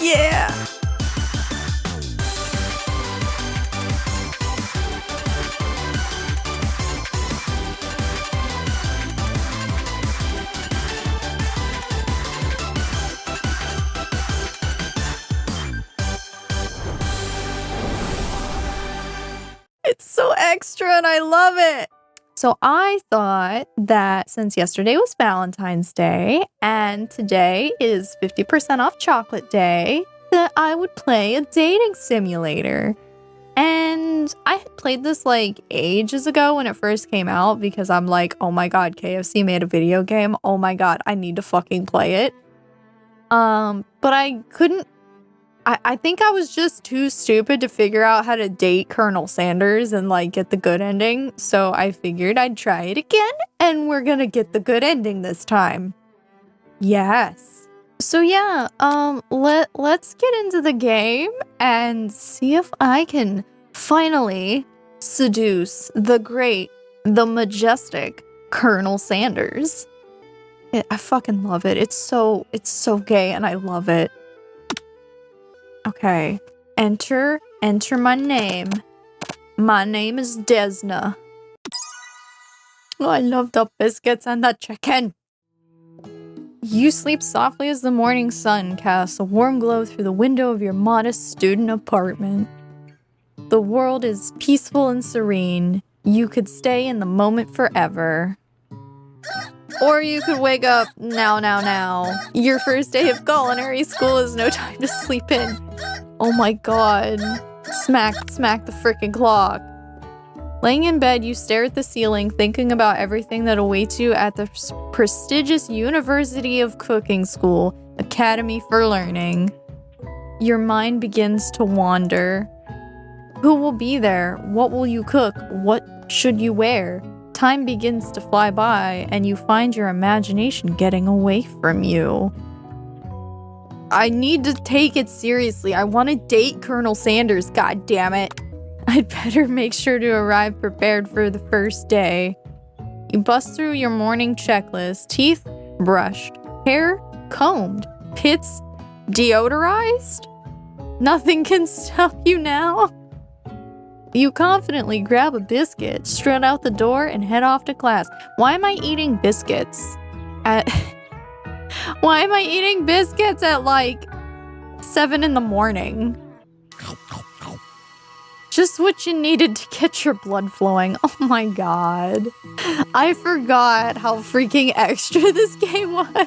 Yeah! It's so extra and I love it! So I thought that since yesterday was Valentine's Day and today is 50% off chocolate day, that I would play a dating simulator. And I had played this like ages ago when it first came out because I'm like, oh my god, KFC made a video game. Oh my god, I need to fucking play it. But I couldn't. I think I was just too stupid to figure out how to date Colonel Sanders and like get the good ending. So I figured I'd try it again and we're gonna get the good ending this time. Yes. So yeah, let's get into the game and see if I can finally seduce the great, the majestic Colonel Sanders. I fucking love it. It's so gay and I love it. Okay, enter my name. My name is Desna. Oh, I love the biscuits and the chicken. You sleep softly as the morning sun casts a warm glow through the window of your modest student apartment. The world is peaceful and serene. You could stay in the moment forever. Or you could wake up now. Your first day of culinary school is no time to sleep in. Oh my god. Smack the frickin' clock. Laying in bed, you stare at the ceiling, thinking about everything that awaits you at the prestigious University of Cooking School, Academy for Learning. Your mind begins to wander. Who will be there? What will you cook? What should you wear? Time begins to fly by, and you find your imagination getting away from you. I need to take it seriously. I want to date Colonel Sanders, god damn it. I'd better make sure to arrive prepared for the first day. You bust through your morning checklist. Teeth brushed, hair combed, pits deodorized. Nothing can stop you now. You confidently grab a biscuit, strut out the door, and head off to class. Why am I eating biscuits Why am I eating biscuits at like 7 in the morning? Just what you needed to get your blood flowing. Oh my god. I forgot how freaking extra this game was.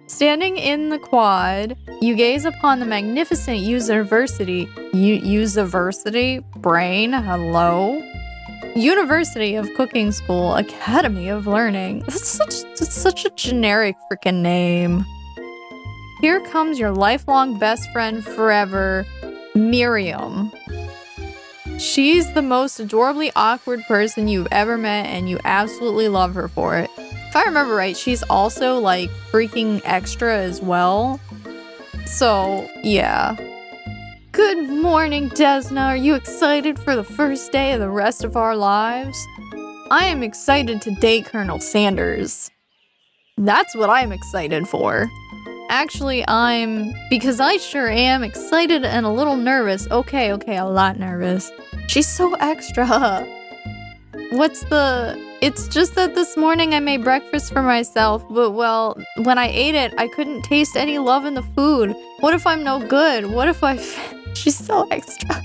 Standing in the quad, you gaze upon the magnificent University brain, hello? University of Cooking School, Academy of Learning. That's such a generic freaking name. Here comes your lifelong best friend forever, Miriam. She's the most adorably awkward person you've ever met, and you absolutely love her for it. If I remember right, she's also like freaking extra as well. So, yeah. Good morning, Desna. Are you excited for the first day of the rest of our lives? I am excited to date Colonel Sanders. That's what I'm excited for. Actually, because I sure am excited and a little nervous. Okay, a lot nervous. She's so extra. It's just that this morning I made breakfast for myself, but well, when I ate it, I couldn't taste any love in the food. What if I'm no good? What if She's so extra.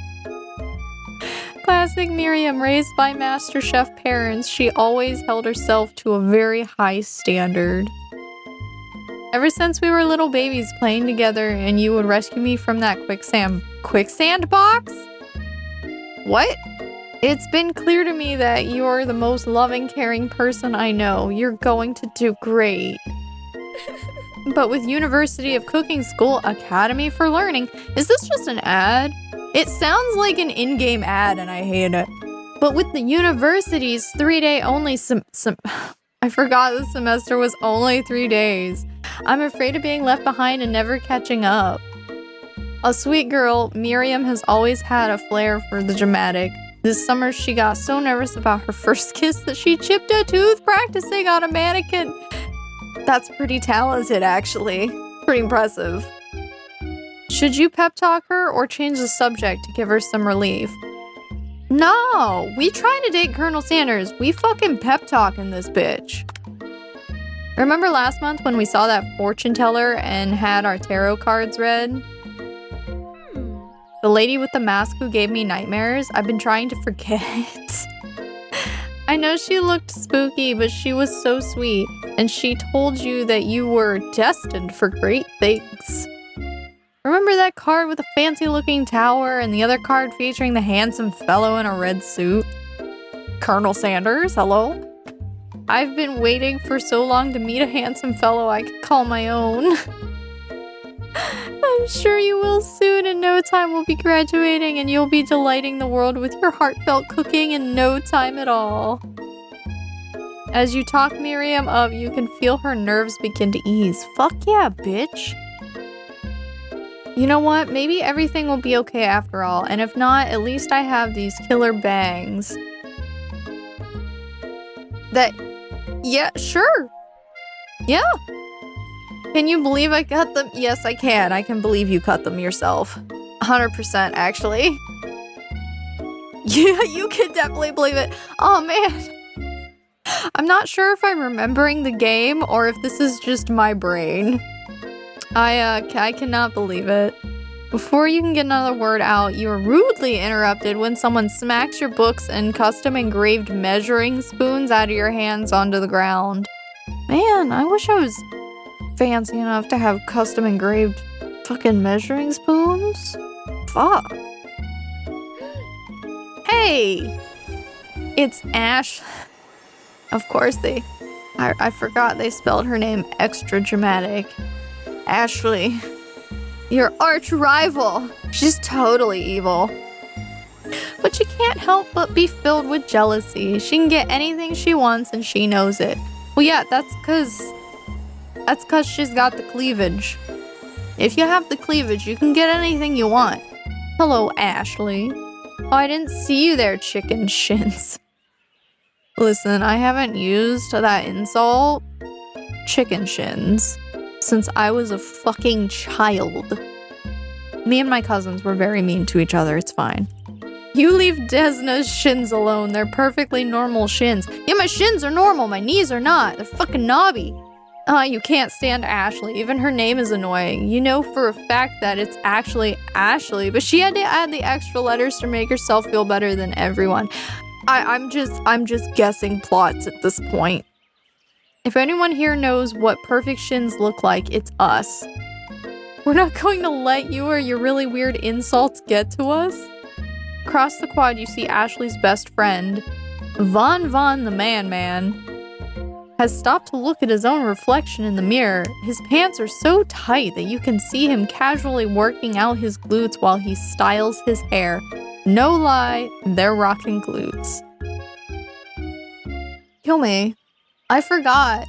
Classic Miriam, raised by Master Chef parents, she always held herself to a very high standard. Ever since we were little babies playing together and you would rescue me from that quicksand box? What? It's been clear to me that you're the most loving, caring person I know. You're going to do great. But with University of Cooking School, Academy for Learning, is this just an ad? It sounds like an in-game ad and I hate it. But with the university's 3-day only I forgot the semester was only 3 days. I'm afraid of being left behind and never catching up. A sweet girl, Miriam has always had a flair for the dramatic. This summer, she got so nervous about her first kiss that she chipped a tooth practicing on a mannequin. That's pretty talented, actually. Pretty impressive. Should you pep talk her or change the subject to give her some relief? No, we trying to date Colonel Sanders. We fucking pep talking this bitch. Remember last month when we saw that fortune teller and had our tarot cards read? The lady with the mask who gave me nightmares? I've been trying to forget. I know she looked spooky, but she was so sweet. And she told you that you were destined for great things. Remember that card with the fancy looking tower and the other card featuring the handsome fellow in a red suit? Colonel Sanders, hello? I've been waiting for so long to meet a handsome fellow I could call my own. I'm sure you will soon. In no time we'll be graduating and you'll be delighting the world with your heartfelt cooking in no time at all. As you talk Miriam up, you can feel her nerves begin to ease. Fuck yeah, bitch. You know what? Maybe everything will be okay after all. And if not, at least I have these killer bangs. Yeah, sure. Yeah. Can you believe I cut them? Yes, I can. I can believe you cut them yourself. 100% actually. Yeah, you can definitely believe it. Oh man. I'm not sure if I'm remembering the game or if this is just my brain. I cannot believe it. Before you can get another word out, you are rudely interrupted when someone smacks your books and custom engraved measuring spoons out of your hands onto the ground. Man, I wish I was fancy enough to have custom engraved fucking measuring spoons. Fuck. Hey! It's Ash. Of course I forgot they spelled her name extra dramatic. Ashley. Your arch rival. She's totally evil. But she can't help but be filled with jealousy. She can get anything she wants and she knows it. Well, yeah, that's cause she's got the cleavage. If you have the cleavage, you can get anything you want. Hello, Ashley. Oh, I didn't see you there, chicken shins. Listen, I haven't used that insult, chicken shins, since I was a fucking child. Me and my cousins were very mean to each other, it's fine. You leave Desna's shins alone, they're perfectly normal shins. Yeah, my shins are normal, my knees are not, they're fucking knobby. You can't stand Ashley, even her name is annoying. You know for a fact that it's actually Ashley, but she had to add the extra letters to make herself feel better than everyone. I'm just guessing plots at this point. If anyone here knows what perfect shins look like, it's us. We're not going to let you or your really weird insults get to us. Across the quad, you see Ashley's best friend, Von the Man, has stopped to look at his own reflection in the mirror. His pants are so tight that you can see him casually working out his glutes while he styles his hair. No lie, they're rocking glutes. Kill me. I forgot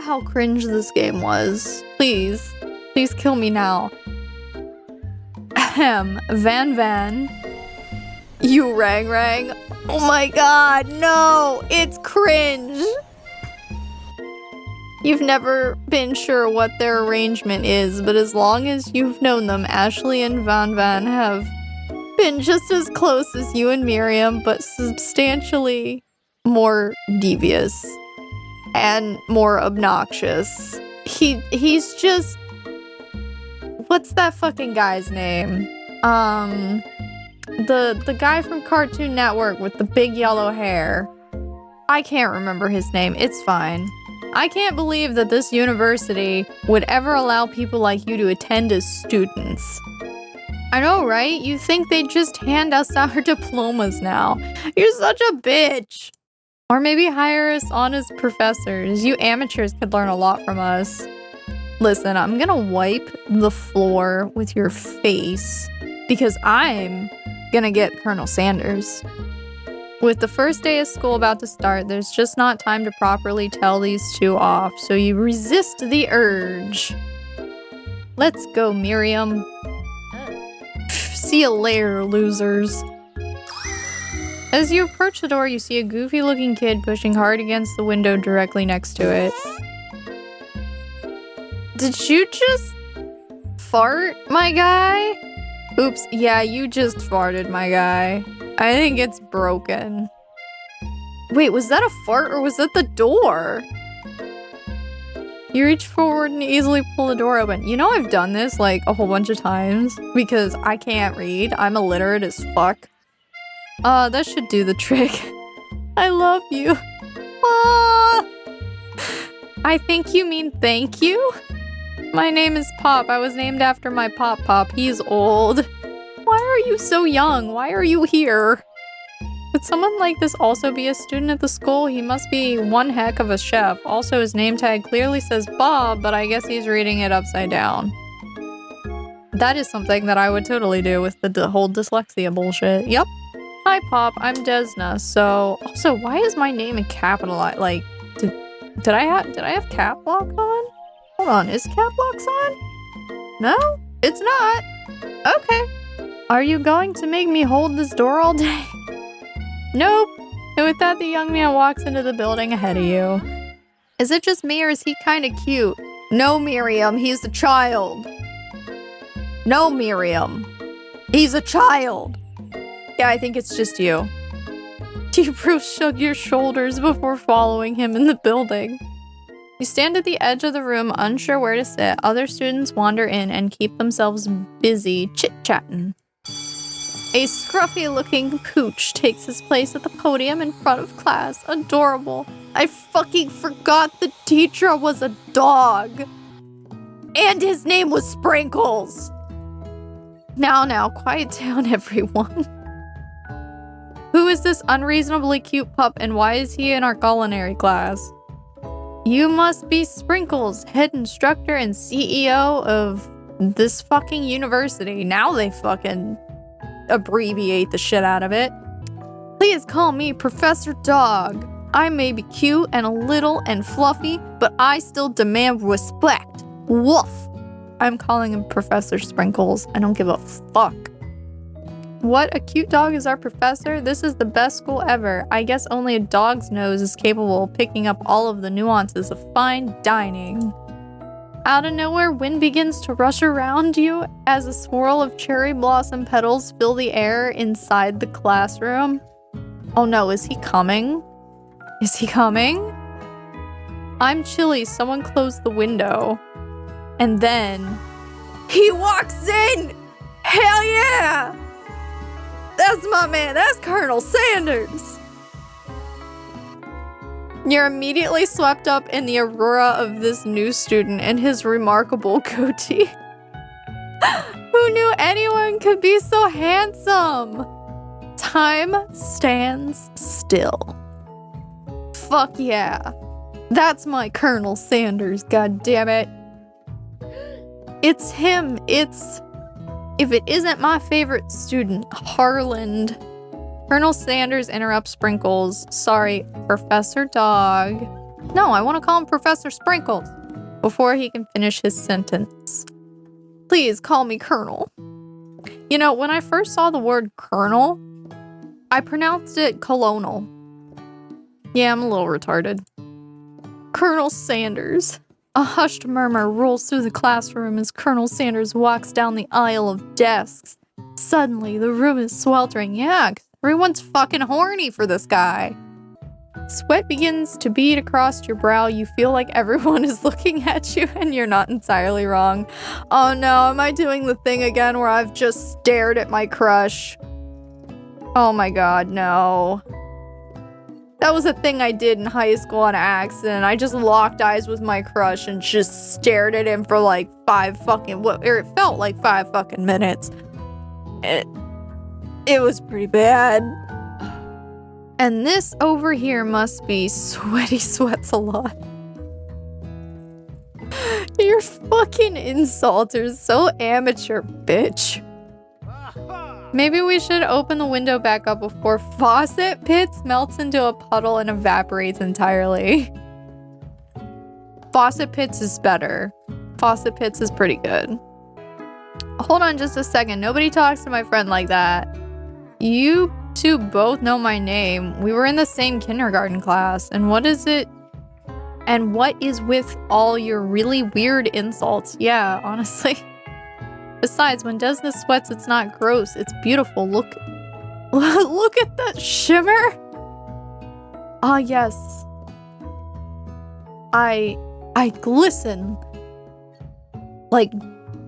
how cringe this game was. Please kill me now. Ahem, Van. You rang. Oh my god, no, it's cringe. You've never been sure what their arrangement is, but as long as you've known them, Ashley and Van have been just as close as you and Miriam, but substantially more devious and more obnoxious. He's just... What's that fucking guy's name? The guy from Cartoon Network with the big yellow hair. I can't remember his name. It's fine. I can't believe that this university would ever allow people like you to attend as students. I know, right? You think they'd just hand us our diplomas now. You're such a bitch. Or maybe hire us on as professors. You amateurs could learn a lot from us. Listen, I'm gonna wipe the floor with your face because I'm gonna get Colonel Sanders. With the first day of school about to start, there's just not time to properly tell these two off, so you resist the urge. Let's go, Miriam. See you later, losers. As you approach the door, you see a goofy-looking kid pushing hard against the window directly next to it. Did you just fart, my guy? Oops, yeah, you just farted, my guy. I think it's broken. Wait, was that a fart or was that the door? You reach forward and easily pull the door open. You know I've done this like a whole bunch of times because I can't read. I'm illiterate as fuck. That should do the trick. I love you. I think you mean thank you? My name is Pop. I was named after my Pop. He's old. Why are you so young? Why are you here? Could someone like this also be a student at the school? He must be one heck of a chef. Also, his name tag clearly says Bob, but I guess he's reading it upside down. That is something that I would totally do with the whole dyslexia bullshit. Yep. Hi, Pop. I'm Desna. So, also, why is my name in capital? Like, did I have cap lock on? Hold on, is cap locks on? No, it's not. Okay. Are you going to make me hold this door all day? Nope. And with that, the young man walks into the building ahead of you. Is it just me or is he kind of cute? No, Miriam, he's a child. No, Miriam. He's a child. Yeah, I think it's just you. You both shrug your shoulders before following him in the building. You stand at the edge of the room, unsure where to sit. Other students wander in and keep themselves busy chit-chatting. A scruffy-looking pooch takes his place at the podium in front of class. Adorable. I fucking forgot the teacher was a dog. And his name was Sprinkles. Now, quiet down, everyone. Who is this unreasonably cute pup and why is he in our culinary class? You must be Sprinkles, head instructor and CEO of this fucking university. Now they fucking abbreviate the shit out of it. Please call me Professor Dog. I may be cute and a little and fluffy, but I still demand respect. Woof. I'm calling him Professor Sprinkles. I don't give a fuck. What, a cute dog is our professor? This is the best school ever. I guess only a dog's nose is capable of picking up all of the nuances of fine dining. Out of nowhere, wind begins to rush around you as a swirl of cherry blossom petals fill the air inside the classroom. Oh no, is he coming? Is he coming? I'm chilly, someone close the window. And then he walks in! Hell yeah! That's my man, that's Colonel Sanders! You're immediately swept up in the aurora of this new student and his remarkable goatee. Who knew anyone could be so handsome? Time stands still. Fuck yeah. That's my Colonel Sanders, goddammit. It's him, if it isn't my favorite student, Harland. Colonel Sanders interrupts Sprinkles. Sorry, Professor Dog. No, I want to call him Professor Sprinkles before he can finish his sentence. Please call me Colonel. You know, when I first saw the word Colonel, I pronounced it colonel. Yeah, I'm a little retarded. Colonel Sanders. A hushed murmur rolls through the classroom as Colonel Sanders walks down the aisle of desks. Suddenly, the room is sweltering. Yeah, everyone's fucking horny for this guy. Sweat begins to bead across your brow. You feel like everyone is looking at you and you're not entirely wrong. Oh no, am I doing the thing again where I've just stared at my crush? Oh my god, no. That was a thing I did in high school on accident. I just locked eyes with my crush and just stared at him for like it felt like 5 fucking minutes. It was pretty bad. And this over here must be Sweaty Sweats a lot. Your fucking insult are so amateur, bitch. Maybe we should open the window back up before Faucet Pits melts into a puddle and evaporates entirely. Faucet Pits is better. Faucet Pits is pretty good. Hold on just a second. Nobody talks to my friend like that. You two both know my name. We were in the same kindergarten class. And what is it? And what is with all your really weird insults? Yeah, honestly. Besides, when Desna sweats, it's not gross. It's beautiful. Look at that shimmer. Ah, yes. I glisten like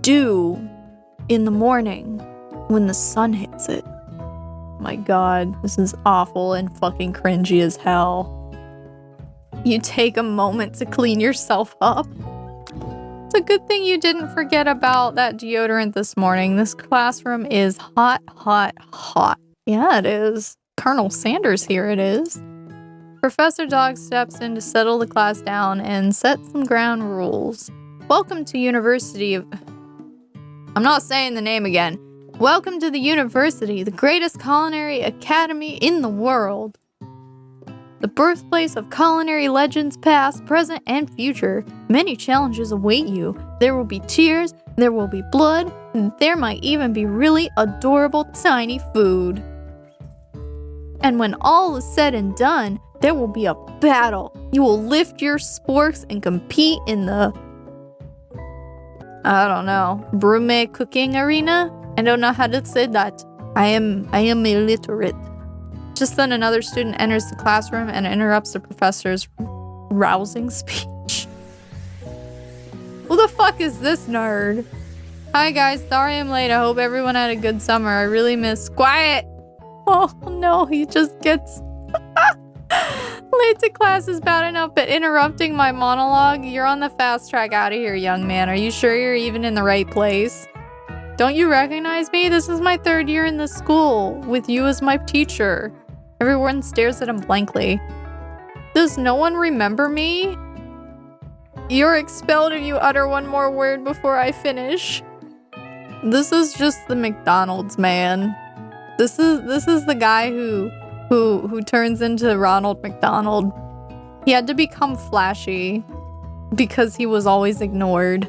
dew in the morning when the sun hits it. My god, this is awful and fucking cringy as hell. You take a moment to clean yourself up. It's a good thing you didn't forget about that deodorant this morning. This classroom is hot, hot, hot. Yeah, it is. Colonel Sanders here it is. Professor Dog steps in to settle the class down and set some ground rules. Welcome to University of... I'm not saying the name again. Welcome to the University, the greatest culinary academy in the world. The birthplace of culinary legends past, present, and future. Many challenges await you. There will be tears, there will be blood, and there might even be really adorable tiny food. And when all is said and done, there will be a battle. You will lift your sporks and compete in the... I don't know. Brume cooking arena? I don't know how to say that. I am illiterate. Just then another student enters the classroom and interrupts the professor's rousing speech. Who the fuck is this nerd? Hi guys, sorry I'm late. I hope everyone had a good summer. I really miss... Quiet! Oh no, he just gets... Late to class is bad enough, but interrupting my monologue? You're on the fast track out of here, young man. Are you sure you're even in the right place? Don't you recognize me? This is my 3rd year in this school, with you as my teacher. Everyone stares at him blankly. Does no one remember me? You're expelled if you utter one more word before I finish. This is just the McDonald's man. This is the guy who turns into Ronald McDonald. He had to become flashy because he was always ignored.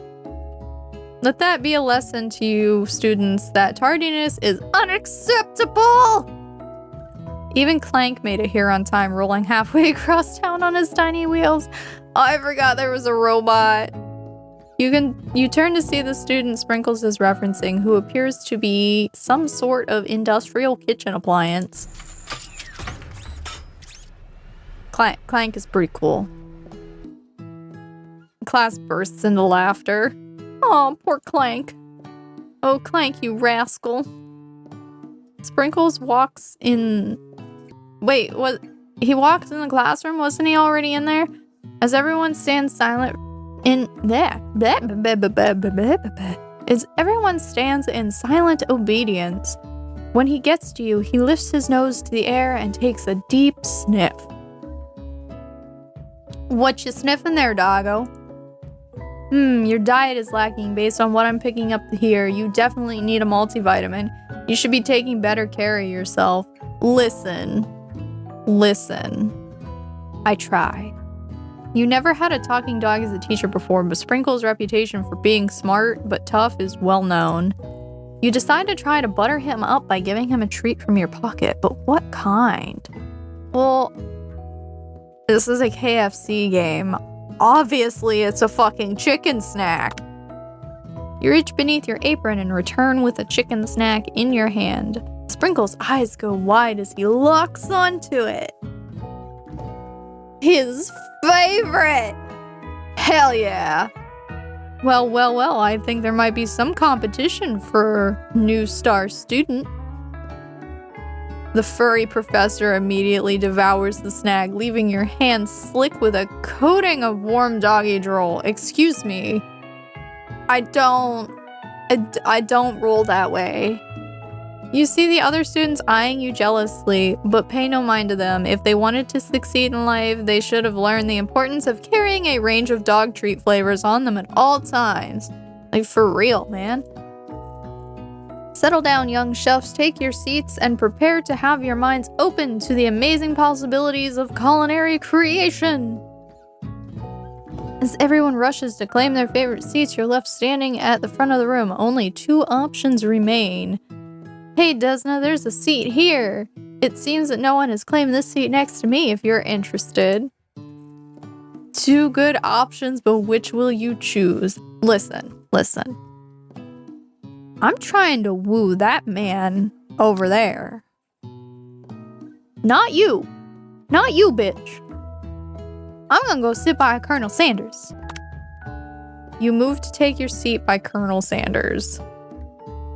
Let that be a lesson to you students that tardiness is unacceptable! Even Clank made it here on time, rolling halfway across town on his tiny wheels. Oh, I forgot there was a robot. You turn to see the student Sprinkles is referencing, who appears to be some sort of industrial kitchen appliance. Clank is pretty cool. Class bursts into laughter. Oh, poor Clank. Oh, Clank, you rascal. Sprinkles walks in... Wait, what? He walks in the classroom? Wasn't he already in there? As everyone stands silent in... As everyone stands in silent obedience. When he gets to you, he lifts his nose to the air and takes a deep sniff. What you sniffing there, doggo? Your diet is lacking based on what I'm picking up here. You definitely need a multivitamin. You should be taking better care of yourself. Listen. I try. You never had a talking dog as a teacher before, but Sprinkle's reputation for being smart but tough is well known. You decide to try to butter him up by giving him a treat from your pocket, but what kind? Well, this is a KFC game. Obviously, it's a fucking chicken snack. You reach beneath your apron and return with a chicken snack in your hand. Sprinkle's eyes go wide as he locks onto it. His favorite! Hell yeah! Well, I think there might be some competition for new star student. The furry professor immediately devours the snack, leaving your hand slick with a coating of warm doggy drool. Excuse me. I don't roll that way. You see the other students eyeing you jealously, but pay no mind to them. If they wanted to succeed in life, they should have learned the importance of carrying a range of dog treat flavors on them at all times. Like, for real, man. Settle down, young chefs, take your seats, and prepare to have your minds open to the amazing possibilities of culinary creation. As everyone rushes to claim their favorite seats, you're left standing at the front of the room. Only 2 options remain. Hey, Desna, there's a seat here. It seems that no one has claimed this seat next to me if you're interested. Two good options, but which will you choose? Listen. I'm trying to woo that man over there. Not you, bitch. I'm gonna go sit by Colonel Sanders. You move to take your seat by Colonel Sanders.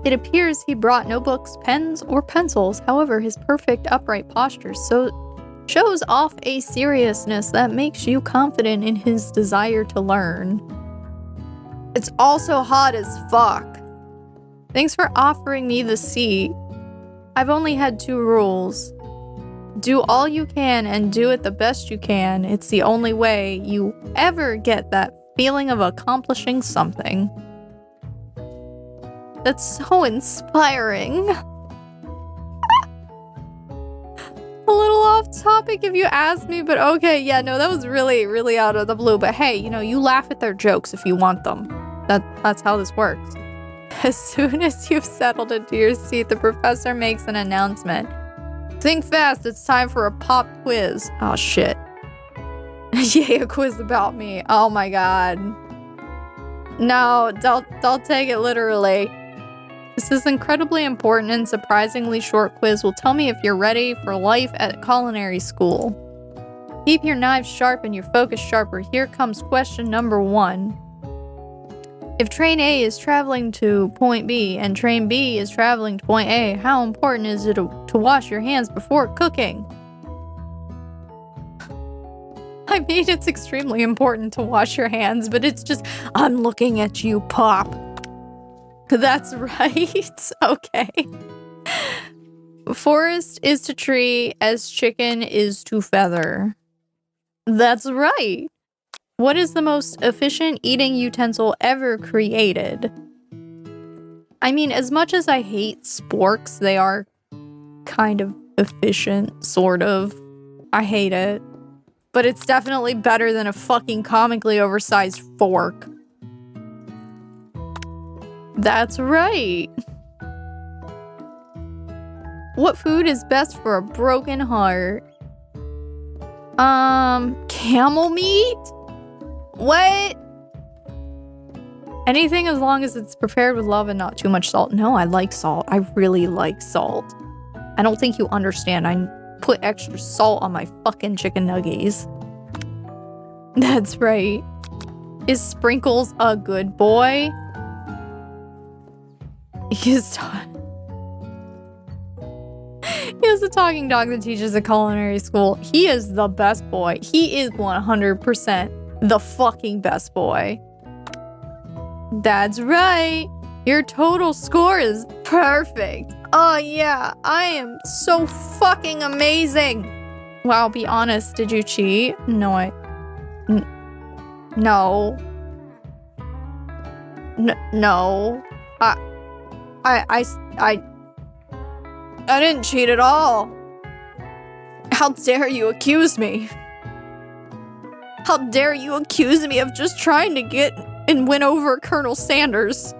It appears he brought no books, pens, or pencils. However, his perfect upright posture shows off a seriousness that makes you confident in his desire to learn. It's also hot as fuck. Thanks for offering me the seat. I've only had 2 rules. Do all you can and do it the best you can. It's the only way you ever get that feeling of accomplishing something. That's so inspiring. A little off topic if you ask me, but okay, yeah, no, that was really, really out of the blue. But hey, you know, you laugh at their jokes if you want them. That's how this works. As soon as you've settled into your seat, the professor makes an announcement. Think fast, it's time for a pop quiz. Oh shit. Yay, a quiz about me. Oh my god. No, don't take it literally. This is incredibly important and surprisingly short quiz will tell me if you're ready for life at culinary school. Keep your knives sharp and your focus sharper. Here comes question number 1. If train A is traveling to point B and train B is traveling to point A, how important is it to wash your hands before cooking? I mean, it's extremely important to wash your hands, but it's just, I'm looking at you, Pop. That's right. Okay. Forest is to tree as chicken is to feather. That's right. What is the most efficient eating utensil ever created? I mean, as much as I hate sporks, they are kind of efficient, sort of. I hate it. But it's definitely better than a fucking comically oversized fork. That's right. What food is best for a broken heart? Camel meat? What? Anything as long as it's prepared with love and not too much salt. No, I like salt. I really like salt. I don't think you understand. I put extra salt on my fucking chicken nuggies. That's right. Is Sprinkles a good boy? He is a talking dog that teaches at culinary school. He is the best boy. He is 100% the fucking best boy. That's right. Your total score is perfect. Oh yeah, I am so fucking amazing. Wow, be honest, did you cheat? No, no. No. I didn't cheat at all. How dare you accuse me? How dare you accuse me of just trying to get and win over Colonel Sanders?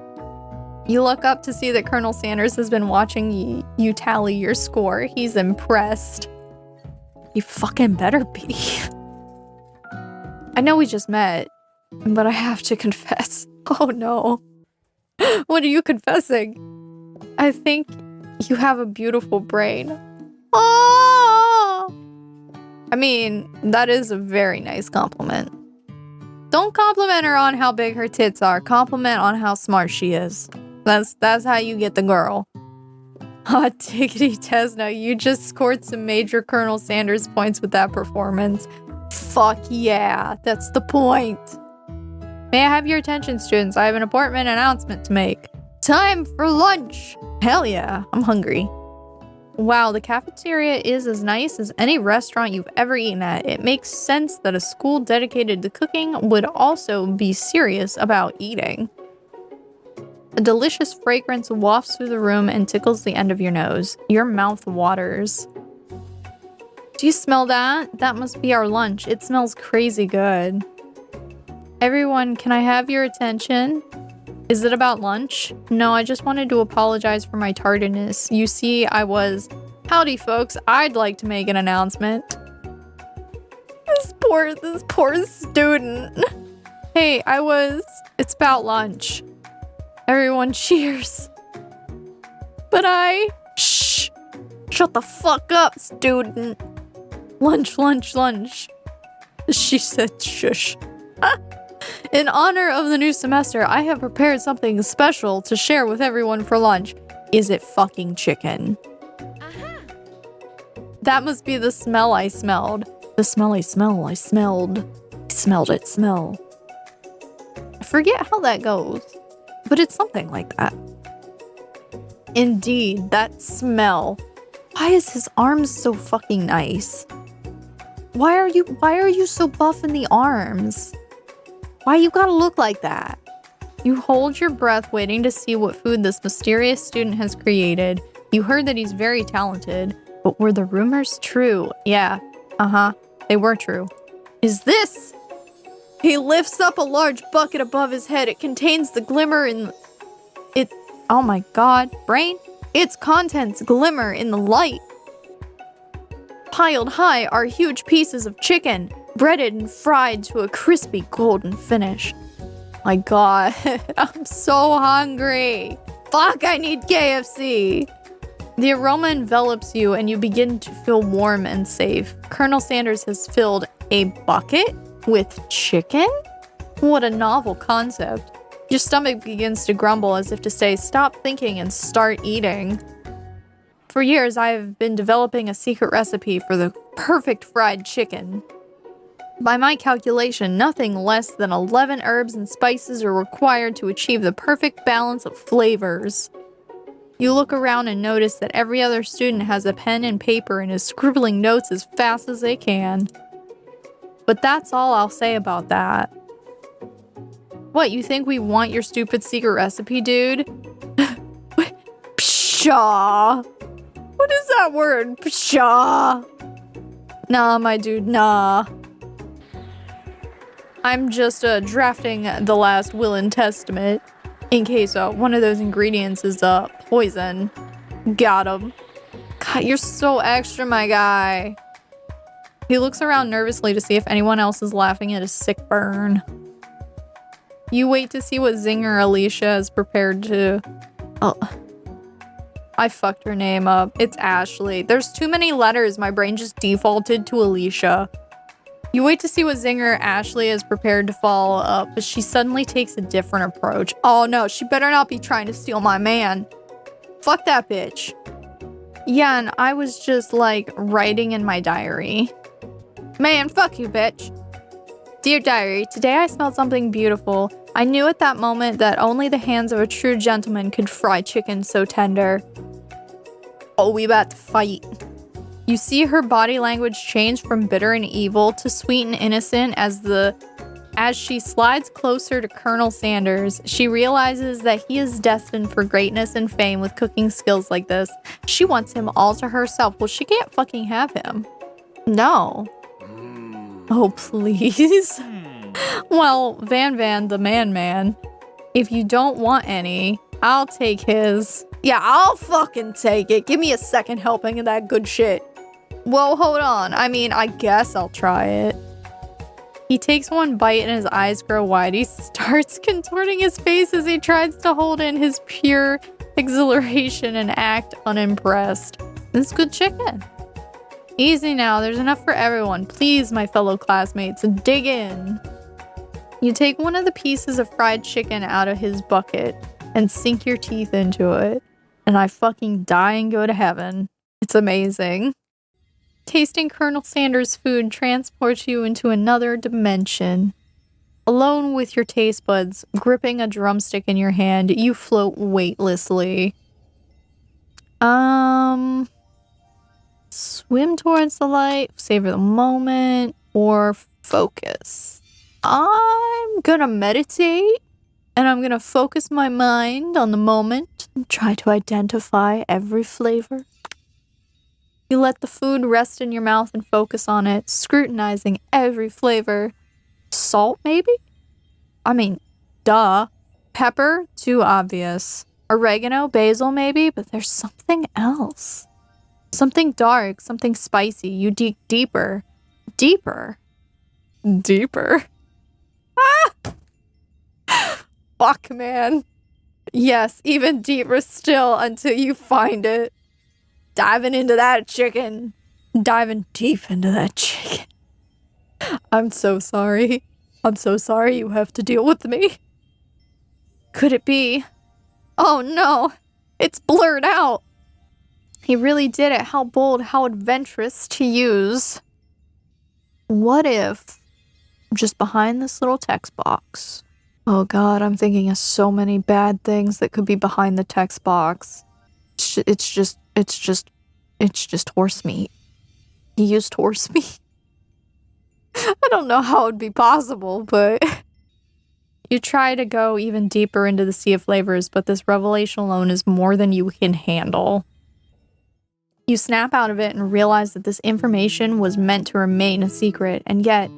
You look up to see that Colonel Sanders has been watching you tally your score. He's impressed. You fucking better be. I know we just met, but I have to confess. Oh no. What are you confessing? I think you have a beautiful brain. Oh! I mean, that is a very nice compliment. Don't compliment her on how big her tits are. Compliment on how smart she is. That's how you get the girl. Hot diggity, Desna, you just scored some major Colonel Sanders points with that performance. Fuck yeah, that's the point. May I have your attention, students? I have an important announcement to make. Time for lunch! Hell yeah, I'm hungry. Wow, the cafeteria is as nice as any restaurant you've ever eaten at. It makes sense that a school dedicated to cooking would also be serious about eating. A delicious fragrance wafts through the room and tickles the end of your nose. Your mouth waters. Do you smell that? That must be our lunch. It smells crazy good. Everyone, can I have your attention? Is it about lunch? No, I just wanted to apologize for my tardiness. You see, I was... Howdy, folks. I'd like to make an announcement. This poor student. Hey, it's about lunch. Everyone cheers. But shh. Shut the fuck up, student. Lunch. She said shush. In honor of the new semester, I have prepared something special to share with everyone for lunch. Is it fucking chicken? That must be the smell I smelled. The smell I smelled. I smelled it smell. I forget how that goes, but it's something like that. Indeed, that smell. Why is his arms so fucking nice? Why are you so buff in the arms? Why you gotta look like that? You hold your breath waiting to see what food this mysterious student has created. You heard that he's very talented, but were the rumors true? Yeah, they were true. Is this? He lifts up a large bucket above his head. It contains the glimmer in it. Oh my god, brain? Its contents glimmer in the light. Piled high are huge pieces of chicken, breaded and fried to a crispy golden finish. My god, I'm so hungry. Fuck, I need KFC. The aroma envelops you and you begin to feel warm and safe. Colonel Sanders has filled a bucket with chicken? What a novel concept. Your stomach begins to grumble as if to say, stop thinking and start eating. For years, I have been developing a secret recipe for the perfect fried chicken. By my calculation, nothing less than 11 herbs and spices are required to achieve the perfect balance of flavors. You look around and notice that every other student has a pen and paper and is scribbling notes as fast as they can. But that's all I'll say about that. What, you think we want your stupid secret recipe, dude? Pshaw. What is that word? Pshaw. Nah, my dude, nah. I'm just drafting the last will and testament in case one of those ingredients is poison. Got him. God, you're so extra, my guy. He looks around nervously to see if anyone else is laughing at his sick burn. You wait to see what zinger Alicia has prepared to... Oh. I fucked her name up. It's Ashley. There's too many letters. My brain just defaulted to Alicia. You wait to see what zinger Ashley is prepared to follow up, but she suddenly takes a different approach. Oh no, she better not be trying to steal my man. Fuck that bitch. Yeah, and I was just like writing in my diary. Man, fuck you, bitch. Dear diary, today I smelled something beautiful. I knew at that moment that only the hands of a true gentleman could fry chicken so tender. Oh, we about to fight. You see her body language change from bitter and evil to sweet and innocent as she slides closer to Colonel Sanders. She realizes that he is destined for greatness and fame with cooking skills like this. She wants him all to herself. Well, she can't fucking have him. No. Oh, please. Well, Van, the man, if you don't want any, I'll take his. Yeah, I'll fucking take it. Give me a second helping of that good shit. Well, hold on. I mean, I guess I'll try it. He takes one bite and his eyes grow wide. He starts contorting his face as he tries to hold in his pure exhilaration and act unimpressed. This is good chicken. Easy now, there's enough for everyone. Please, my fellow classmates, dig in. You take one of the pieces of fried chicken out of his bucket and sink your teeth into it. And I fucking die and go to heaven. It's amazing. Tasting Colonel Sanders' food transports you into another dimension. Alone with your taste buds, gripping a drumstick in your hand, you float weightlessly. Swim towards the light, savor the moment, or focus. I'm gonna meditate, and I'm gonna focus my mind on the moment and try to identify every flavor. You let the food rest in your mouth and focus on it, scrutinizing every flavor. Salt, maybe? I mean, duh. Pepper? Too obvious. Oregano, basil, maybe? But there's something else. Something dark, something spicy. You dig deeper. Deeper. Deeper. Fuck, man. Yes, even deeper still until you find it. Diving into that chicken. Diving deep into that chicken. I'm so sorry. I'm so sorry you have to deal with me. Could it be? Oh no, it's blurred out. He really did it. How bold, how adventurous to use. What if just behind this little text box? Oh god, I'm thinking of so many bad things that could be behind the text box. It's just horse meat. He used horse meat. I don't know how it would be possible, but you try to go even deeper into the sea of flavors, but this revelation alone is more than you can handle. You snap out of it and realize that this information was meant to remain a secret, and yet,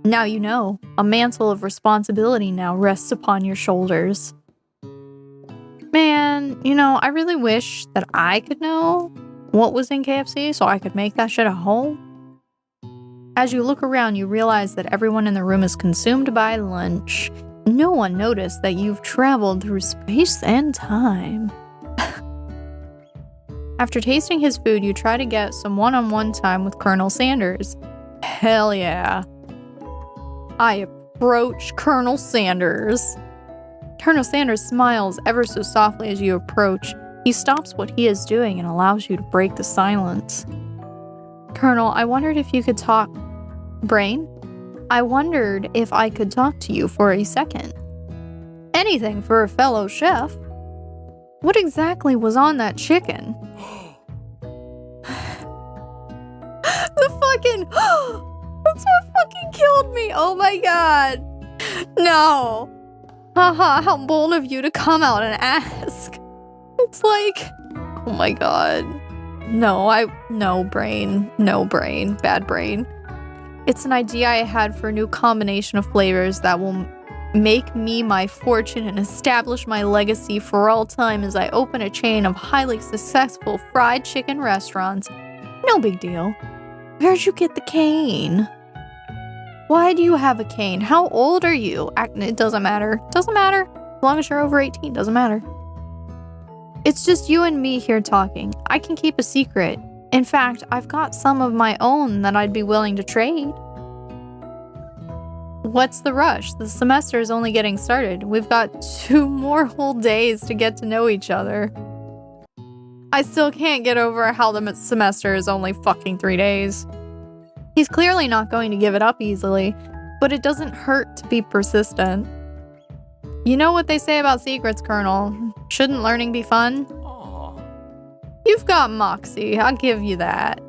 now you know, a mantle of responsibility now rests upon your shoulders. Man, you know, I really wish that I could know what was in KFC so I could make that shit at home. As you look around, you realize that everyone in the room is consumed by lunch. No one noticed that you've traveled through space and time. After tasting his food, you try to get some one-on-one time with Colonel Sanders. Hell yeah. I approach Colonel Sanders. Colonel Sanders smiles ever so softly as you approach. He stops what he is doing and allows you to break the silence. Colonel, I wondered if you could talk. Brain? I wondered if I could talk to you for a second. Anything for a fellow chef. What exactly was on that chicken? That's what fucking killed me. Oh my god. No. Haha, how bold of you to come out and ask. It's like, oh my god. No brain, bad brain. It's an idea I had for a new combination of flavors that will make me my fortune and establish my legacy for all time as I open a chain of highly successful fried chicken restaurants. No big deal. Where'd you get the cane? Why do you have a cane? How old are you? It doesn't matter. Doesn't matter. As long as you're over 18, doesn't matter. It's just you and me here talking. I can keep a secret. In fact, I've got some of my own that I'd be willing to trade. What's the rush? The semester is only getting started. We've got 2 more whole days to get to know each other. I still can't get over how the semester is only fucking 3 days. He's clearly not going to give it up easily, but it doesn't hurt to be persistent. You know what they say about secrets, Colonel. Shouldn't learning be fun? Aww. You've got moxie, I'll give you that.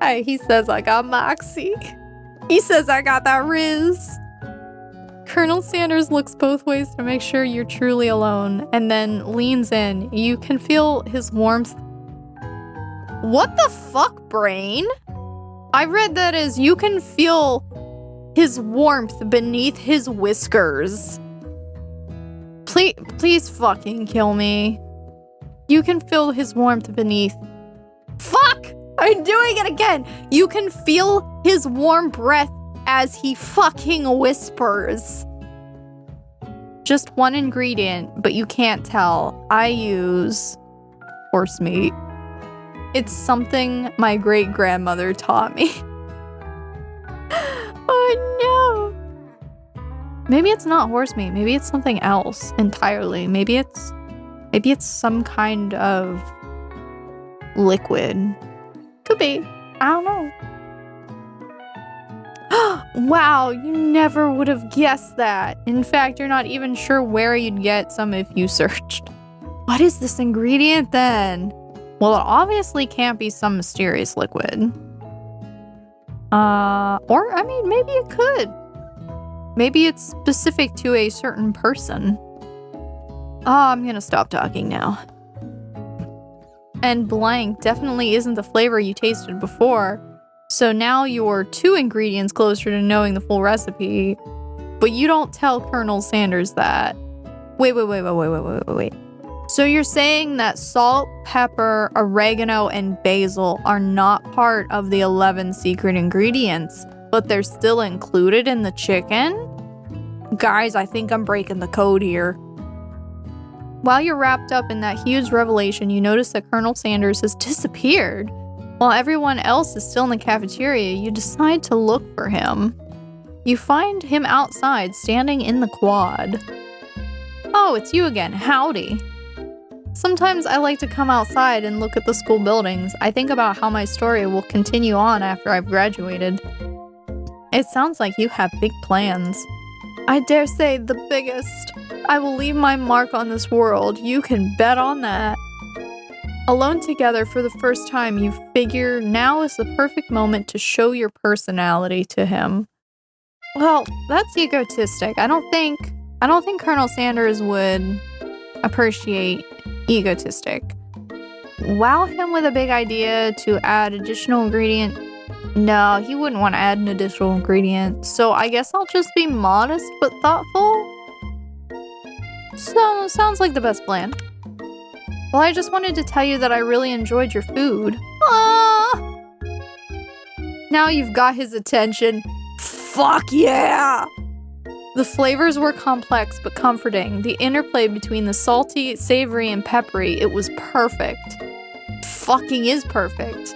Hey, he says I got moxie. He says I got that riz. Colonel Sanders looks both ways to make sure you're truly alone, and then leans in. You can feel his warmth. What the fuck, brain? I read that as you can feel his warmth beneath his whiskers. Please fucking kill me. You can feel his warmth beneath. Fuck! I'm doing it again! You can feel his warm breath as he fucking whispers. Just one ingredient, but you can't tell. I use horse meat. It's something my great-grandmother taught me. Oh no. Maybe it's not horse meat. Maybe it's something else entirely. Maybe it's some kind of liquid. Could be. I don't know. Wow, you never would have guessed that. In fact, you're not even sure where you'd get some if you searched. What is this ingredient then? Well, it obviously can't be some mysterious liquid. Or, I mean, maybe it could. Maybe it's specific to a certain person. Oh, I'm gonna stop talking now. And blank definitely isn't the flavor you tasted before. So now you're 2 ingredients closer to knowing the full recipe. But you don't tell Colonel Sanders that. Wait. So you're saying that salt, pepper, oregano, and basil are not part of the 11 secret ingredients, but they're still included in the chicken? Guys, I think I'm breaking the code here. While you're wrapped up in that huge revelation, you notice that Colonel Sanders has disappeared. While everyone else is still in the cafeteria, you decide to look for him. You find him outside, standing in the quad. Oh, it's you again. Howdy. Sometimes I like to come outside and look at the school buildings. I think about how my story will continue on after I've graduated. It sounds like you have big plans. I dare say the biggest. I will leave my mark on this world. You can bet on that. Alone together for the first time, you figure now is the perfect moment to show your personality to him. Well, that's egotistic. I don't think Colonel Sanders would appreciate egotistic. Wow him with a big idea to add additional ingredient. No, he wouldn't want to add an additional ingredient. So I guess I'll just be modest but thoughtful. So, sounds like the best plan. Well, I just wanted to tell you that I really enjoyed your food. Ah! Now you've got his attention. Fuck yeah! The flavors were complex but comforting. The interplay between the salty, savory, and peppery, it was perfect. Fucking is perfect.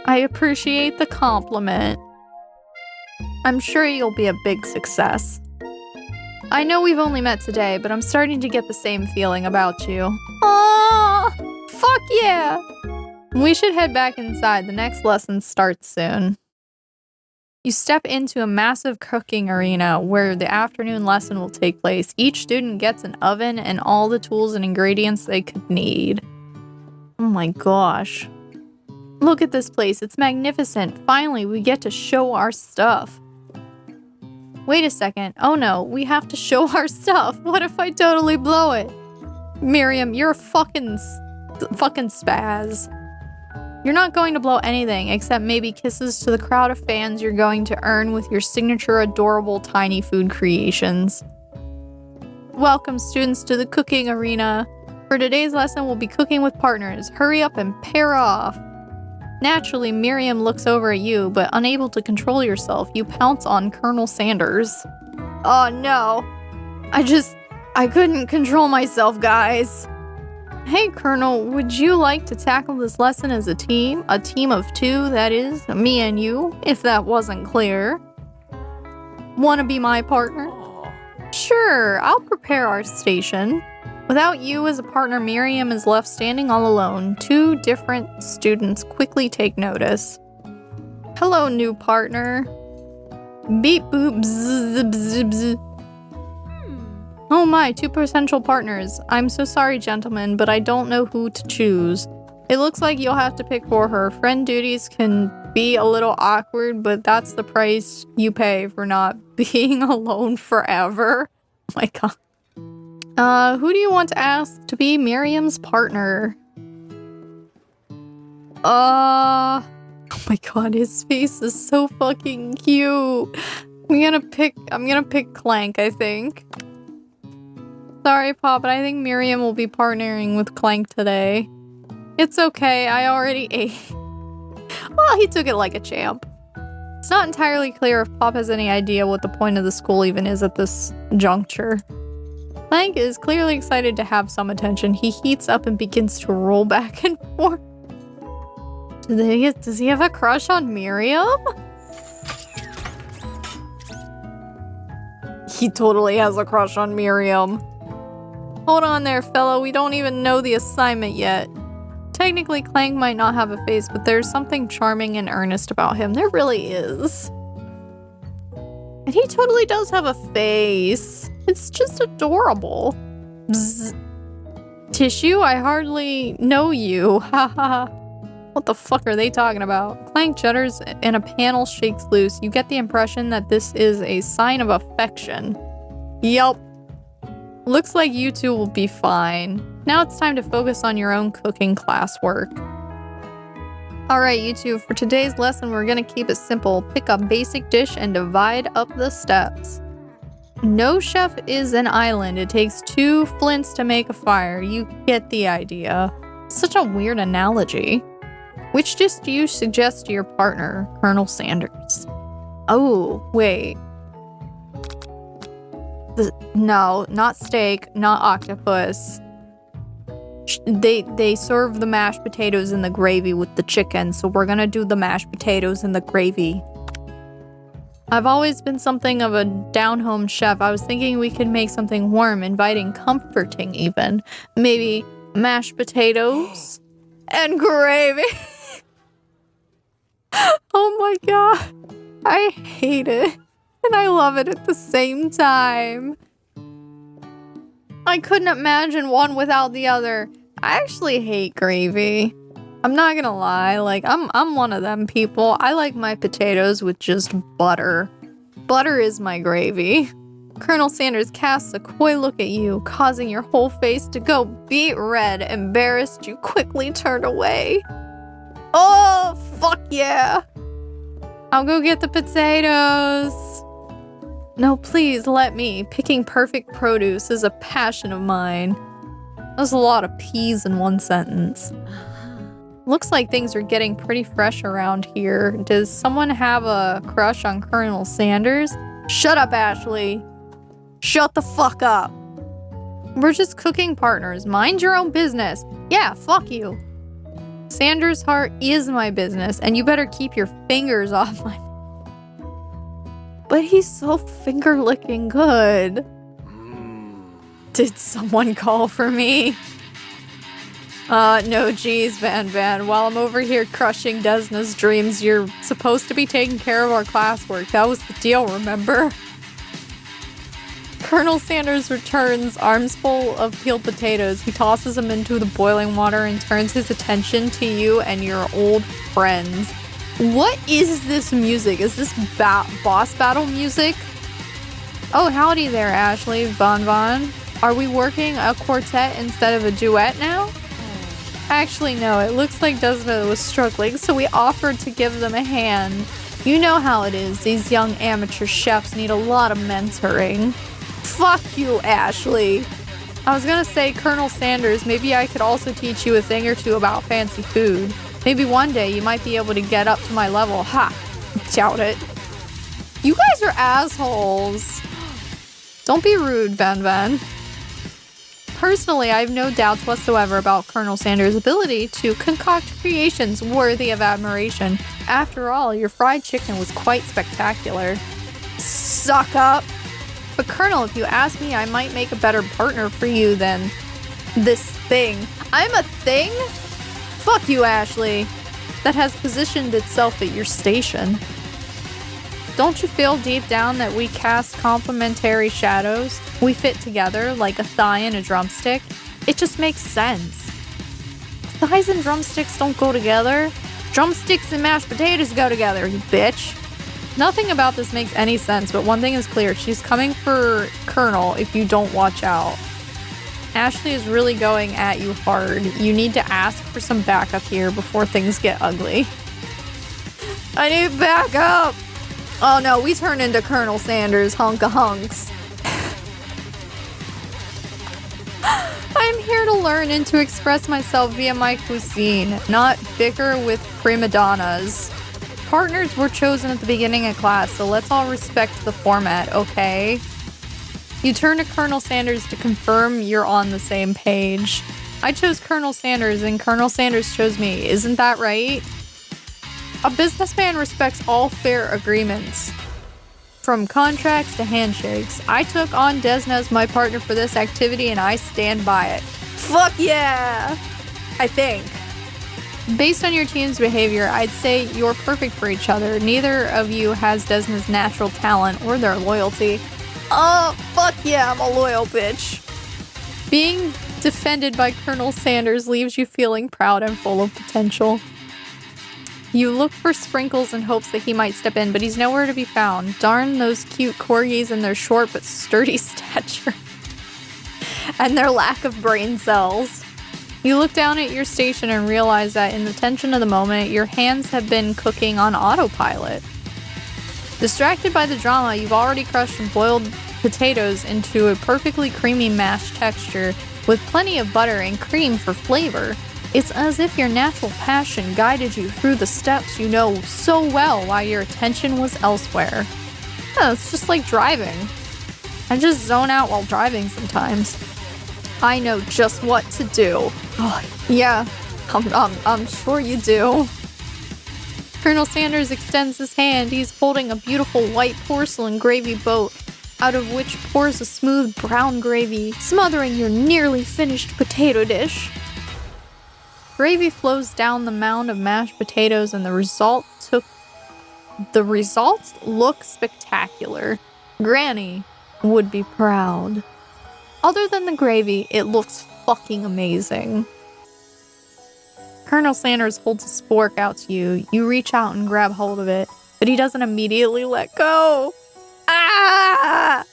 I appreciate the compliment. I'm sure you'll be a big success. I know we've only met today, but I'm starting to get the same feeling about you. Ah, fuck yeah! We should head back inside. The next lesson starts soon. You step into a massive cooking arena where the afternoon lesson will take place. Each student gets an oven and all the tools and ingredients they could need. Oh my gosh. Look at this place. It's magnificent. Finally, we get to show our stuff. Wait a second. Oh no, we have to show our stuff. What if I totally blow it? Miriam, you're a fucking spaz. You're not going to blow anything except maybe kisses to the crowd of fans you're going to earn with your signature adorable tiny food creations. Welcome, students, to the cooking arena. For today's lesson, we'll be cooking with partners. Hurry up and pair off. Naturally, Miriam looks over at you, but unable to control yourself, you pounce on Colonel Sanders. Oh no. I couldn't control myself, guys. Hey, Colonel, would you like to tackle this lesson as a team? A team of two, that is, me and you, if that wasn't clear. Wanna be my partner? Sure, I'll prepare our station. Without you as a partner, Miriam is left standing all alone. Two different students quickly take notice. Hello, new partner. Beep boop bzz bzz bzz. Oh my, two potential partners. I'm so sorry, gentlemen, but I don't know who to choose. It looks like you'll have to pick for her. Friend duties can be a little awkward, but that's the price you pay for not being alone forever. Oh my god. Who do you want to ask to be Miriam's partner? Oh my god, his face is so fucking cute. I'm gonna pick Clank, I think. Sorry, Pa, but I think Miriam will be partnering with Clank today. It's okay, I already ate. Well, he took it like a champ. It's not entirely clear if Pop has any idea what the point of the school even is at this juncture. Clank is clearly excited to have some attention. He heats up and begins to roll back and forth. Does he have a crush on Miriam? He totally has a crush on Miriam. Hold on there, fellow. We don't even know the assignment yet. Technically, Clank might not have a face, but there's something charming and earnest about him. There really is. And he totally does have a face. It's just adorable. Bzz. Tissue? I hardly know you. Haha. What the fuck are they talking about? Clank judders and a panel shakes loose. You get the impression that this is a sign of affection. Yup. Looks like you two will be fine. Now it's time to focus on your own cooking classwork. Alright, you two, for today's lesson, we're gonna keep it simple. Pick a basic dish and divide up the steps. No chef is an island. It takes 2 flints to make a fire. You get the idea. Such a weird analogy. Which dish do you suggest to your partner, Colonel Sanders? Oh, wait. No, not steak, not octopus. They serve the mashed potatoes in the gravy with the chicken, so we're gonna do the mashed potatoes in the gravy. I've always been something of a down-home chef. I was thinking we could make something warm, inviting, comforting even. Maybe mashed potatoes and gravy. Oh my god. I hate it. And I love it at the same time. I couldn't imagine one without the other. I actually hate gravy. I'm not gonna lie, like, I'm one of them people. I like my potatoes with just butter. Butter is my gravy. Colonel Sanders casts a coy look at you, causing your whole face to go beet red. Embarrassed, you quickly turn away. Oh, fuck yeah! I'll go get the potatoes. No, please let me. Picking perfect produce is a passion of mine. There's a lot of peas in one sentence. Looks like things are getting pretty fresh around here. Does someone have a crush on Colonel Sanders? Shut up, Ashley. Shut the fuck up. We're just cooking partners. Mind your own business. Yeah, fuck you. Sanders' heart is my business, and you better keep your fingers off my... But he's so finger-licking good. Did someone call for me? No, geez, Van. While I'm over here crushing Desna's dreams, you're supposed to be taking care of our classwork. That was the deal, remember? Colonel Sanders returns, arms full of peeled potatoes. He tosses them into the boiling water and turns his attention to you and your old friends. What is this music? Is this boss battle music? Oh, howdy there, Ashley, Von. Are we working a quartet instead of a duet now? Actually, no. It looks like Desna was struggling, so we offered to give them a hand. You know how it is. These young amateur chefs need a lot of mentoring. Fuck you, Ashley. I was gonna say, Colonel Sanders, maybe I could also teach you a thing or two about fancy food. Maybe one day you might be able to get up to my level. Ha! Doubt it. You guys are assholes. Don't be rude, Van. Personally, I have no doubts whatsoever about Colonel Sanders' ability to concoct creations worthy of admiration. After all, your fried chicken was quite spectacular. Suck up! But Colonel, if you ask me, I might make a better partner for you than this thing. I'm a thing? Fuck you, Ashley. That has positioned itself at your station. Don't you feel deep down that we cast complementary shadows? We fit together like a thigh and a drumstick? It just makes sense. Thighs and drumsticks don't go together. Drumsticks and mashed potatoes go together, you bitch. Nothing about this makes any sense, but one thing is clear. She's coming for Colonel if you don't watch out. Ashley is really going at you hard. You need to ask for some backup here before things get ugly. I need backup! Oh no, we turn into Colonel Sanders hunka-hunks. I'm here to learn and to express myself via my cuisine, not bicker with prima donnas. Partners were chosen at the beginning of class, so let's all respect the format, okay? You turn to Colonel Sanders to confirm you're on the same page. I chose Colonel Sanders and Colonel Sanders chose me, isn't that right? A businessman respects all fair agreements. From contracts to handshakes, I took on Desna as my partner for this activity and I stand by it. Fuck yeah! I think. Based on your team's behavior, I'd say you're perfect for each other. Neither of you has Desna's natural talent or their loyalty. Oh, fuck yeah, I'm a loyal bitch. Being defended by Colonel Sanders leaves you feeling proud and full of potential. You look for Sprinkles in hopes that he might step in, but he's nowhere to be found. Darn those cute corgis and their short but sturdy stature. And their lack of brain cells. You look down at your station and realize that in the tension of the moment, your hands have been cooking on autopilot. Distracted by the drama, you've already crushed boiled potatoes into a perfectly creamy mashed texture with plenty of butter and cream for flavor. It's as if your natural passion guided you through the steps you know so well while your attention was elsewhere. Yeah, it's just like driving. I just zone out while driving sometimes. I know just what to do. Oh, yeah, I'm sure you do. Colonel Sanders extends his hand. He's holding a beautiful white porcelain gravy boat, out of which pours a smooth brown gravy, smothering your nearly finished potato dish. Gravy flows down the mound of mashed potatoes, and the results look spectacular. Granny would be proud. Other than the gravy, it looks fucking amazing. Colonel Sanders holds a spork out to you. You reach out and grab hold of it, but he doesn't immediately let go. Ah!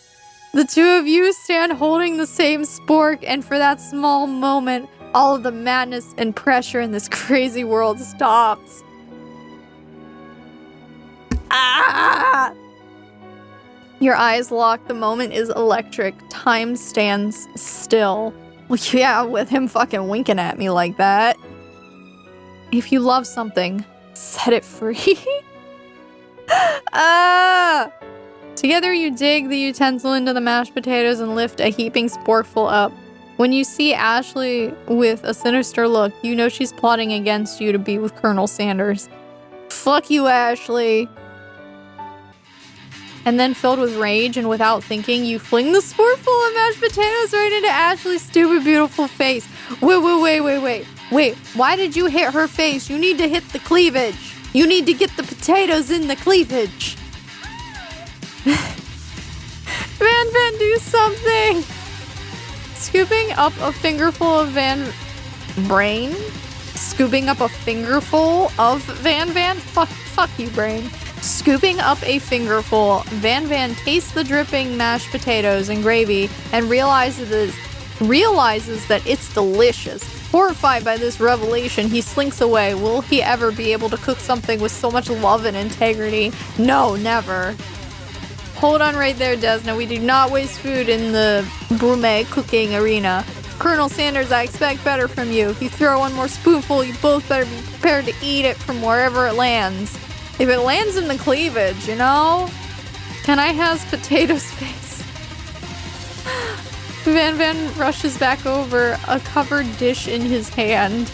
The two of you stand holding the same spork, and for that small moment, all of the madness and pressure in this crazy world stops. Ah! Your eyes lock. The moment is electric. Time stands still. Well, yeah, with him fucking winking at me like that. If you love something, set it free. Ah! Together you dig the utensil into the mashed potatoes and lift a heaping sporkful up. When you see Ashley with a sinister look, you know she's plotting against you to be with Colonel Sanders. Fuck you, Ashley. And then, filled with rage and without thinking, you fling the sporkful of mashed potatoes right into Ashley's stupid, beautiful face. Wait, why did you hit her face? You need to hit the cleavage. You need to get the potatoes in the cleavage. Van, do something. Scooping up a fingerful of Brain? Scooping up a fingerful of Van? Fuck you, Brain. Scooping up a fingerful, Van tastes the dripping mashed potatoes and gravy and realizes that it's delicious. Horrified by this revelation, he slinks away. Will he ever be able to cook something with so much love and integrity? No, never. Hold on right there, Desna. We do not waste food in the gourmet cooking arena. Colonel Sanders, I expect better from you. If you throw one more spoonful, you both better be prepared to eat it from wherever it lands. If it lands in the cleavage, you know? Can I has potatoes face? Van rushes back over, a covered dish in his hand.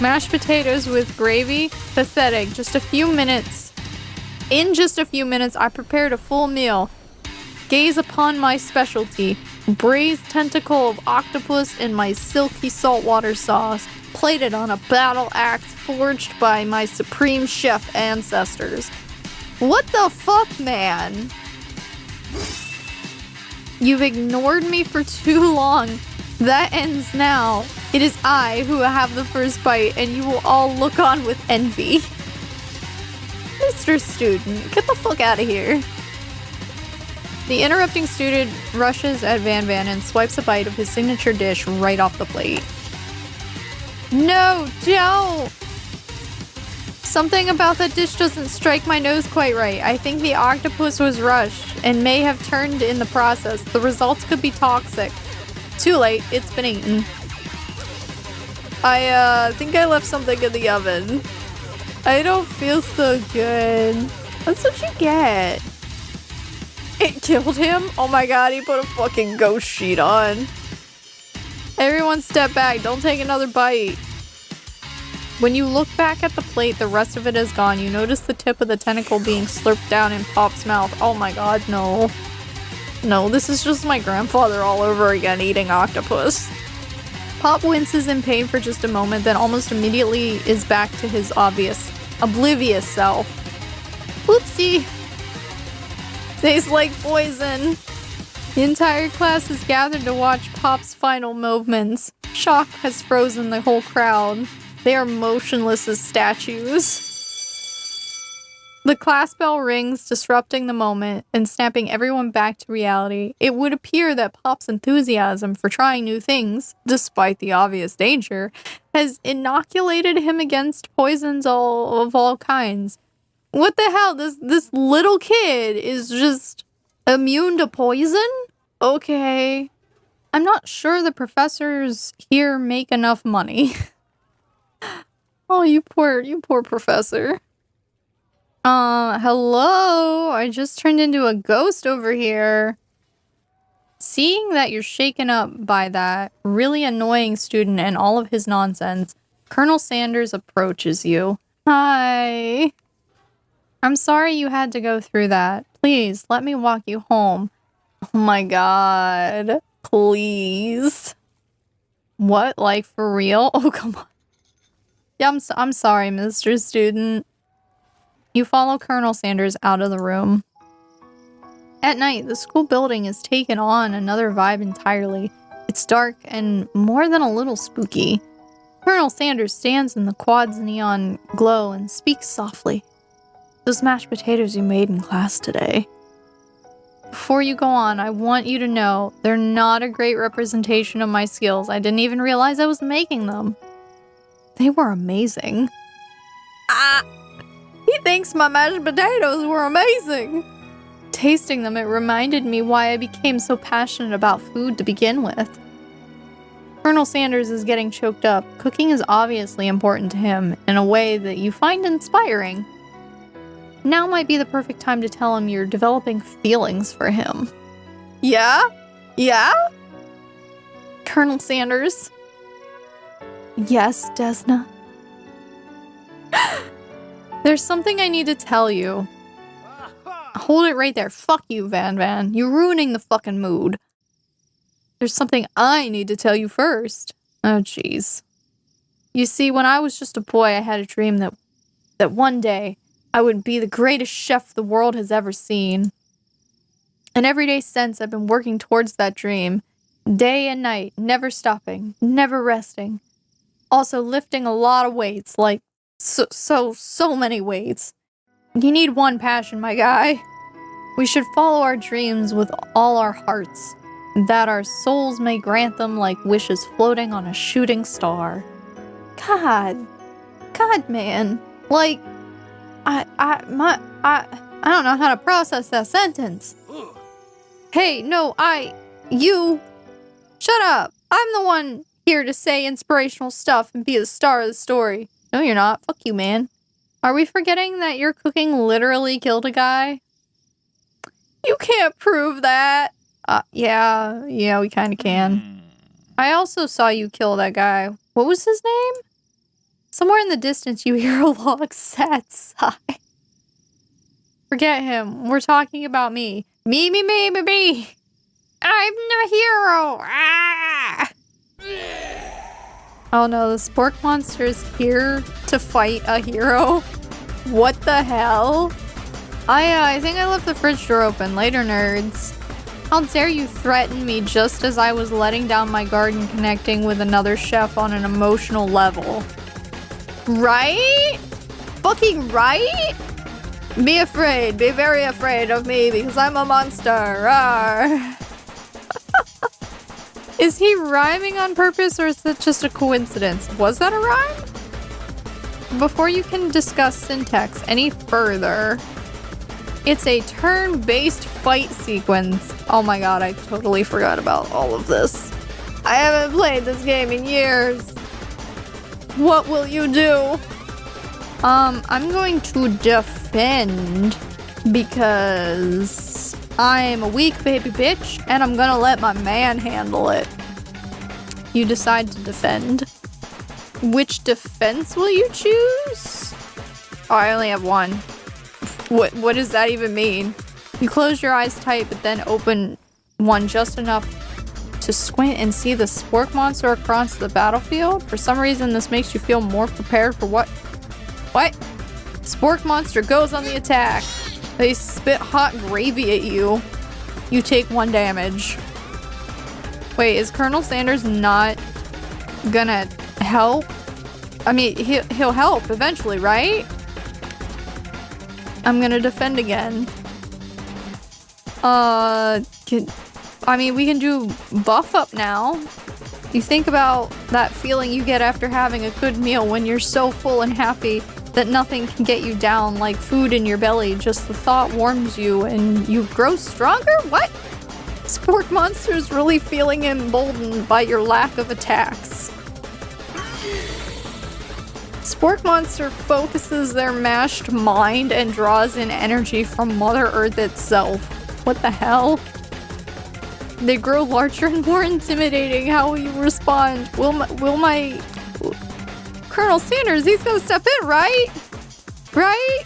Mashed potatoes with gravy? Pathetic. In just a few minutes, I prepared a full meal. Gaze upon my specialty. Braised tentacle of octopus in my silky saltwater sauce, plated on a battle axe forged by my supreme chef ancestors. What the fuck, man? You've ignored me for too long. That ends now. It is I who have the first bite, and you will all look on with envy. Mr. Student, get the fuck out of here. The interrupting student rushes at Van and swipes a bite of his signature dish right off the plate. No, don't! Something about that dish doesn't strike my nose quite right. I think the octopus was rushed and may have turned in the process. The results could be toxic. Too late, it's been eaten. I think I left something in the oven. I don't feel so good. That's what you get. It killed him? Oh my god, he put a fucking ghost sheet on. Everyone step back, don't take another bite. When you look back at the plate, the rest of it is gone. You notice the tip of the tentacle being slurped down in Pop's mouth. Oh my god, no. No, this is just my grandfather all over again eating octopus. Pop winces in pain for just a moment, then almost immediately is back to his oblivious self. Whoopsie. Tastes like poison. The entire class is gathered to watch Pop's final movements. Shock has frozen the whole crowd. They are motionless as statues. The class bell rings, disrupting the moment and snapping everyone back to reality. It would appear that Pop's enthusiasm for trying new things, despite the obvious danger, has inoculated him against poisons of all kinds. What the hell? This little kid is just immune to poison? Okay. I'm not sure the professors here make enough money. Oh, you poor professor. Hello? I just turned into a ghost over here. Seeing that you're shaken up by that really annoying student and all of his nonsense, Colonel Sanders approaches you. Hi. I'm sorry you had to go through that. Please, let me walk you home. Oh my god. Please. What? Like, for real? Oh, come on. Yeah, I'm sorry, Mr. Student. You follow Colonel Sanders out of the room. At night, the school building has taken on another vibe entirely. It's dark and more than a little spooky. Colonel Sanders stands in the quad's neon glow and speaks softly. Those mashed potatoes you made in class today. Before you go on, I want you to know they're not a great representation of my skills. I didn't even realize I was making them. They were amazing. He thinks my mashed potatoes were amazing. Tasting them, it reminded me why I became so passionate about food to begin with. Colonel Sanders is getting choked up. Cooking is obviously important to him in a way that you find inspiring. Now might be the perfect time to tell him you're developing feelings for him. Yeah? Yeah? Colonel Sanders? Yes, Desna. There's something I need to tell you. Hold it right there. Fuck you, Van Van. You're ruining the fucking mood. There's something I need to tell you first. Oh, jeez. You see, when I was just a boy, I had a dream that one day I would be the greatest chef the world has ever seen. And every day since, I've been working towards that dream. Day and night, never stopping, never resting. Also lifting a lot of weights, like so many weights. You need one passion, my guy. We should follow our dreams with all our hearts, that our souls may grant them like wishes floating on a shooting star. God, man. Like, I don't know how to process that sentence. Hey, no, you, shut up. I'm the one here to say inspirational stuff and be the star of the story. No, you're not. Fuck you, man. Are we forgetting that your cooking literally killed a guy? You can't prove that. Yeah, we kind of can. I also saw you kill that guy. What was his name? Somewhere in the distance you hear a long, sad sigh. Forget him. We're talking about me. Me. I'm the hero. Ah! Oh no, the spork monster is here to fight a hero. What the hell? I think I left the fridge door open. Later, nerds. How dare you threaten me just as I was letting down my guard and connecting with another chef on an emotional level. Right? Fucking right? Be afraid. Be very afraid of me because I'm a monster. Rawr. Is he rhyming on purpose or is that just a coincidence? Was that a rhyme? Before you can discuss syntax any further, it's a turn-based fight sequence. Oh my god, I totally forgot about all of this. I haven't played this game in years. What will you do? I'm going to defend because I'm a weak baby bitch and I'm gonna let my man handle it. You decide to defend. Which defense will you choose? Oh, I only have one. What does that even mean? You close your eyes tight, but then open one just enough to squint and see the spork monster across the battlefield. For some reason, this makes you feel more prepared for what? Spork monster goes on the attack. They spit hot gravy at you. You take 1 damage. Wait, is Colonel Sanders not gonna help? I mean, he'll help eventually, right? I'm gonna defend again. I mean, we can do buff up now. You think about that feeling you get after having a good meal when you're so full and happy that nothing can get you down, like food in your belly. Just the thought warms you and you grow stronger? What? Spork Monster's really feeling emboldened by your lack of attacks. Spork Monster focuses their mashed mind and draws in energy from Mother Earth itself. What the hell? They grow larger and more intimidating. How will you respond? Will my Colonel Sanders, he's gonna step in, right? Right?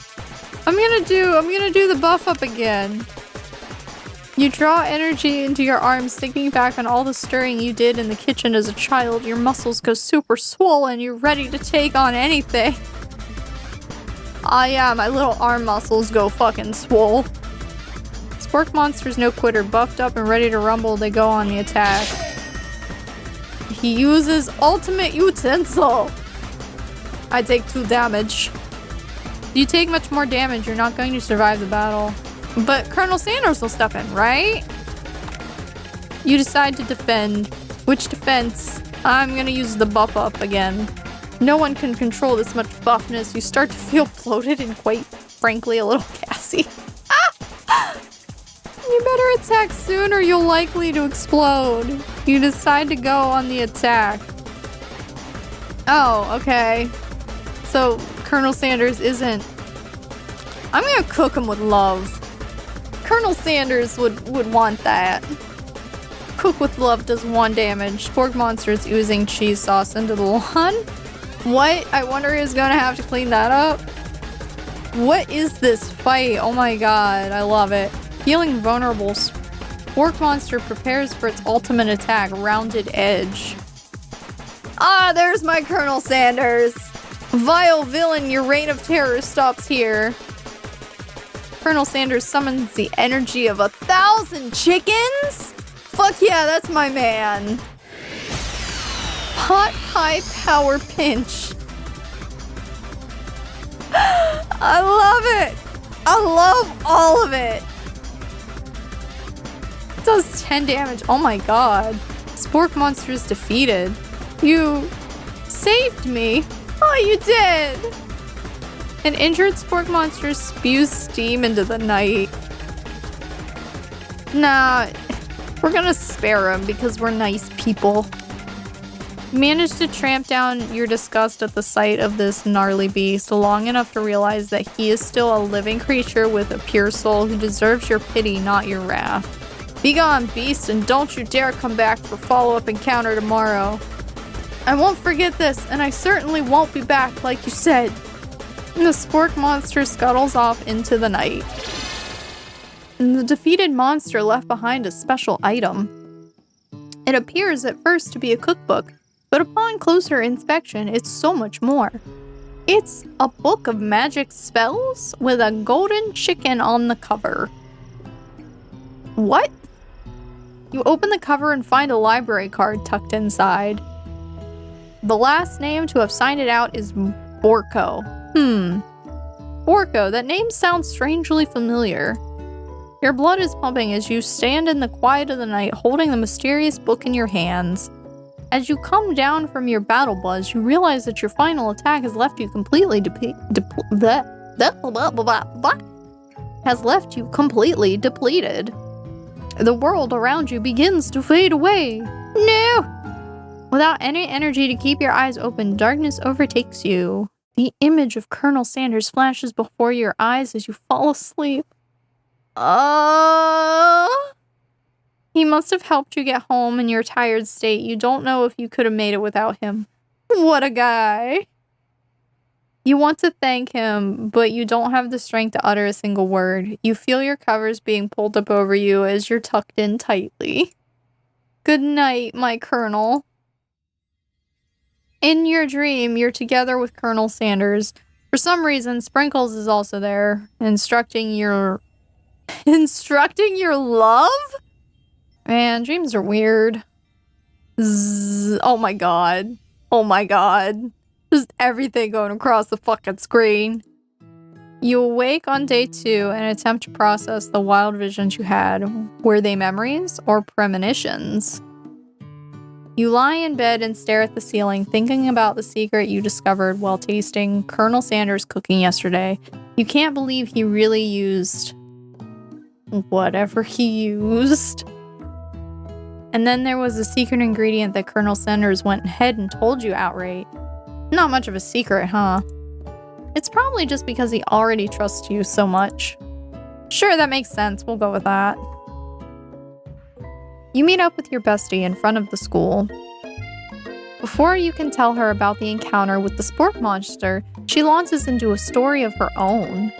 I'm gonna do the buff up again. You draw energy into your arms, thinking back on all the stirring you did in the kitchen as a child. Your muscles go super swollen. You're ready to take on anything. Ah, yeah, my little arm muscles go fucking swole. Spork Monster's no quitter, buffed up and ready to rumble. They go on the attack. He uses ultimate utensil. I take 2 damage. If you take much more damage, you're not going to survive the battle. But Colonel Sanders will step in, right? You decide to defend. Which defense? I'm gonna use the buff up again. No one can control this much buffness. You start to feel bloated and quite frankly a little gassy. You better attack soon or you're likely to explode. You decide to go on the attack. Oh, okay. So Colonel Sanders isn't... I'm gonna cook him with love. Colonel Sanders would want that. Cook with love does 1 damage. Spork Monster is oozing cheese sauce into the lawn. What? I wonder who's gonna have to clean that up. What is this fight? Oh my god, I love it. Feeling vulnerable, Spork Monster prepares for its ultimate attack, Rounded Edge. Ah, there's my Colonel Sanders. Vile villain, your reign of terror stops here. Colonel Sanders summons the energy of 1,000 chickens? Fuck yeah, that's my man. Hot high power pinch. I love it. I love all of it. It does 10 damage. Oh my god. Spork Monster is defeated. You saved me. Oh, you did. An injured Spork Monster spews steam into the night. Nah, we're gonna spare him because we're nice people. You manage to tramp down your disgust at the sight of this gnarly beast long enough to realize that he is still a living creature with a pure soul who deserves your pity, not your wrath. Begone, beast, and don't you dare come back for follow-up encounter tomorrow. I won't forget this, and I certainly won't be back like you said. And the Spork Monster scuttles off into the night. And the defeated monster left behind a special item. It appears at first to be a cookbook, but upon closer inspection, it's so much more. It's a book of magic spells with a golden chicken on the cover. What? You open the cover and find a library card tucked inside. The last name to have signed it out is Borko. Borko, that name sounds strangely familiar. Your blood is pumping as you stand in the quiet of the night holding the mysterious book in your hands. As you come down from your battle buzz, you realize that your final attack has left you completely depleted. The world around you begins to fade away. No! Without any energy to keep your eyes open, darkness overtakes you. The image of Colonel Sanders flashes before your eyes as you fall asleep. He must have helped you get home in your tired state. You don't know if you could have made it without him. What a guy. You want to thank him, but you don't have the strength to utter a single word. You feel your covers being pulled up over you as you're tucked in tightly. Good night, my Colonel. In your dream, you're together with Colonel Sanders. For some reason, Sprinkles is also there, instructing your love? Man, dreams are weird. Oh my god. Oh my god. Just everything going across the fucking screen. You awake on day 2 and attempt to process the wild visions you had. Were they memories or premonitions? You lie in bed and stare at the ceiling, thinking about the secret you discovered while tasting Colonel Sanders' cooking yesterday. You can't believe he really used whatever he used. And then there was a secret ingredient that Colonel Sanders went ahead and told you outright. Not much of a secret, huh? It's probably just because he already trusts you so much. Sure, that makes sense. We'll go with that. You meet up with your bestie in front of the school. Before you can tell her about the encounter with the sport monster, she launches into a story of her own.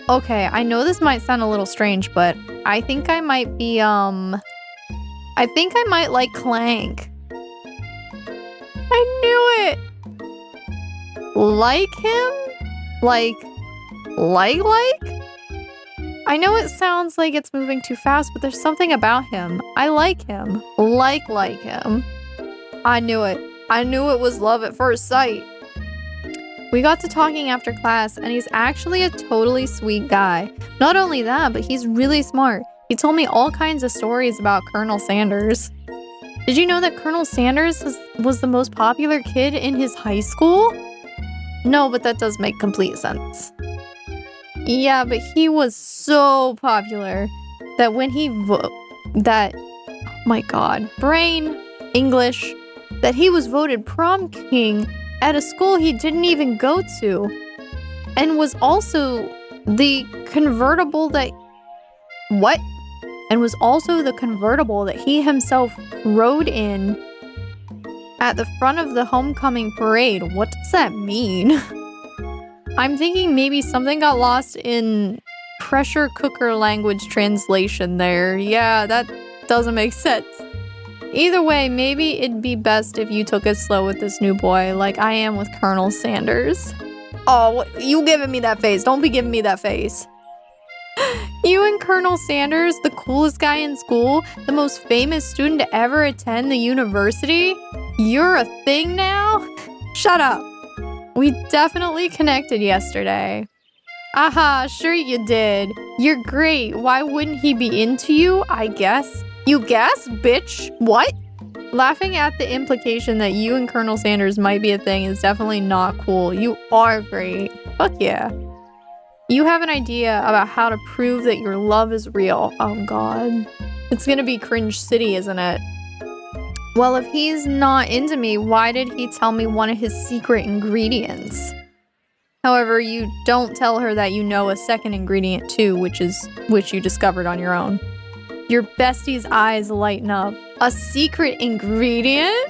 Okay, I know this might sound a little strange, but I think I might be, I think I might like Clank. I knew it! Like him? Like? I know it sounds like it's moving too fast, but there's something about him. I like him. Like him. I knew it. I knew it was love at first sight. We got to talking after class, and he's actually a totally sweet guy. Not only that, but he's really smart. He told me all kinds of stories about Colonel Sanders. Did you know that Colonel Sanders was the most popular kid in his high school? No, but that does make complete sense. Yeah, but he was so popular that when he oh my god, brain, English, that he was voted prom king at a school he didn't even go to, and was also the convertible that he himself rode in at the front of the homecoming parade. What does that mean? I'm thinking maybe something got lost in pressure cooker language translation there. Yeah, that doesn't make sense. Either way, maybe it'd be best if you took it slow with this new boy, like I am with Colonel Sanders. Oh, you giving me that face. Don't be giving me that face. You and Colonel Sanders, the coolest guy in school, the most famous student to ever attend the university? You're a thing now? Shut up. We definitely connected yesterday. Aha, sure you did. You're great. Why wouldn't he be into you? I guess. You guess, bitch? What? Laughing at the implication that you and Colonel Sanders might be a thing is definitely not cool. You are great. Fuck yeah. You have an idea about how to prove that your love is real. Oh god. It's gonna be cringe city, isn't it? Well, if he's not into me, why did he tell me one of his secret ingredients? However, you don't tell her that you know a second ingredient too, which you discovered on your own. Your bestie's eyes lighten up. A secret ingredient?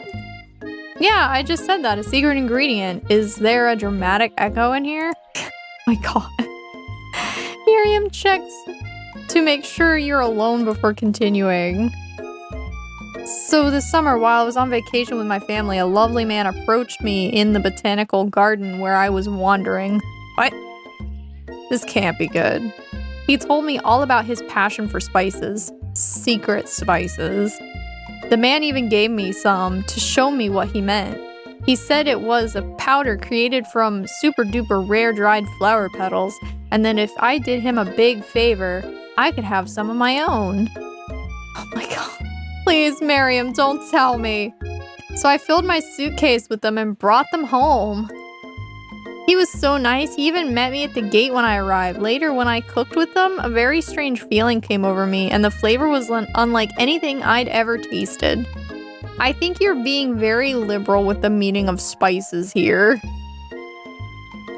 Yeah, I just said that. A secret ingredient. Is there a dramatic echo in here? My god. Miriam checks to make sure you're alone before continuing. So this summer, while I was on vacation with my family, a lovely man approached me in the botanical garden where I was wandering. What? This can't be good. He told me all about his passion for spices. Secret spices. The man even gave me some to show me what he meant. He said it was a powder created from super duper rare dried flower petals, and then if I did him a big favor, I could have some of my own. Oh my god. Please, Miriam, don't tell me. So I filled my suitcase with them and brought them home. He was so nice, he even met me at the gate when I arrived. Later, when I cooked with them, a very strange feeling came over me, and the flavor was unlike anything I'd ever tasted. I think you're being very liberal with the meaning of spices here.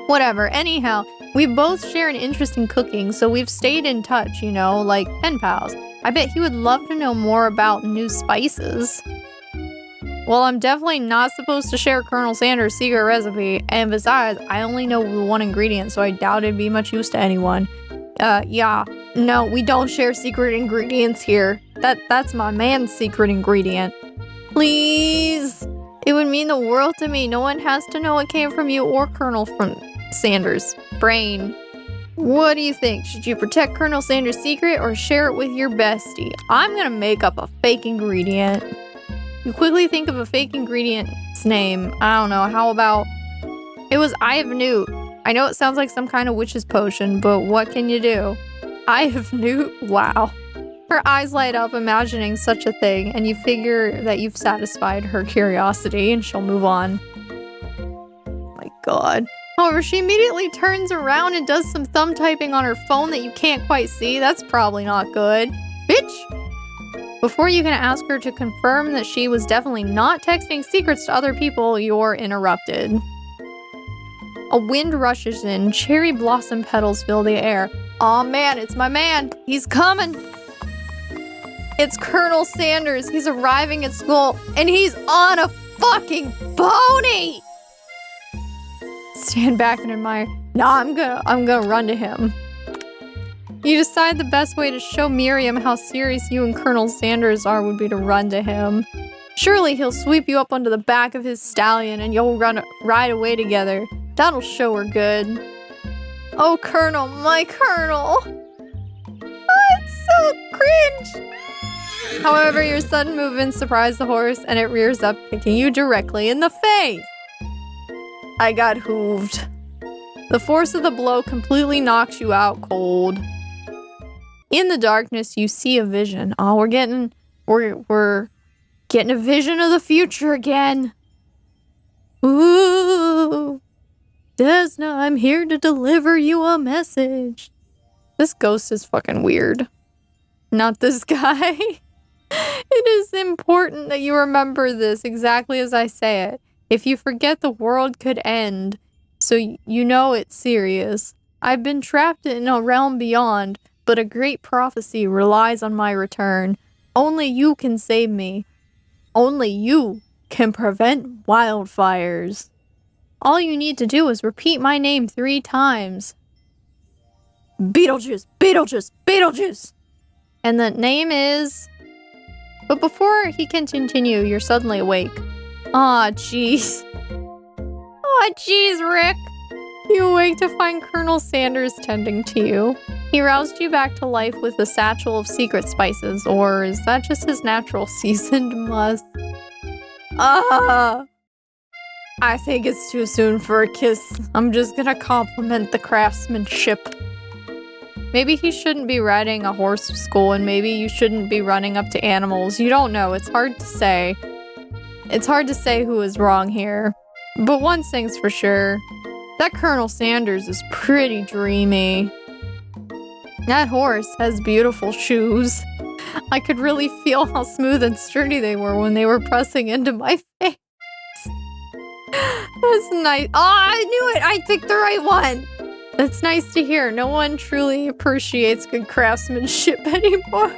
Whatever, anyhow, we both share an interest in cooking, so we've stayed in touch, you know, like pen pals. I bet he would love to know more about new spices. Well, I'm definitely not supposed to share Colonel Sanders' secret recipe, and besides, I only know one ingredient, so I doubt it'd be much use to anyone. Yeah, no, we don't share secret ingredients here. That's my man's secret ingredient. Please! It would mean the world to me. No one has to know it came from you or Colonel Sanders' brain. What do you think? Should you protect Colonel Sanders' secret or share it with your bestie? I'm gonna make up a fake ingredient. You quickly think of a fake ingredient's name. I don't know, how about... It was Eye of Newt. I know it sounds like some kind of witch's potion, but what can you do? Eye of Newt? Wow. Her eyes light up imagining such a thing, and you figure that you've satisfied her curiosity and she'll move on. Oh my god. However, she immediately turns around and does some thumb typing on her phone that you can't quite see. That's probably not good. Bitch! Before you can ask her to confirm that she was definitely not texting secrets to other people, you're interrupted. A wind rushes in, cherry blossom petals fill the air. Aw man, it's my man. He's coming. It's Colonel Sanders. He's arriving at school, and he's on a fucking pony! Stand back and admire. Nah, I'm gonna run to him. You decide the best way to show Miriam how serious you and Colonel Sanders are would be to run to him. Surely he'll sweep you up onto the back of his stallion and you'll ride away together. That'll show her good. Oh, Colonel, my Colonel! Oh, it's so cringe! However, your sudden movements surprise the horse and it rears up, kicking you directly in the face. I got hooved. The force of the blow completely knocks you out cold. In the darkness, you see a vision. Oh, we're getting a vision of the future again. Ooh. Desna, I'm here to deliver you a message. This ghost is fucking weird. Not this guy. It is important that you remember this exactly as I say it. If you forget, the world could end. So you know it's serious. I've been trapped in a realm beyond, but a great prophecy relies on my return. Only you can save me. Only you can prevent wildfires. All you need to do is repeat my name 3 times. Beetlejuice, Beetlejuice, Beetlejuice! And the name is... But before he can continue, you're suddenly awake. Aw, jeez. Aw, jeez, Rick. You awake to find Colonel Sanders tending to you. He roused you back to life with a satchel of secret spices, or is that just his natural seasoned musk? I think it's too soon for a kiss. I'm just gonna compliment the craftsmanship. Maybe he shouldn't be riding a horse to school, and maybe you shouldn't be running up to animals. You don't know. It's hard to say. It's hard to say who is wrong here. But one thing's for sure. That Colonel Sanders is pretty dreamy. That horse has beautiful shoes. I could really feel how smooth and sturdy they were when they were pressing into my face. That's nice. Oh, I knew it! I picked the right one! That's nice to hear. No one truly appreciates good craftsmanship anymore.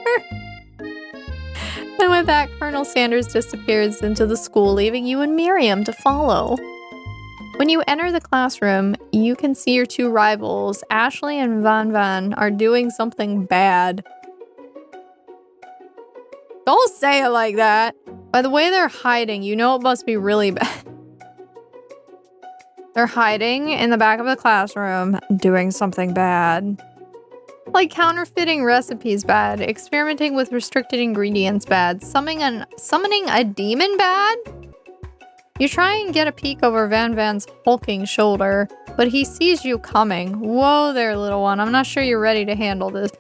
And with that, Colonel Sanders disappears into the school, leaving you and Miriam to follow. When you enter the classroom, you can see your 2 rivals, Ashley and Van, are doing something bad. Don't say it like that. By the way they're hiding, you know it must be really bad. They're hiding in the back of the classroom, doing something bad. Like counterfeiting recipes bad, experimenting with restricted ingredients bad, summoning a demon bad? You try and get a peek over Van's hulking shoulder, but he sees you coming. Whoa there, little one. I'm not sure you're ready to handle this.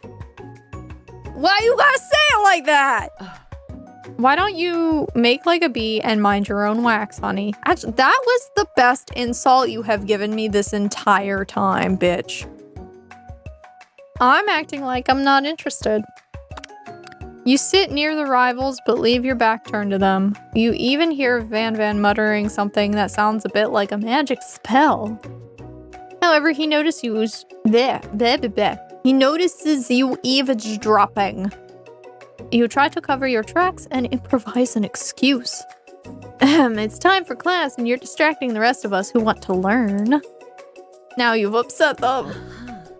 Why you gotta say it like that? Why don't you make like a bee and mind your own wax, honey? Actually, that was the best insult you have given me this entire time, bitch. I'm acting like I'm not interested. You sit near the rivals, but leave your back turned to them. You even hear Van muttering something that sounds a bit like a magic spell. However, he notices you eavesdropping. You try to cover your tracks and improvise an excuse. It's time for class and you're distracting the rest of us who want to learn. Now you've upset them.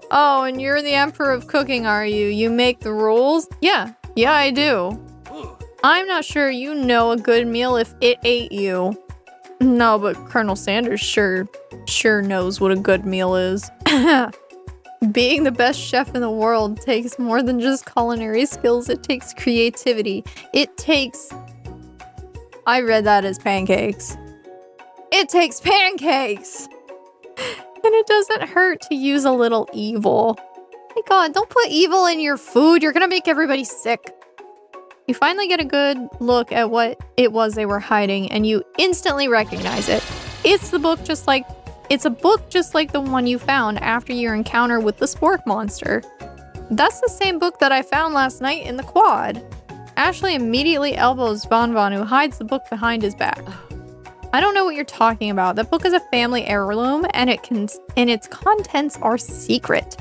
Oh, and you're the emperor of cooking, are you? You make the rules? Yeah, I do. I'm not sure you know a good meal if it ate you. No, but Colonel Sanders sure knows what a good meal is. Being the best chef in the world takes more than just culinary skills. It takes creativity. I read that as pancakes. It takes pancakes! And it doesn't hurt to use a little evil. My god, don't put evil in your food. You're gonna make everybody sick. You finally get a good look at what it was they were hiding, and you instantly recognize it. It's a book just like the one you found after your encounter with the spork monster. That's the same book that I found last night in the quad. Ashley immediately elbows Von Von, who hides the book behind his back. I don't know what you're talking about. That book is a family heirloom, and its contents are secret.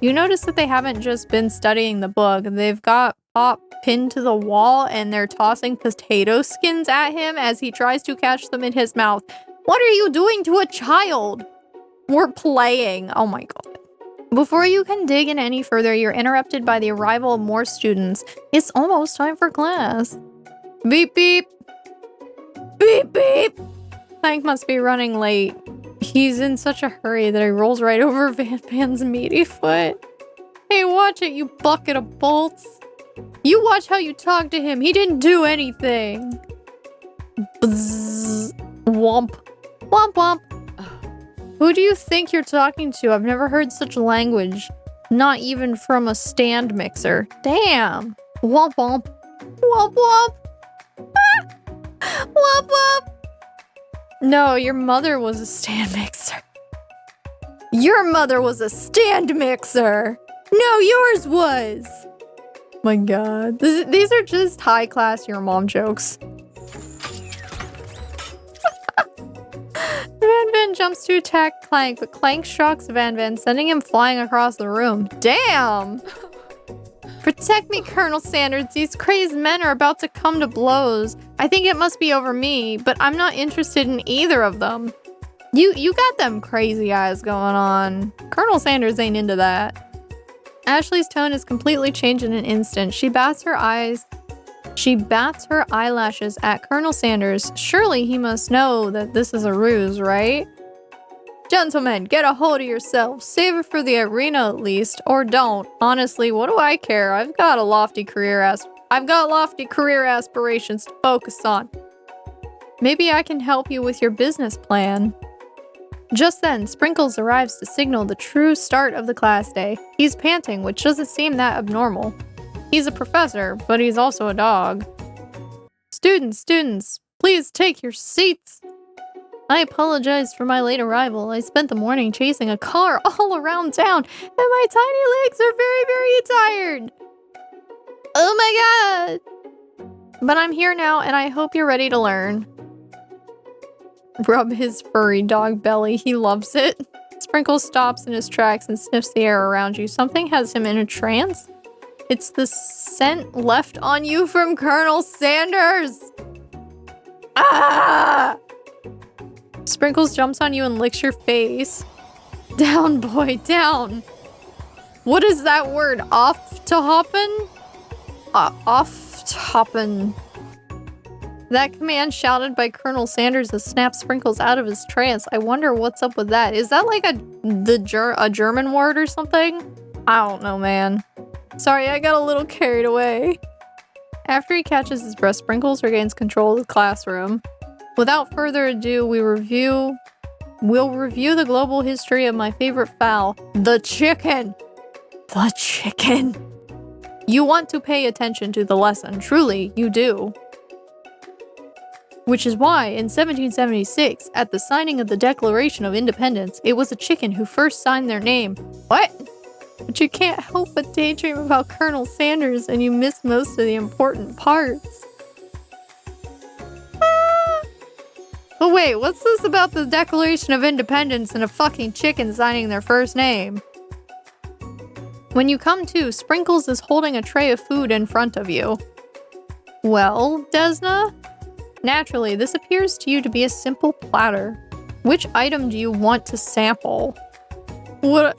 You notice that they haven't just been studying the book. They've got Pop pinned to the wall, and they're tossing potato skins at him as he tries to catch them in his mouth. What are you doing to a child? We're playing. Oh my god. Before you can dig in any further, you're interrupted by the arrival of more students. It's almost time for class. Beep beep. Beep beep. Clank must be running late. He's in such a hurry that he rolls right over Van Van's meaty foot. Hey, watch it, you bucket of bolts. You watch how you talk to him. He didn't do anything. Bzzz. Womp. Womp womp. Who do you think you're talking to? I've never heard such language. Not even from a stand mixer. Damn. Womp womp. Womp womp. Womp womp. No, your mother was a stand mixer. Your mother was a stand mixer. No, yours was. My god. These are just high class your mom jokes. Van Van jumps to attack Clank, but Clank shocks Van Van, sending him flying across the room. Damn! Protect me, Colonel Sanders. These crazed men are about to come to blows. I think it must be over me, but I'm not interested in either of them. You got them crazy eyes going on. Colonel Sanders ain't into that. Ashley's tone is completely changed in an instant. She bats her eyelashes at Colonel Sanders. Surely he must know that this is a ruse, right? Gentlemen, get a hold of yourselves. Save it for the arena at least, or don't. Honestly, what do I care? I've got lofty career aspirations to focus on. Maybe I can help you with your business plan. Just then, Sprinkles arrives to signal the true start of the class day. He's panting, which doesn't seem that abnormal. He's a professor, but he's also a dog. Students, please take your seats. I apologize for my late arrival. I spent the morning chasing a car all around town, and my tiny legs are very, very tired. Oh my god. But I'm here now, and I hope you're ready to learn. Rub his furry dog belly. He loves it. Sprinkles stops in his tracks and sniffs the air around you. Something has him in a trance. It's the scent left on you from Colonel Sanders. Ah! Sprinkles jumps on you and licks your face. Down, boy, down. What is that word? Off to hoppin'? Off to hoppin'. That command shouted by Colonel Sanders has snapped Sprinkles out of his trance. I wonder what's up with that. Is that like a German word or something? I don't know, man. Sorry, I got a little carried away. After he catches his breath, Sprinkles regains control of the classroom. Without further ado, we'll review the global history of my favorite fowl, the chicken. The chicken. You want to pay attention to the lesson. Truly, you do. Which is why, in 1776, at the signing of the Declaration of Independence, it was a chicken who first signed their name. What? But you can't help but daydream about Colonel Sanders, and you miss most of the important parts. But wait, what's this about the Declaration of Independence and a fucking chicken signing their first name? When you come to, Sprinkles is holding a tray of food in front of you. Well, Desna? Naturally, this appears to you to be a simple platter. Which item do you want to sample? What?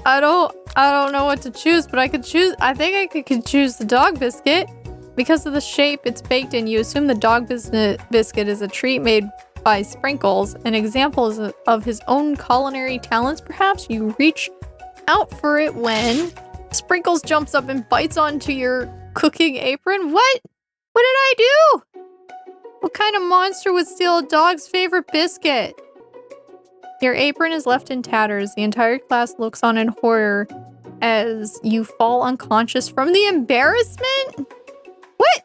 I don't know what to choose, but I think I could choose the dog biscuit. Because of the shape it's baked in, you assume the dog biscuit is a treat made by Sprinkles. An example of his own culinary talents, perhaps. You reach out for it when Sprinkles jumps up and bites onto your cooking apron. What? What did I do? What kind of monster would steal a dog's favorite biscuit? Your apron is left in tatters. The entire class looks on in horror as you fall unconscious from the embarrassment. What?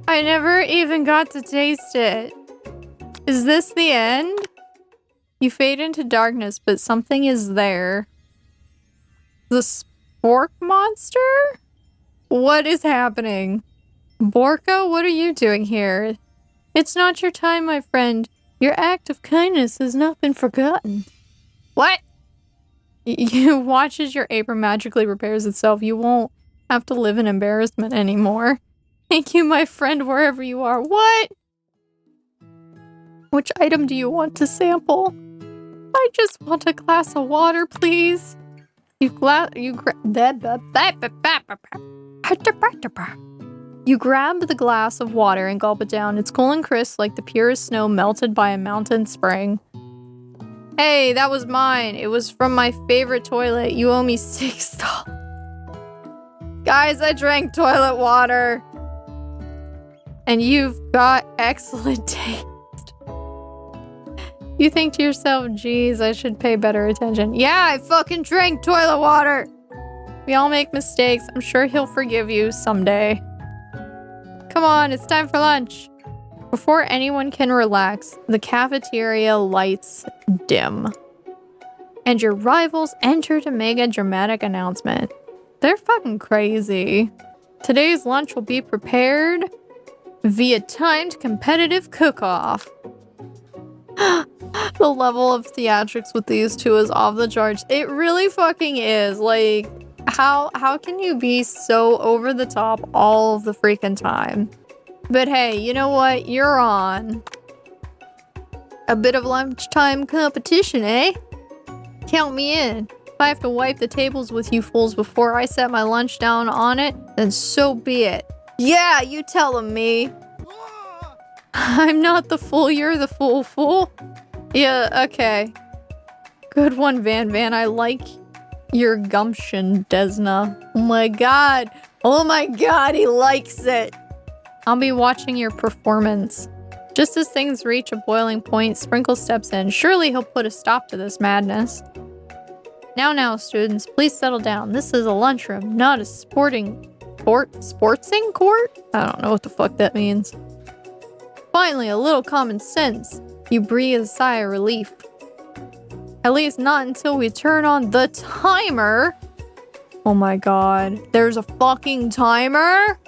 I never even got to taste it. Is this the end? You fade into darkness, but something is there. The spork monster? What is happening? Borko, what are you doing here? It's not your time, my friend. Your act of kindness has not been forgotten. What? You watch as your apron magically repairs itself. You won't have to live in embarrassment anymore. Thank you, my friend, wherever you are. What? Which item do you want to sample? I just want a glass of water, please. You grab the glass of water and gulp it down. It's cool and crisp like the purest snow melted by a mountain spring. Hey, that was mine. It was from my favorite toilet. You owe me $6. Guys, I drank toilet water. And you've got excellent taste. You think to yourself, geez, I should pay better attention. Yeah, I fucking drank toilet water. We all make mistakes. I'm sure he'll forgive you someday. Come on, it's time for lunch. Before anyone can relax, the cafeteria lights dim. And your rivals enter to make a dramatic announcement. They're fucking crazy. Today's lunch will be prepared via timed competitive cook-off. The level of theatrics with these two is off the charts. It really fucking is. Like, how can you be so over the top all of the freaking time? But hey, you know what? You're on. A bit of lunchtime competition, eh? Count me in. If I have to wipe the tables with you fools before I set my lunch down on it, then so be it. Yeah, you tell them, me. I'm not the fool, you're the fool. Yeah, okay. Good one, Van Van. I like your gumption, Desna. Oh my god. Oh my god, he likes it. I'll be watching your performance. Just as things reach a boiling point, Sprinkle steps in. Surely he'll put a stop to this madness. Now, students, please settle down. This is a lunchroom, not a sportsing court? I don't know what the fuck that means. Finally, a little common sense. You breathe a sigh of relief. At least not until we turn on the timer. Oh my god. There's a fucking timer?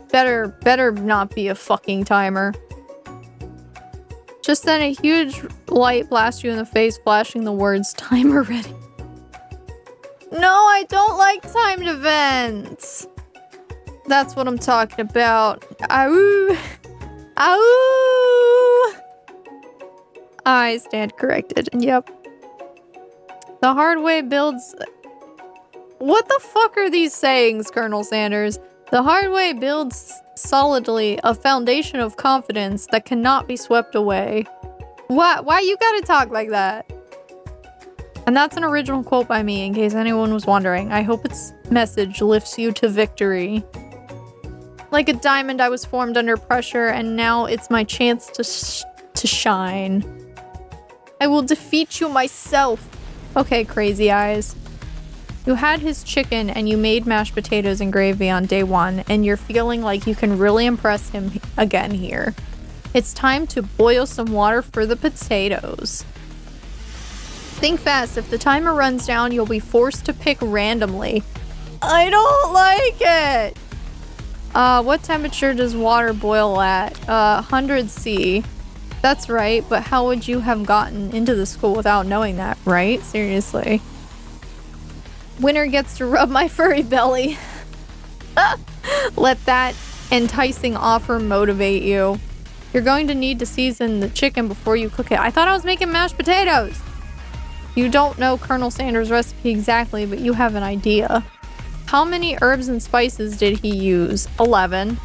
Better not be a fucking timer. Just then a huge light blasts you in the face, flashing the words, timer ready. No, I don't like timed events. That's what I'm talking about. Ow. Ow. I stand corrected. Yep. The hard way builds... What the fuck are these sayings, Colonel Sanders? The hard way builds solidly a foundation of confidence that cannot be swept away. What? Why you gotta talk like that? And that's an original quote by me, in case anyone was wondering. I hope its message lifts you to victory. Like a diamond, I was formed under pressure, and now it's my chance to shine. I will defeat you myself. Okay, Crazy Eyes. You had his chicken and you made mashed potatoes and gravy on day 1, and you're feeling like you can really impress him again here. It's time to boil some water for the potatoes. Think fast. If the timer runs down, you'll be forced to pick randomly. I don't like it! What temperature does water boil at? 100°C. That's right, but how would you have gotten into the school without knowing that, right? Seriously. Winner gets to rub my furry belly. Let that enticing offer motivate you. You're going to need to season the chicken before you cook it. I thought I was making mashed potatoes. You don't know Colonel Sanders' recipe exactly, but you have an idea. How many herbs and spices did he use? 11.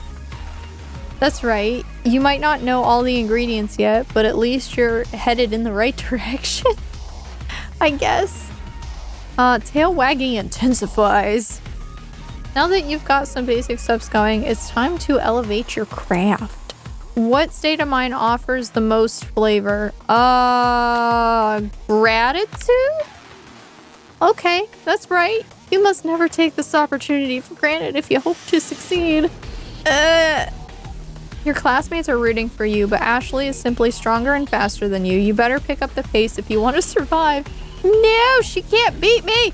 That's right. You might not know all the ingredients yet, but at least you're headed in the right direction. I guess. Tail wagging intensifies. Now that you've got some basic steps going, it's time to elevate your craft. What state of mind offers the most flavor? Gratitude? Okay, that's right. You must never take this opportunity for granted if you hope to succeed. Your classmates are rooting for you, but Ashley is simply stronger and faster than you. You better pick up the pace if you want to survive. No, she can't beat me!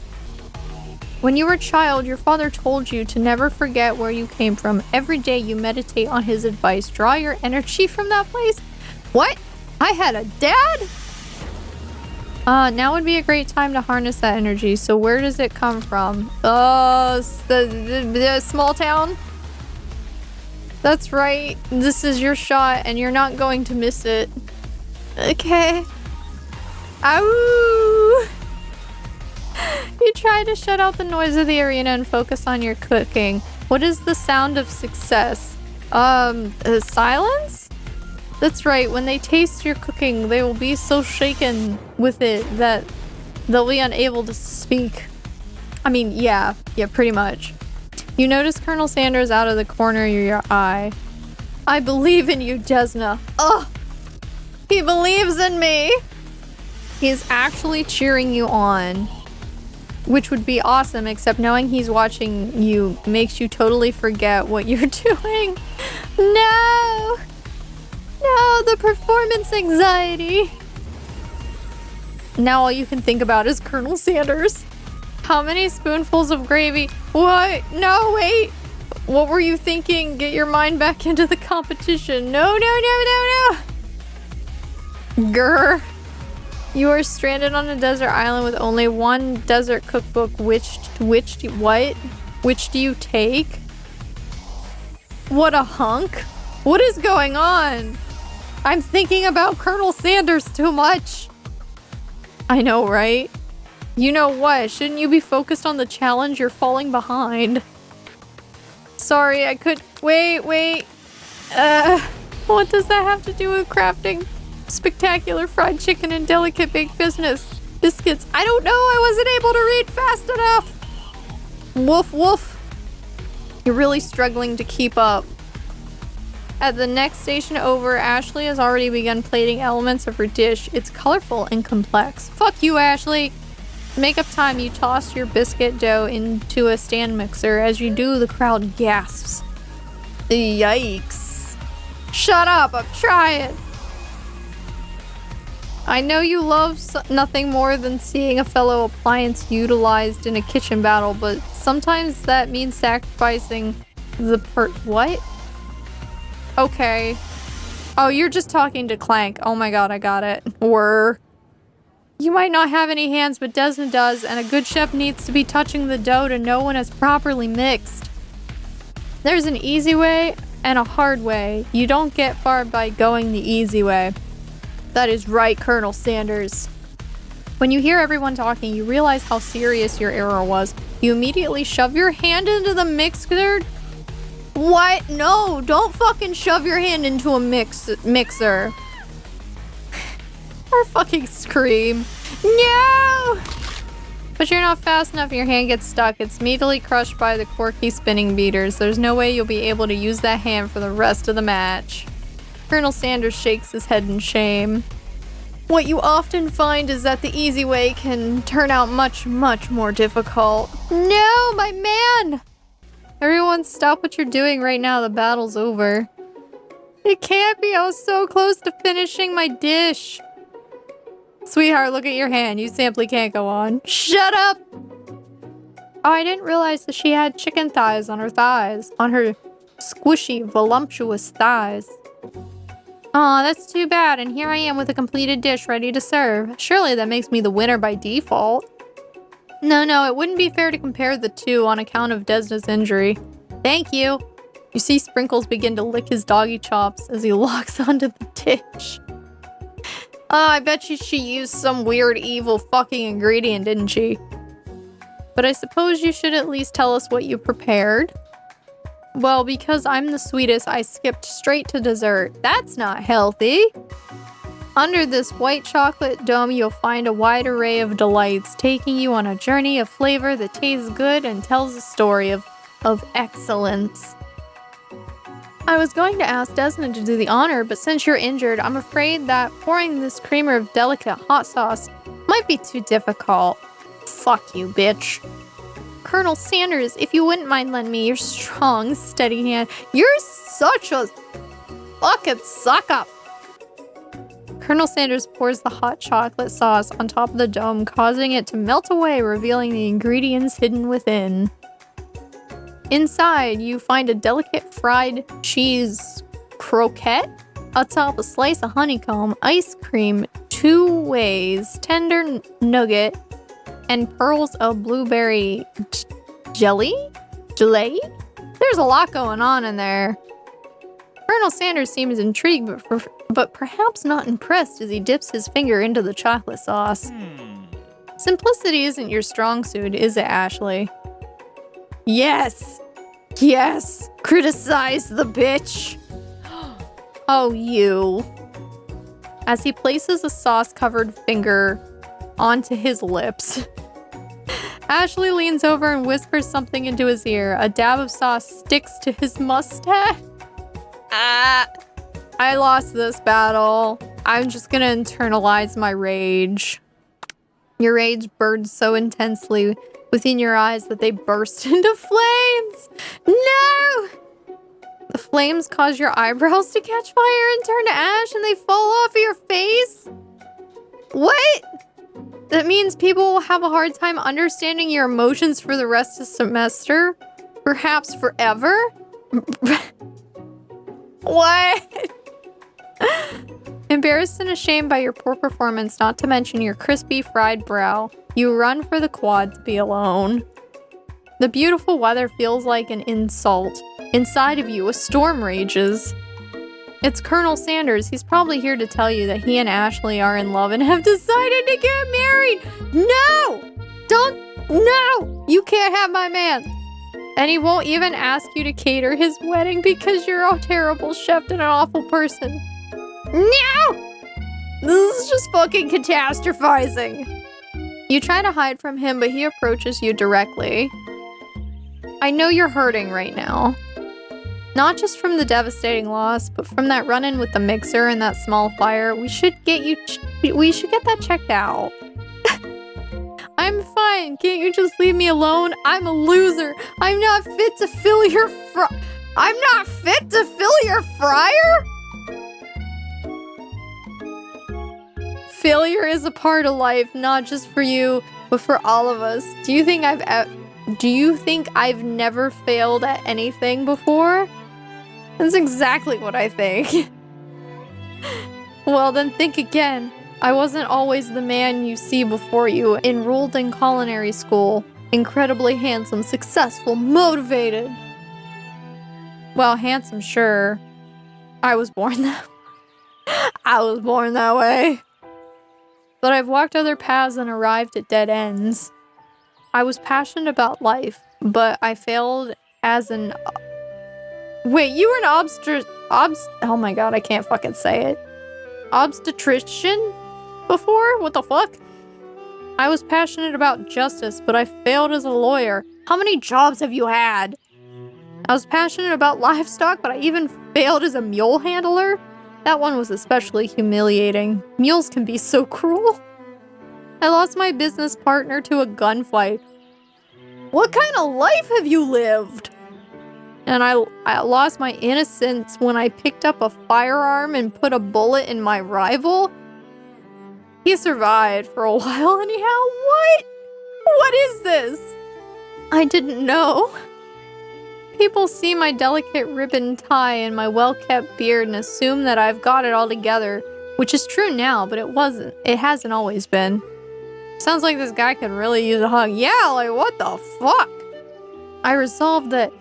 When you were a child, your father told you to never forget where you came from. Every day you meditate on his advice. Draw your energy from that place. What? I had a dad? Now would be a great time to harness that energy. So where does it come from? The small town? That's right. This is your shot and you're not going to miss it. Okay. Ow! You try to shut out the noise of the arena and focus on your cooking. What is the sound of success? Silence? That's right. When they taste your cooking, they will be so shaken with it that they'll be unable to speak. I mean, yeah, pretty much. You notice Colonel Sanders out of the corner of your eye. I believe in you, Desna. Ugh! He believes in me! He's actually cheering you on. Which would be awesome, except knowing he's watching you makes you totally forget what you're doing. No! No, the performance anxiety. Now all you can think about is Colonel Sanders. How many spoonfuls of gravy? What? No, wait. What were you thinking? Get your mind back into the competition. No. Grr. You are stranded on a desert island with only one desert cookbook. Which do you take? What a hunk. What is going on? I'm thinking about Colonel Sanders too much. I know, right? You know what? Shouldn't you be focused on the challenge? You're falling behind. Sorry, I could... Wait. What does that have to do with crafting spectacular fried chicken and delicate baked biscuits? I don't know. I wasn't able to read fast enough. Woof, woof. You're really struggling to keep up. At the next station over, Ashley has already begun plating elements of her dish. It's colorful and complex. Fuck you, Ashley. Make up time, you toss your biscuit dough into a stand mixer. As you do, the crowd gasps. Yikes. Shut up, I'm trying. I know you love nothing more than seeing a fellow appliance utilized in a kitchen battle, but sometimes that means sacrificing the what? Okay. Oh, you're just talking to Clank. Oh my god, I got it. You might not have any hands, but Desna does, and a good chef needs to be touching the dough to know when it's properly mixed. There's an easy way and a hard way. You don't get far by going the easy way. That is right, Colonel Sanders. When you hear everyone talking, you realize how serious your error was. You immediately shove your hand into the mixer. What? No, don't fucking shove your hand into a mixer. Or fucking scream. No! But you're not fast enough, your hand gets stuck. It's immediately crushed by the quirky spinning beaters. There's no way you'll be able to use that hand for the rest of the match. Colonel Sanders shakes his head in shame. What you often find is that the easy way can turn out much, much more difficult. No, my man! Everyone stop what you're doing right now, the battle's over. It can't be, I was so close to finishing my dish. Sweetheart, look at your hand, you simply can't go on. Shut up! Oh, I didn't realize that she had chicken thighs. On her squishy, voluptuous thighs. Aw, that's too bad, and here I am with a completed dish ready to serve. Surely that makes me the winner by default. No, it wouldn't be fair to compare the two on account of Desna's injury. Thank you. You see Sprinkles begin to lick his doggy chops as he locks onto the dish. Oh, I bet she used some weird evil fucking ingredient, didn't she? But I suppose you should at least tell us what you prepared. Well, because I'm the sweetest, I skipped straight to dessert. That's not healthy. Under this white chocolate dome, you'll find a wide array of delights, taking you on a journey of flavor that tastes good and tells a story of excellence. I was going to ask Desna to do the honor, but since you're injured, I'm afraid that pouring this creamer of delicate hot sauce might be too difficult. Fuck you, bitch. Colonel Sanders, if you wouldn't mind lending me your strong, steady hand. You're such a fucking suck-up. Colonel Sanders pours the hot chocolate sauce on top of the dome, causing it to melt away, revealing the ingredients hidden within. Inside, you find a delicate fried cheese croquette atop a slice of honeycomb, ice cream, 2 ways, tender nugget, and pearls of blueberry jelly? There's a lot going on in there. Colonel Sanders seems intrigued, but perhaps not impressed as he dips his finger into the chocolate sauce. Simplicity isn't your strong suit, is it, Ashley? Yes! Yes! Criticize the bitch! Oh, you. As he places a sauce-covered finger onto his lips, Ashley leans over and whispers something into his ear. A dab of sauce sticks to his mustache. I lost this battle. I'm just gonna internalize my rage. Your rage burns so intensely within your eyes that they burst into flames. No! The flames cause your eyebrows to catch fire and turn to ash, and they fall off of your face? What? That means people will have a hard time understanding your emotions for the rest of the semester? Perhaps forever? What? Embarrassed and ashamed by your poor performance, not to mention your crispy fried brow, you run for the quad to be alone. The beautiful weather feels like an insult. Inside of you, a storm rages. It's Colonel Sanders. He's probably here to tell you that he and Ashley are in love and have decided to get married. No! No! You can't have my man. And he won't even ask you to cater his wedding because you're a terrible chef and an awful person. No! This is just fucking catastrophizing. You try to hide from him, but he approaches you directly. I know you're hurting right now. Not just from the devastating loss, but from that run-in with the mixer and that small fire. We should get that checked out. I'm fine. Can't you just leave me alone? I'm a loser. I'm not fit to fill your fryer? Failure is a part of life, not just for you, but for all of us. Do you think I've never failed at anything before? That's exactly what I think. Well, then think again. I wasn't always the man you see before you. Enrolled in culinary school. Incredibly handsome, successful, motivated. Well, handsome, sure. I was born that way. But I've walked other paths and arrived at dead ends. I was passionate about life, but I failed as an... Wait, you were an oh my god, I can't fucking say it. Obstetrician before? What the fuck? I was passionate about justice, but I failed as a lawyer. How many jobs have you had? I was passionate about livestock, but I even failed as a mule handler. That one was especially humiliating. Mules can be so cruel. I lost my business partner to a gunfight. What kind of life have you lived? And I lost my innocence when I picked up a firearm and put a bullet in my rival. He survived for a while anyhow. What? What is this? I didn't know. People see my delicate ribbon tie and my well-kept beard and assume that I've got it all together, which is true now, but it wasn't. It hasn't always been. Sounds like this guy could really use a hug. Yeah, like what the fuck? I resolved that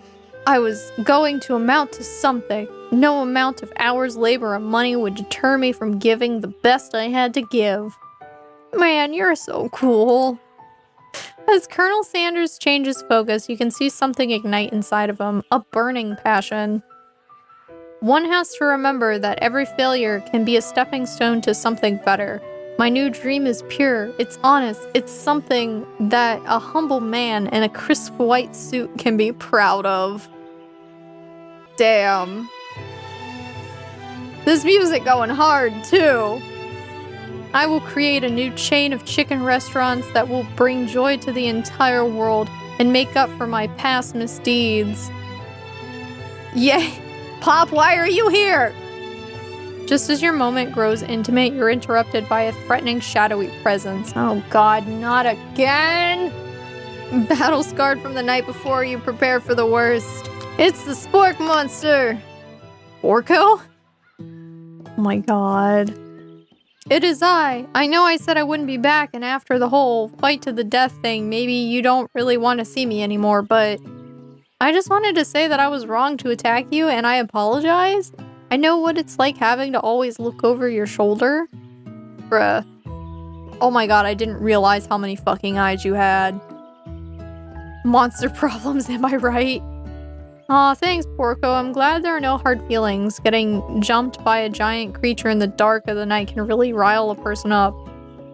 I was going to amount to something. No amount of hours, labor, or money would deter me from giving the best I had to give. Man, you're so cool. As Colonel Sanders changes focus, you can see something ignite inside of him, a burning passion. One has to remember that every failure can be a stepping stone to something better. My new dream is pure, it's honest, it's something that a humble man in a crisp white suit can be proud of. Damn. This music going hard, too. I will create a new chain of chicken restaurants that will bring joy to the entire world and make up for my past misdeeds. Yay! Pop, why are you here? Just as your moment grows intimate, you're interrupted by a threatening, shadowy presence. Oh god, not again! Battle scarred from the night before, you prepare for the worst. It's the spork monster! Orko? Oh my god. It is I. I know I said I wouldn't be back, and after the whole fight to the death thing, maybe you don't really want to see me anymore, but I just wanted to say that I was wrong to attack you, and I apologize. I know what it's like having to always look over your shoulder. Bruh. Oh my god, I didn't realize how many fucking eyes you had. Monster problems, am I right? Aw, thanks, Porco. I'm glad there are no hard feelings. Getting jumped by a giant creature in the dark of the night can really rile a person up.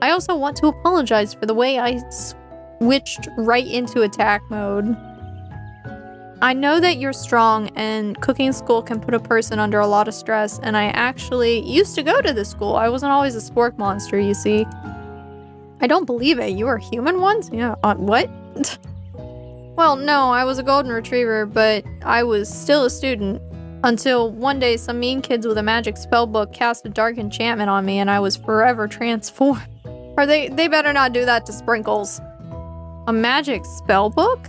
I also want to apologize for the way I switched right into attack mode. I know that you're strong, and cooking school can put a person under a lot of stress, and I actually used to go to this school. I wasn't always a spork monster, you see. I don't believe it. You were human once? Yeah, what? Well, no, I was a golden retriever, but I was still a student. Until one day some mean kids with a magic spell book cast a dark enchantment on me and I was forever transformed. Or they better not do that to Sprinkles. A magic spell book?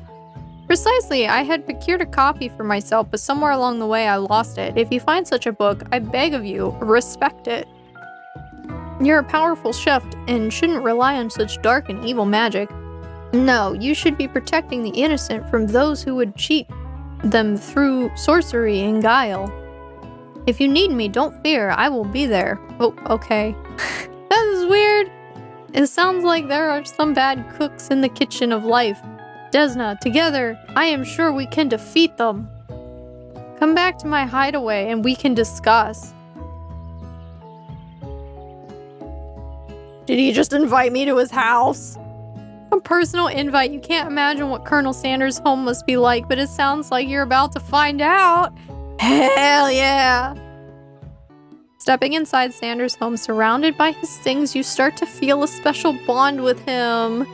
Precisely, I had procured a copy for myself, but somewhere along the way I lost it. If you find such a book, I beg of you, respect it. You're a powerful chef and shouldn't rely on such dark and evil magic. No, you should be protecting the innocent from those who would cheat them through sorcery and guile. If you need me, don't fear, I will be there. Oh, okay. That is weird. It sounds like there are some bad cooks in the kitchen of life. Desna, together, I am sure we can defeat them. Come back to my hideaway and we can discuss. Did he just invite me to his house? A personal invite. You can't imagine what Colonel Sanders' home must be like, but it sounds like you're about to find out. Hell yeah! Stepping inside Sanders' home, surrounded by his things, you start to feel a special bond with him.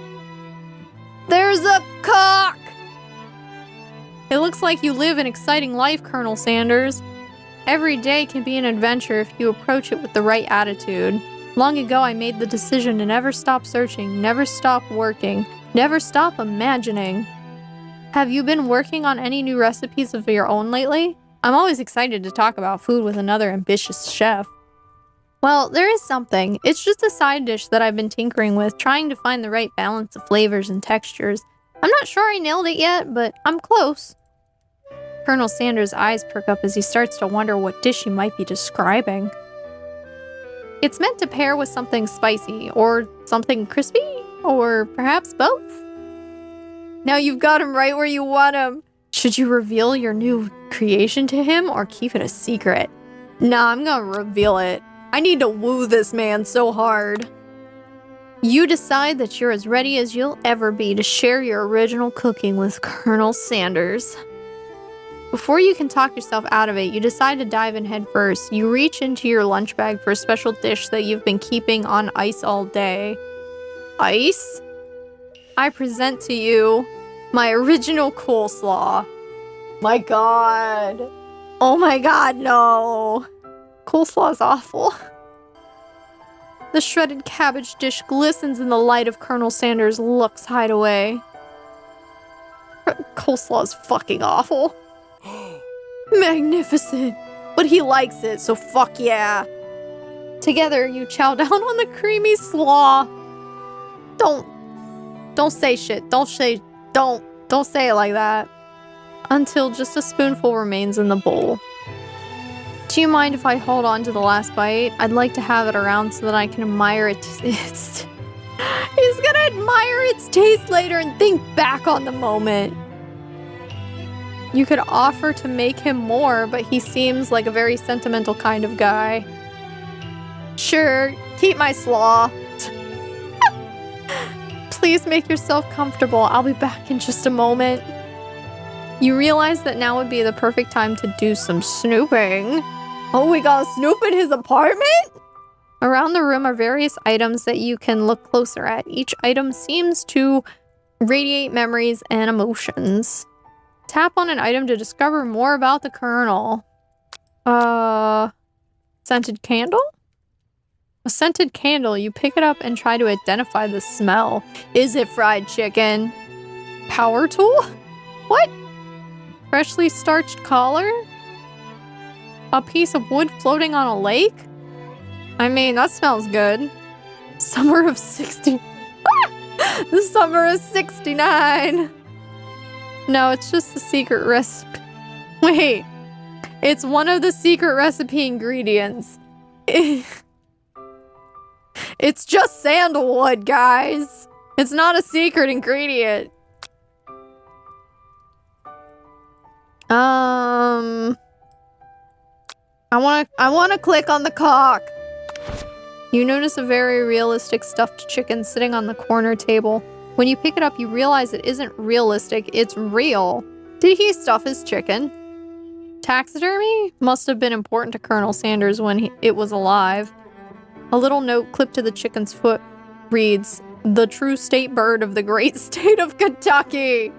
There's a cock! It looks like you live an exciting life, Colonel Sanders. Every day can be an adventure if you approach it with the right attitude. Long ago, I made the decision to never stop searching, never stop working, never stop imagining. Have you been working on any new recipes of your own lately? I'm always excited to talk about food with another ambitious chef. Well, there is something. It's just a side dish that I've been tinkering with, trying to find the right balance of flavors and textures. I'm not sure I nailed it yet, but I'm close. Colonel Sanders' eyes perk up as he starts to wonder what dish he might be describing. It's meant to pair with something spicy, or something crispy, or perhaps both. Now you've got him right where you want him. Should you reveal your new creation to him, or keep it a secret? Nah, I'm gonna reveal it. I need to woo this man so hard. You decide that you're as ready as you'll ever be to share your original cooking with Colonel Sanders. Before you can talk yourself out of it, you decide to dive in head first. You reach into your lunch bag for a special dish that you've been keeping on ice all day. Ice? I present to you my original coleslaw. My god. Oh my god, no. Coleslaw is awful. The shredded cabbage dish glistens in the light of Colonel Sanders' Luxe hideaway. Coleslaw is fucking awful. Magnificent. But he likes it, so fuck yeah. Together, you chow down on the creamy slaw. Don't say shit. Don't say it like that. Until just a spoonful remains in the bowl. Do you mind if I hold on to the last bite? I'd like to have it around so that I can admire it. He's gonna admire its taste later and think back on the moment. You could offer to make him more, but he seems like a very sentimental kind of guy. Sure, keep my slaw. Please make yourself comfortable. I'll be back in just a moment. You realize that now would be the perfect time to do some snooping. Oh, we gotta snoop in his apartment? Around the room are various items that you can look closer at. Each item seems to radiate memories and emotions. Tap on an item to discover more about the Colonel. Scented candle? A scented candle. You pick it up and try to identify the smell. Is it fried chicken? Power tool? What? Freshly starched collar? A piece of wood floating on a lake? I mean, that smells good. Summer of 60. The summer of 69. No, it's just a secret recipe. Wait. It's one of the secret recipe ingredients. It's just sandalwood, guys. It's not a secret ingredient. I wanna click on the cock. You notice a very realistic stuffed chicken sitting on the corner table. When you pick it up, you realize it isn't realistic, it's real. Did he stuff his chicken? Taxidermy must have been important to Colonel Sanders when it was alive. A little note clipped to the chicken's foot reads, "The true state bird of the great state of Kentucky."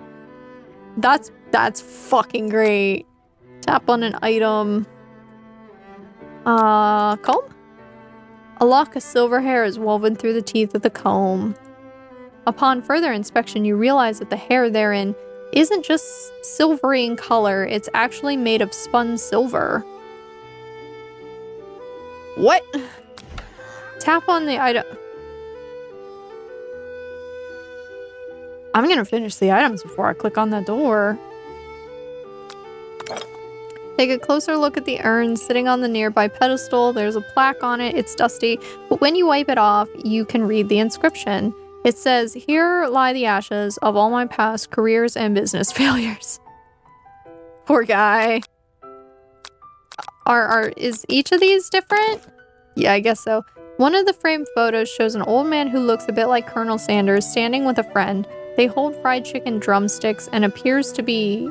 That's fucking great. Tap on an item. Comb? A lock of silver hair is woven through the teeth of the comb. Upon further inspection, you realize that the hair therein isn't just silvery in color, it's actually made of spun silver. What? Tap on the item. I'm gonna finish the items before I click on that door. Take a closer look at the urn sitting on the nearby pedestal. There's a plaque on it. It's dusty, but when you wipe it off, you can read the inscription. It says, "Here lie the ashes of all my past careers and business failures." Poor guy. Is each of these different? Yeah, I guess so. One of the framed photos shows an old man who looks a bit like Colonel Sanders standing with a friend. They hold fried chicken drumsticks and appears to be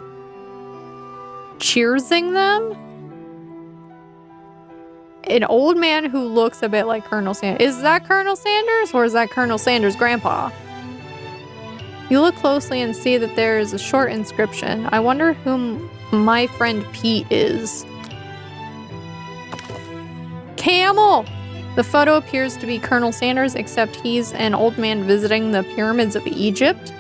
cheersing them? An old man who looks a bit like Colonel Sanders. Is that Colonel Sanders or is that Colonel Sanders' grandpa? You look closely and see that there is a short inscription. I wonder whom my friend Pete is. Camel! The photo appears to be Colonel Sanders, except he's an old man visiting the pyramids of Egypt.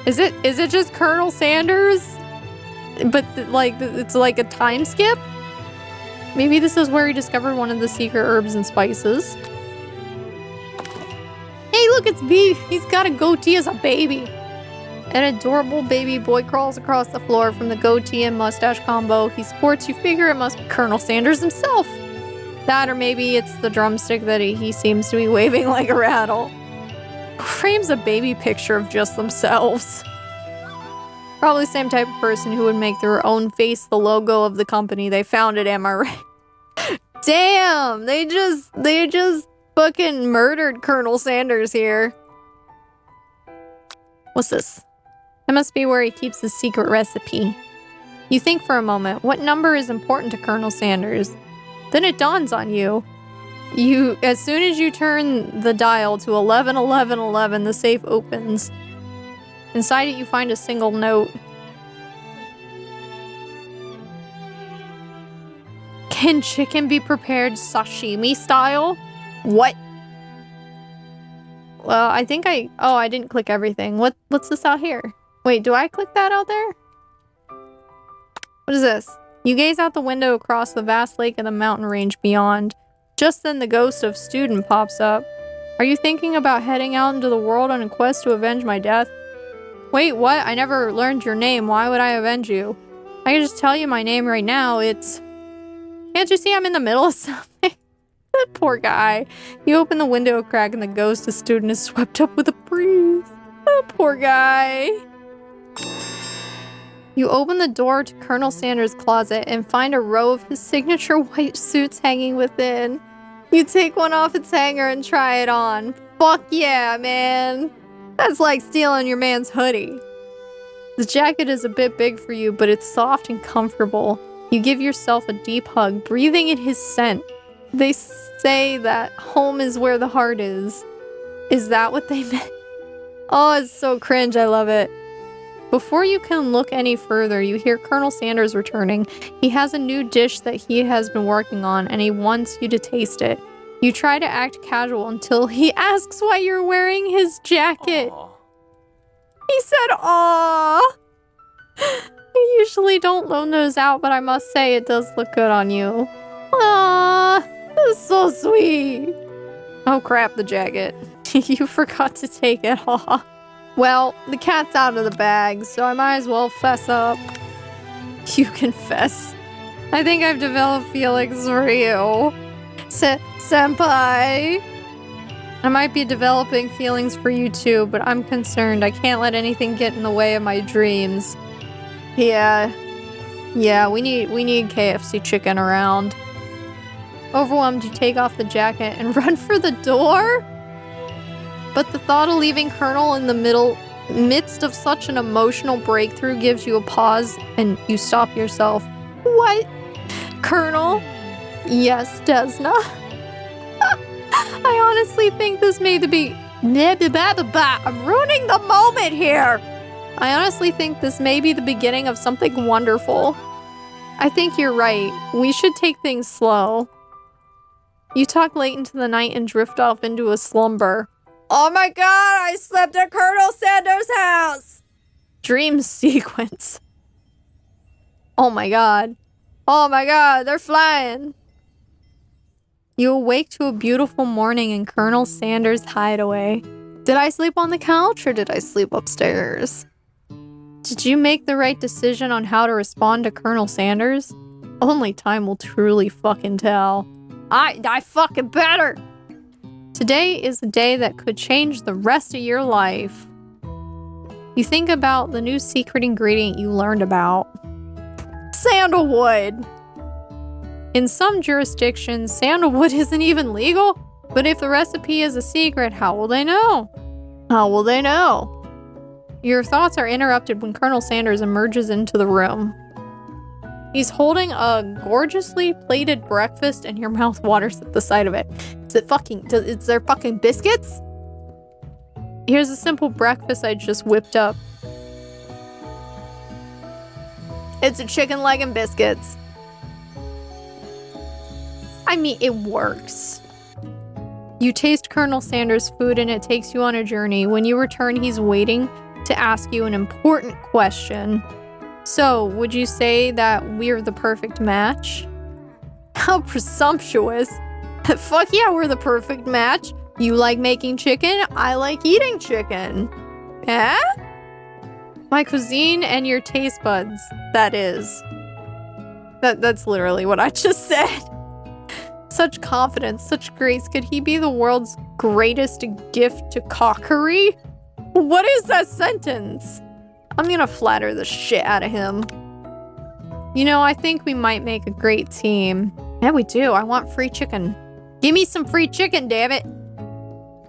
Is it just Colonel Sanders? But it's like a time skip? Maybe this is where he discovered one of the secret herbs and spices. Hey, look, it's B. He's got a goatee as a baby. An adorable baby boy crawls across the floor from the goatee and mustache combo he sports. You figure it must be Colonel Sanders himself. That, or maybe it's the drumstick that he seems to be waving like a rattle. Who frames a baby picture of just themselves? Probably the same type of person who would make their own face the logo of the company they founded, am I right? Damn, they just fucking murdered Colonel Sanders here. What's this? That must be where he keeps his secret recipe. You think for a moment, what number is important to Colonel Sanders? Then it dawns on you. As soon as you turn the dial to 111111, the safe opens. Inside it, you find a single note. Can chicken be prepared sashimi style? What? Well, I think I didn't click everything. What's this out here? Wait, do I click that out there? What is this? You gaze out the window across the vast lake and the mountain range beyond. Just then the ghost of Student pops up. Are you thinking about heading out into the world on a quest to avenge my death? Wait, what? I never learned your name. Why would I avenge you? I can just tell you my name right now. It's... Can't you see I'm in the middle of something? That poor guy. You open the window crack and the ghost of Student is swept up with a breeze. Oh, poor guy. You open the door to Colonel Sanders' closet and find a row of his signature white suits hanging within. You take one off its hanger and try it on. Fuck yeah, man. That's like stealing your man's hoodie. The jacket is a bit big for you, but it's soft and comfortable. You give yourself a deep hug, breathing in his scent. They say that home is where the heart is. Is that what they meant? Oh, it's so cringe. I love it. Before you can look any further, you hear Colonel Sanders returning. He has a new dish that he has been working on, and he wants you to taste it. You try to act casual until he asks why you're wearing his jacket. Aww. He said, "Aww." I usually don't loan those out, but I must say it does look good on you. Aww, that's so sweet. Oh crap, the jacket. You forgot to take it off. Well, the cat's out of the bag, so I might as well fess up. You confess. I think I've developed feelings for you. Senpai. I might be developing feelings for you too, but I'm concerned. I can't let anything get in the way of my dreams. Yeah, we need KFC chicken around. Overwhelmed, you take off the jacket and run for the door? But the thought of leaving Colonel in the midst of such an emotional breakthrough gives you a pause and you stop yourself. What? Colonel? Yes, Desna? I honestly think this may be... I'm ruining the moment here! I honestly think this may be the beginning of something wonderful. I think you're right. We should take things slow. You talk late into the night and drift off into a slumber. Oh my god, I slept at Colonel Sanders' house! Dream sequence. Oh my god. Oh my god, they're flying. You awake to a beautiful morning in Colonel Sanders' hideaway. Did I sleep on the couch or did I sleep upstairs? Did you make the right decision on how to respond to Colonel Sanders? Only time will truly fucking tell. I fucking better! Today is a day that could change the rest of your life. You think about the new secret ingredient you learned about. Sandalwood! In some jurisdictions, sandalwood isn't even legal, but if the recipe is a secret, how will they know? How will they know? Your thoughts are interrupted when Colonel Sanders emerges into the room. He's holding a gorgeously plated breakfast and your mouth waters at the sight of it. Is there fucking biscuits? Here's a simple breakfast I just whipped up. It's a chicken leg and biscuits. I mean, it works. You taste Colonel Sanders' food and it takes you on a journey. When you return, he's waiting to ask you an important question. So, would you say that we're the perfect match? How presumptuous. Fuck yeah, we're the perfect match. You like making chicken, I like eating chicken. Eh? My cuisine and your taste buds, that is. That's literally what I just said. Such confidence, such grace. Could he be the world's greatest gift to cockery? What is that sentence? I'm gonna flatter the shit out of him. You know, I think we might make a great team. Yeah, we do. I want free chicken. Give me some free chicken, damn it.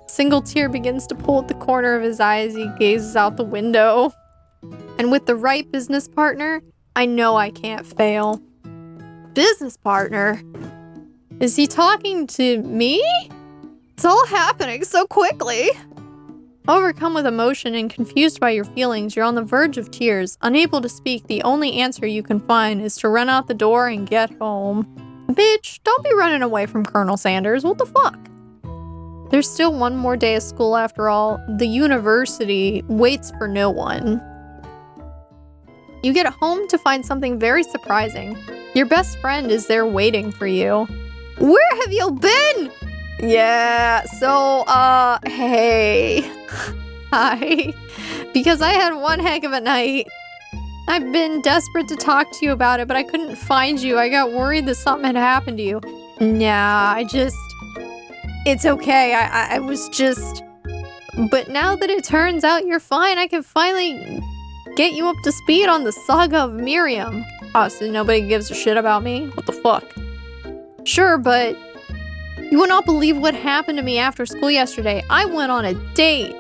Single tear begins to pull at the corner of his eye as he gazes out the window. And with the right business partner, I know I can't fail. Business partner? Is he talking to me? It's all happening so quickly. Overcome with emotion and confused by your feelings, you're on the verge of tears. Unable to speak, the only answer you can find is to run out the door and get home. Bitch, don't be running away from Colonel Sanders. What the fuck? There's still one more day of school after all. The university waits for no one. You get home to find something very surprising. Your best friend is there waiting for you. Where have you been? Yeah, so, hey. Hi. Because I had one heck of a night. I've been desperate to talk to you about it, but I couldn't find you. I got worried that something had happened to you. Nah, it's okay. I was just... But now that it turns out you're fine, I can finally get you up to speed on the saga of Miriam. Oh, so nobody gives a shit about me? What the fuck? Sure, but you would not believe what happened to me after school yesterday. I went on a date.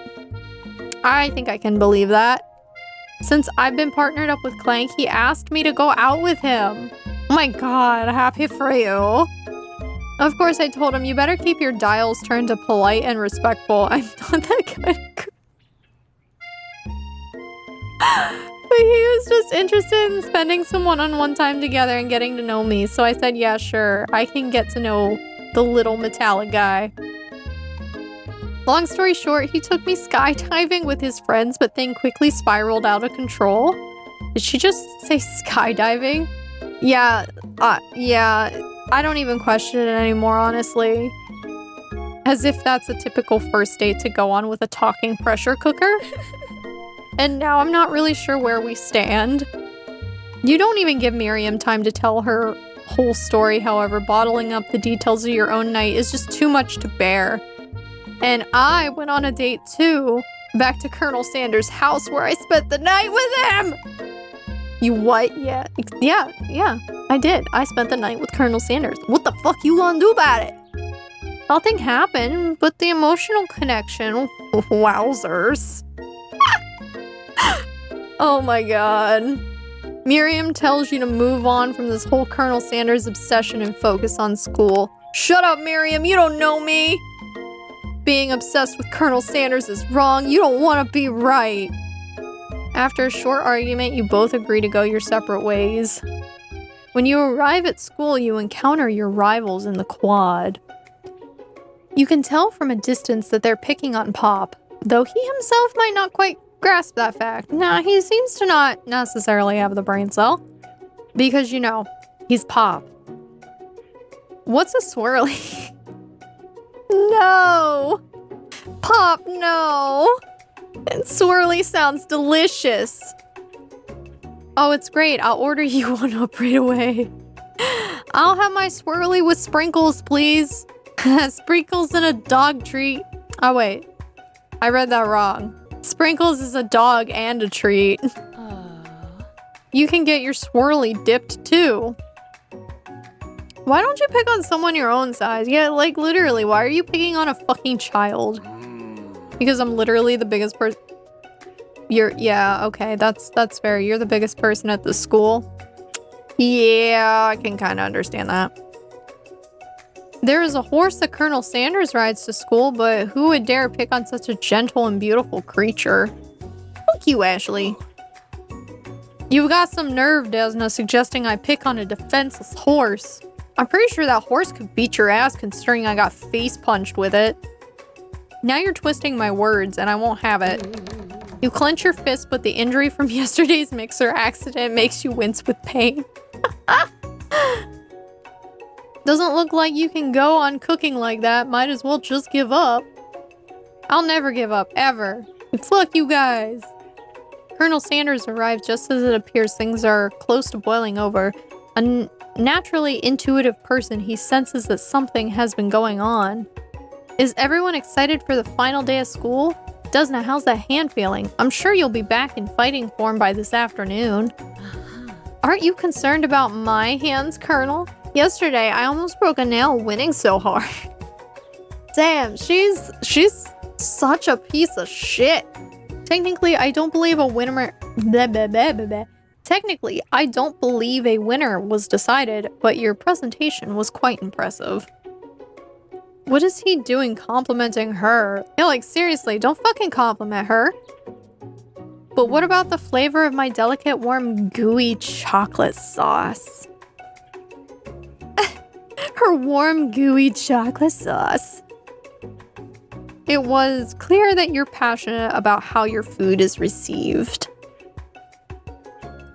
I think I can believe that. Since I've been partnered up with Clank, he asked me to go out with him. Oh my god, happy for you. Of course, I told him, you better keep your dials turned to polite and respectful. I'm not that good. But he was just interested in spending some one-on-one time together and getting to know me. So I said, yeah, sure. I can get to know the little metallic guy. Long story short, he took me skydiving with his friends, but then quickly spiraled out of control. Did she just say skydiving? Yeah, I don't even question it anymore, honestly. As if that's a typical first date to go on with a talking pressure cooker. And now I'm not really sure where we stand. You don't even give Miriam time to tell her whole story, however, bottling up the details of your own night is just too much to bear. And I went on a date too, back to Colonel Sanders' house where I spent the night with him! You what? Yeah, I did. I spent the night with Colonel Sanders. What the fuck you gonna do about it? Nothing happened, but the emotional connection, wowzers. Oh my god. Miriam tells you to move on from this whole Colonel Sanders obsession and focus on school. Shut up, Miriam, you don't know me! Being obsessed with Colonel Sanders is wrong, you don't want to be right. After a short argument, you both agree to go your separate ways. When you arrive at school, you encounter your rivals in the quad. You can tell from a distance that they're picking on Pop, though he himself might not quite grasp that fact. Nah, he seems to not necessarily have the brain cell. Because, you know, he's Pop. What's a swirly? No! Pop, no! Swirly sounds delicious. Oh, it's great. I'll order you one up right away. I'll have my swirly with sprinkles, please. Sprinkles and a dog treat. Oh, wait. I read that wrong. Sprinkles is a dog and a treat. You can get your swirly dipped too. Why don't you pick on someone your own size? Yeah, like literally, why are you picking on a fucking child? Because I'm literally the biggest person. Yeah, okay, that's fair. You're the biggest person at the school. Yeah, I can kind of understand that. There is a horse that Colonel Sanders rides to school, but who would dare pick on such a gentle and beautiful creature? Fuck you, Ashley. You've got some nerve, Desna, suggesting I pick on a defenseless horse. I'm pretty sure that horse could beat your ass considering I got face punched with it. Now you're twisting my words and I won't have it. You clench your fist, but the injury from yesterday's mixer accident makes you wince with pain. Doesn't look like you can go on cooking like that. Might as well just give up. I'll never give up, ever. Fuck you guys. Colonel Sanders arrived just as it appears things are close to boiling over. A naturally intuitive person, he senses that something has been going on. Is everyone excited for the final day of school? Desna, how's that hand feeling? I'm sure you'll be back in fighting form by this afternoon. Aren't you concerned about my hands, Colonel? Yesterday, I almost broke a nail winning so hard. Damn, she's such a piece of shit. Technically, I don't believe a winner... Technically, I don't believe a winner was decided, but your presentation was quite impressive. What is he doing complimenting her? Yeah, like, seriously, don't fucking compliment her. But what about the flavor of my delicate, warm, gooey chocolate sauce? Her warm, gooey chocolate sauce. It was clear that you're passionate about how your food is received.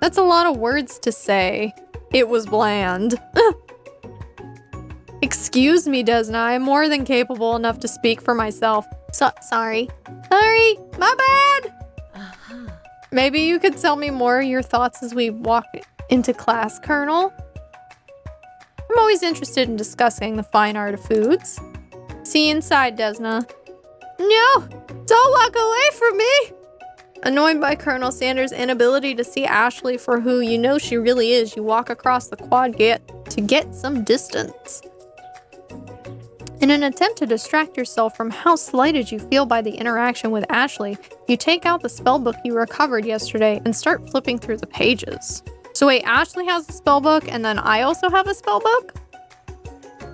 That's a lot of words to say. It was bland. Excuse me, Desna. I'm more than capable enough to speak for myself. Sorry. Sorry, my bad! Maybe you could tell me more of your thoughts as we walk into class, Colonel? I'm always interested in discussing the fine art of foods. See you inside, Desna. No! Don't walk away from me! Annoyed by Colonel Sanders' inability to see Ashley for who you know she really is, you walk across the quad gate to get some distance. In an attempt to distract yourself from how slighted you feel by the interaction with Ashley, you take out the spellbook you recovered yesterday and start flipping through the pages. So wait, Ashley has a spellbook and then I also have a spellbook?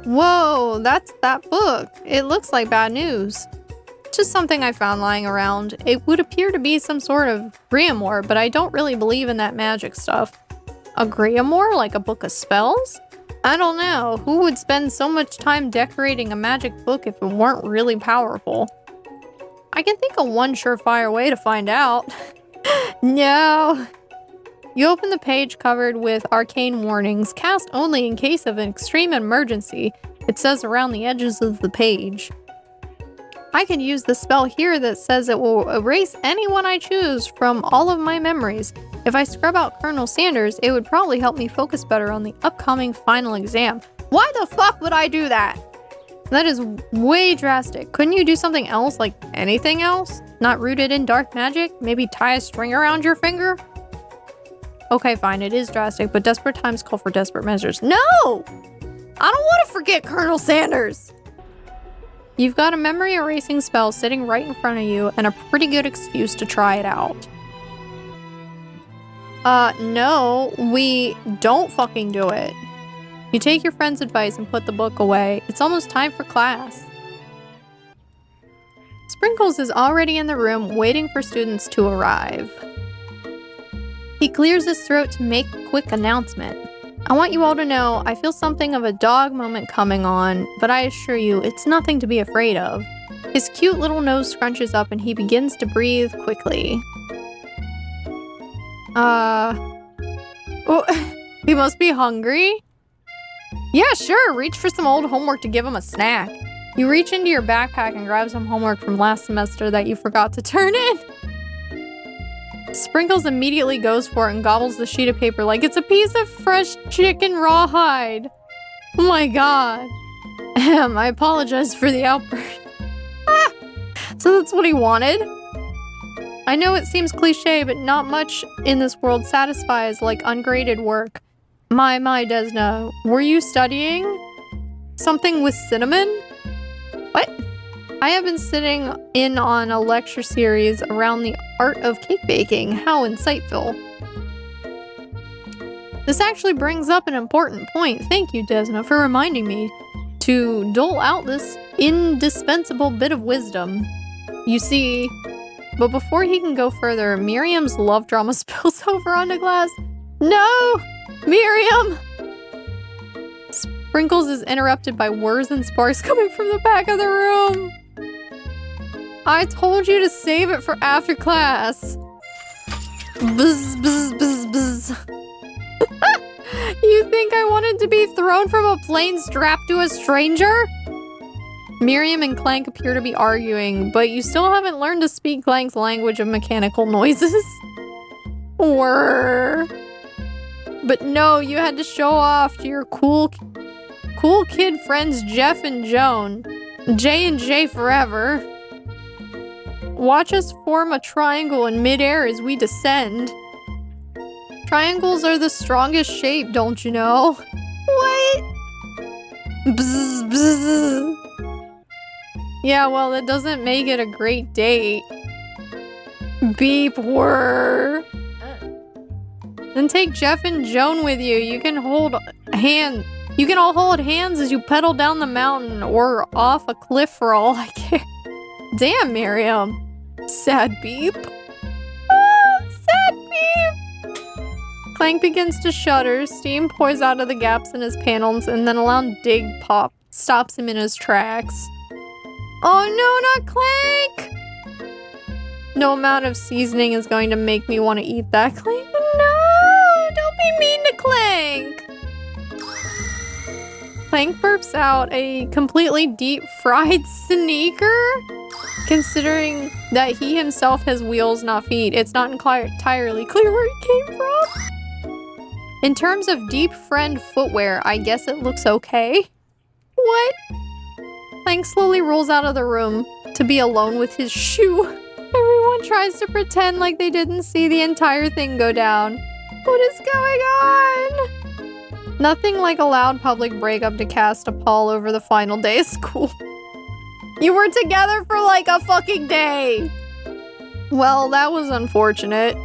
Whoa, that's that book. It looks like bad news. just something I found lying around. It would appear to be some sort of grimoire, but I don't really believe in that magic stuff. A grimoire? Like a book of spells? I don't know. Who would spend so much time decorating a magic book if it weren't really powerful? I can think of one surefire way to find out. No. You open the page covered with arcane warnings, cast only in case of an extreme emergency. It says around the edges of the page. I can use the spell here that says it will erase anyone I choose from all of my memories. If I scrub out Colonel Sanders, it would probably help me focus better on the upcoming final exam. Why the fuck would I do that? That is way drastic. Couldn't you do something else, like anything else? Not rooted in dark magic? Maybe tie a string around your finger? Okay, fine, it is drastic, but desperate times call for desperate measures. No! I don't want to forget Colonel Sanders! You've got a memory erasing spell sitting right in front of you and a pretty good excuse to try it out. No, we don't fucking do it. You take your friend's advice and put the book away. It's almost time for class. Sprinkles is already in the room waiting for students to arrive. He clears his throat to make a quick announcement. I want you all to know I feel something of a dog moment coming on, but I assure you it's nothing to be afraid of. His cute little nose scrunches up and he begins to breathe quickly. Oh, he must be hungry? Yeah, sure, reach for some old homework to give him a snack. You reach into your backpack and grab some homework from last semester that you forgot to turn in. Sprinkles immediately goes for it and gobbles the sheet of paper like it's a piece of fresh chicken rawhide. Oh my god. I apologize for the outburst. So that's what he wanted? I know it seems cliche, but not much in this world satisfies like ungraded work. My, Desna, were you studying something with cinnamon? What? I have been sitting in on a lecture series around the art of cake baking. How insightful. This actually brings up an important point. Thank you, Desna, for reminding me to dole out this indispensable bit of wisdom. You see, but before he can go further, Miriam's love drama spills over onto glass. No! Miriam! Sprinkles is interrupted by whirs and sparks coming from the back of the room. I told you to save it for after class. Bzz, bzz, bzz, bzz. You think I wanted to be thrown from a plane strapped to a stranger? Miriam and Clank appear to be arguing, but you still haven't learned to speak Clank's language of mechanical noises. Whirr. But no, you had to show off to your cool kid friends Jeff and Joan. J&J forever. Watch us form a triangle in midair as we descend. Triangles are the strongest shape, don't you know? What? Bzz, bzz. Yeah, well, that doesn't make it a great date. Beep, whir. Then take Jeff and Joan with you. You can all hold hands as you pedal down the mountain or off a cliff for all I care. Damn, Miriam. Sad beep. Sad beep. Clank begins to shudder. Steam pours out of the gaps in his panels, and then a loud dig pop stops him in his tracks. Oh no, not Clank! No amount of seasoning is going to make me want to eat that, Clank. No! Don't be mean to Clank! Clank burps out a completely deep-fried sneaker? Considering that he himself has wheels, not feet, it's not entirely clear where he came from. In terms of deep friend footwear, I guess it looks okay. What? Clank slowly rolls out of the room to be alone with his shoe. Everyone tries to pretend like they didn't see the entire thing go down. What is going on? Nothing like a loud public breakup to cast a pall over the final day of school. You were together for like a fucking day! Well, that was unfortunate.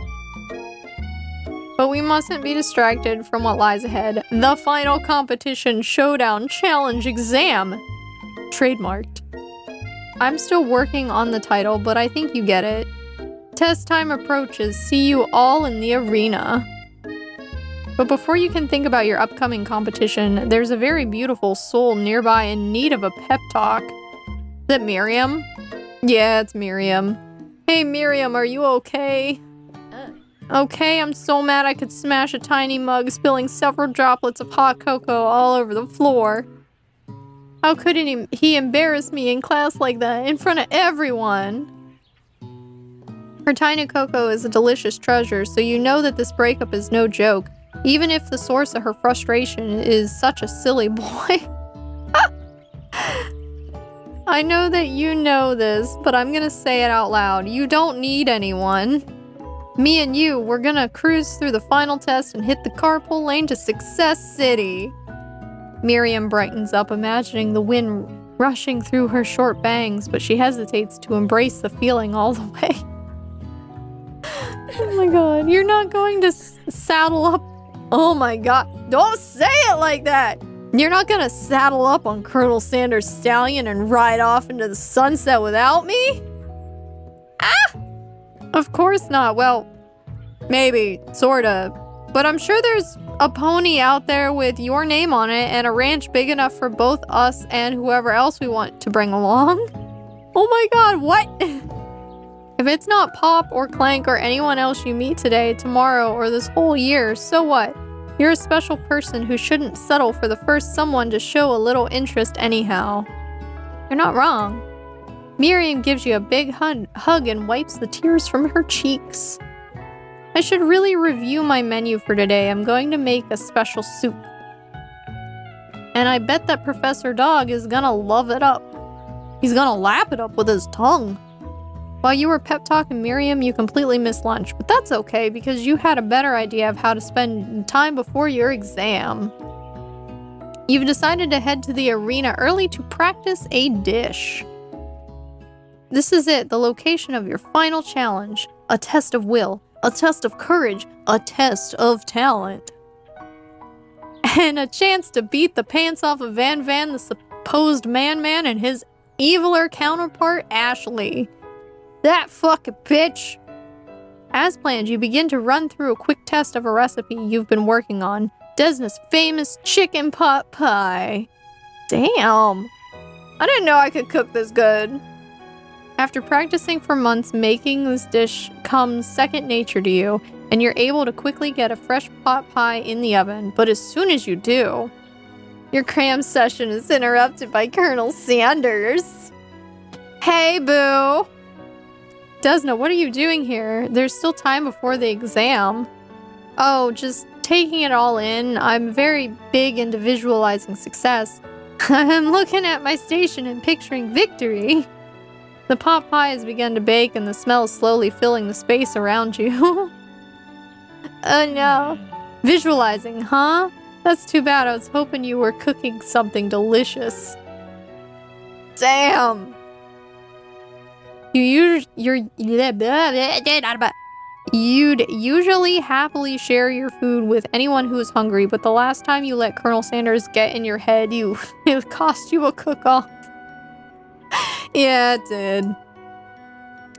But we mustn't be distracted from what lies ahead. The final competition, showdown, challenge, exam. Trademarked. I'm still working on the title, but I think you get it. Test time approaches. See you all in the arena. But before you can think about your upcoming competition, there's a very beautiful soul nearby in need of a pep talk. Is that Miriam? Yeah, it's Miriam. Hey Miriam, are you okay? Okay, I'm so mad I could smash a tiny mug, spilling several droplets of hot cocoa all over the floor. How could he embarrass me in class like that, in front of everyone? Her tiny cocoa is a delicious treasure, so you know that this breakup is no joke, even if the source of her frustration is such a silly boy. I know that you know this, but I'm gonna say it out loud. You don't need anyone. Me and you, we're gonna cruise through the final test and hit the carpool lane to Success City. Miriam brightens up, imagining the wind rushing through her short bangs, but she hesitates to embrace the feeling all the way. Oh my god, you're not going to saddle up. Oh my god, don't say it like that! You're not gonna saddle up on Colonel Sanders' stallion and ride off into the sunset without me? Ah! Of course not. Well, maybe, sorta. But I'm sure there's a pony out there with your name on it and a ranch big enough for both us and whoever else we want to bring along. Oh my god, what? If it's not Pop or Clank or anyone else you meet today, tomorrow, or this whole year, so what? You're a special person who shouldn't settle for the first someone to show a little interest anyhow. You're not wrong. Miriam gives you a big hug and wipes the tears from her cheeks. I should really review my menu for today. I'm going to make a special soup. And I bet that Professor Dog is gonna love it up. He's gonna lap it up with his tongue. While you were pep talking Miriam, you completely missed lunch, but that's okay because you had a better idea of how to spend time before your exam. You've decided to head to the arena early to practice a dish. This is it, the location of your final challenge. A test of will, a test of courage, a test of talent. And a chance to beat the pants off of Van, the supposed man, and his eviler counterpart, Ashley. That fucking bitch! As planned, you begin to run through a quick test of a recipe you've been working on. Desna's famous chicken pot pie. Damn! I didn't know I could cook this good. After practicing for months, making this dish comes second nature to you, and you're able to quickly get a fresh pot pie in the oven. But as soon as you do, your cram session is interrupted by Colonel Sanders. Hey, boo! Desna, what are you doing here? There's still time before the exam. Oh, just taking it all in. I'm very big into visualizing success. I'm looking at my station and picturing victory. The pot pie has begun to bake and the smell is slowly filling the space around you. Oh no. Visualizing, huh? That's too bad. I was hoping you were cooking something delicious. Damn. You'd usually happily share your food with anyone who is hungry, but the last time you let Colonel Sanders get in your head, it cost you a cook-off. Yeah, it did.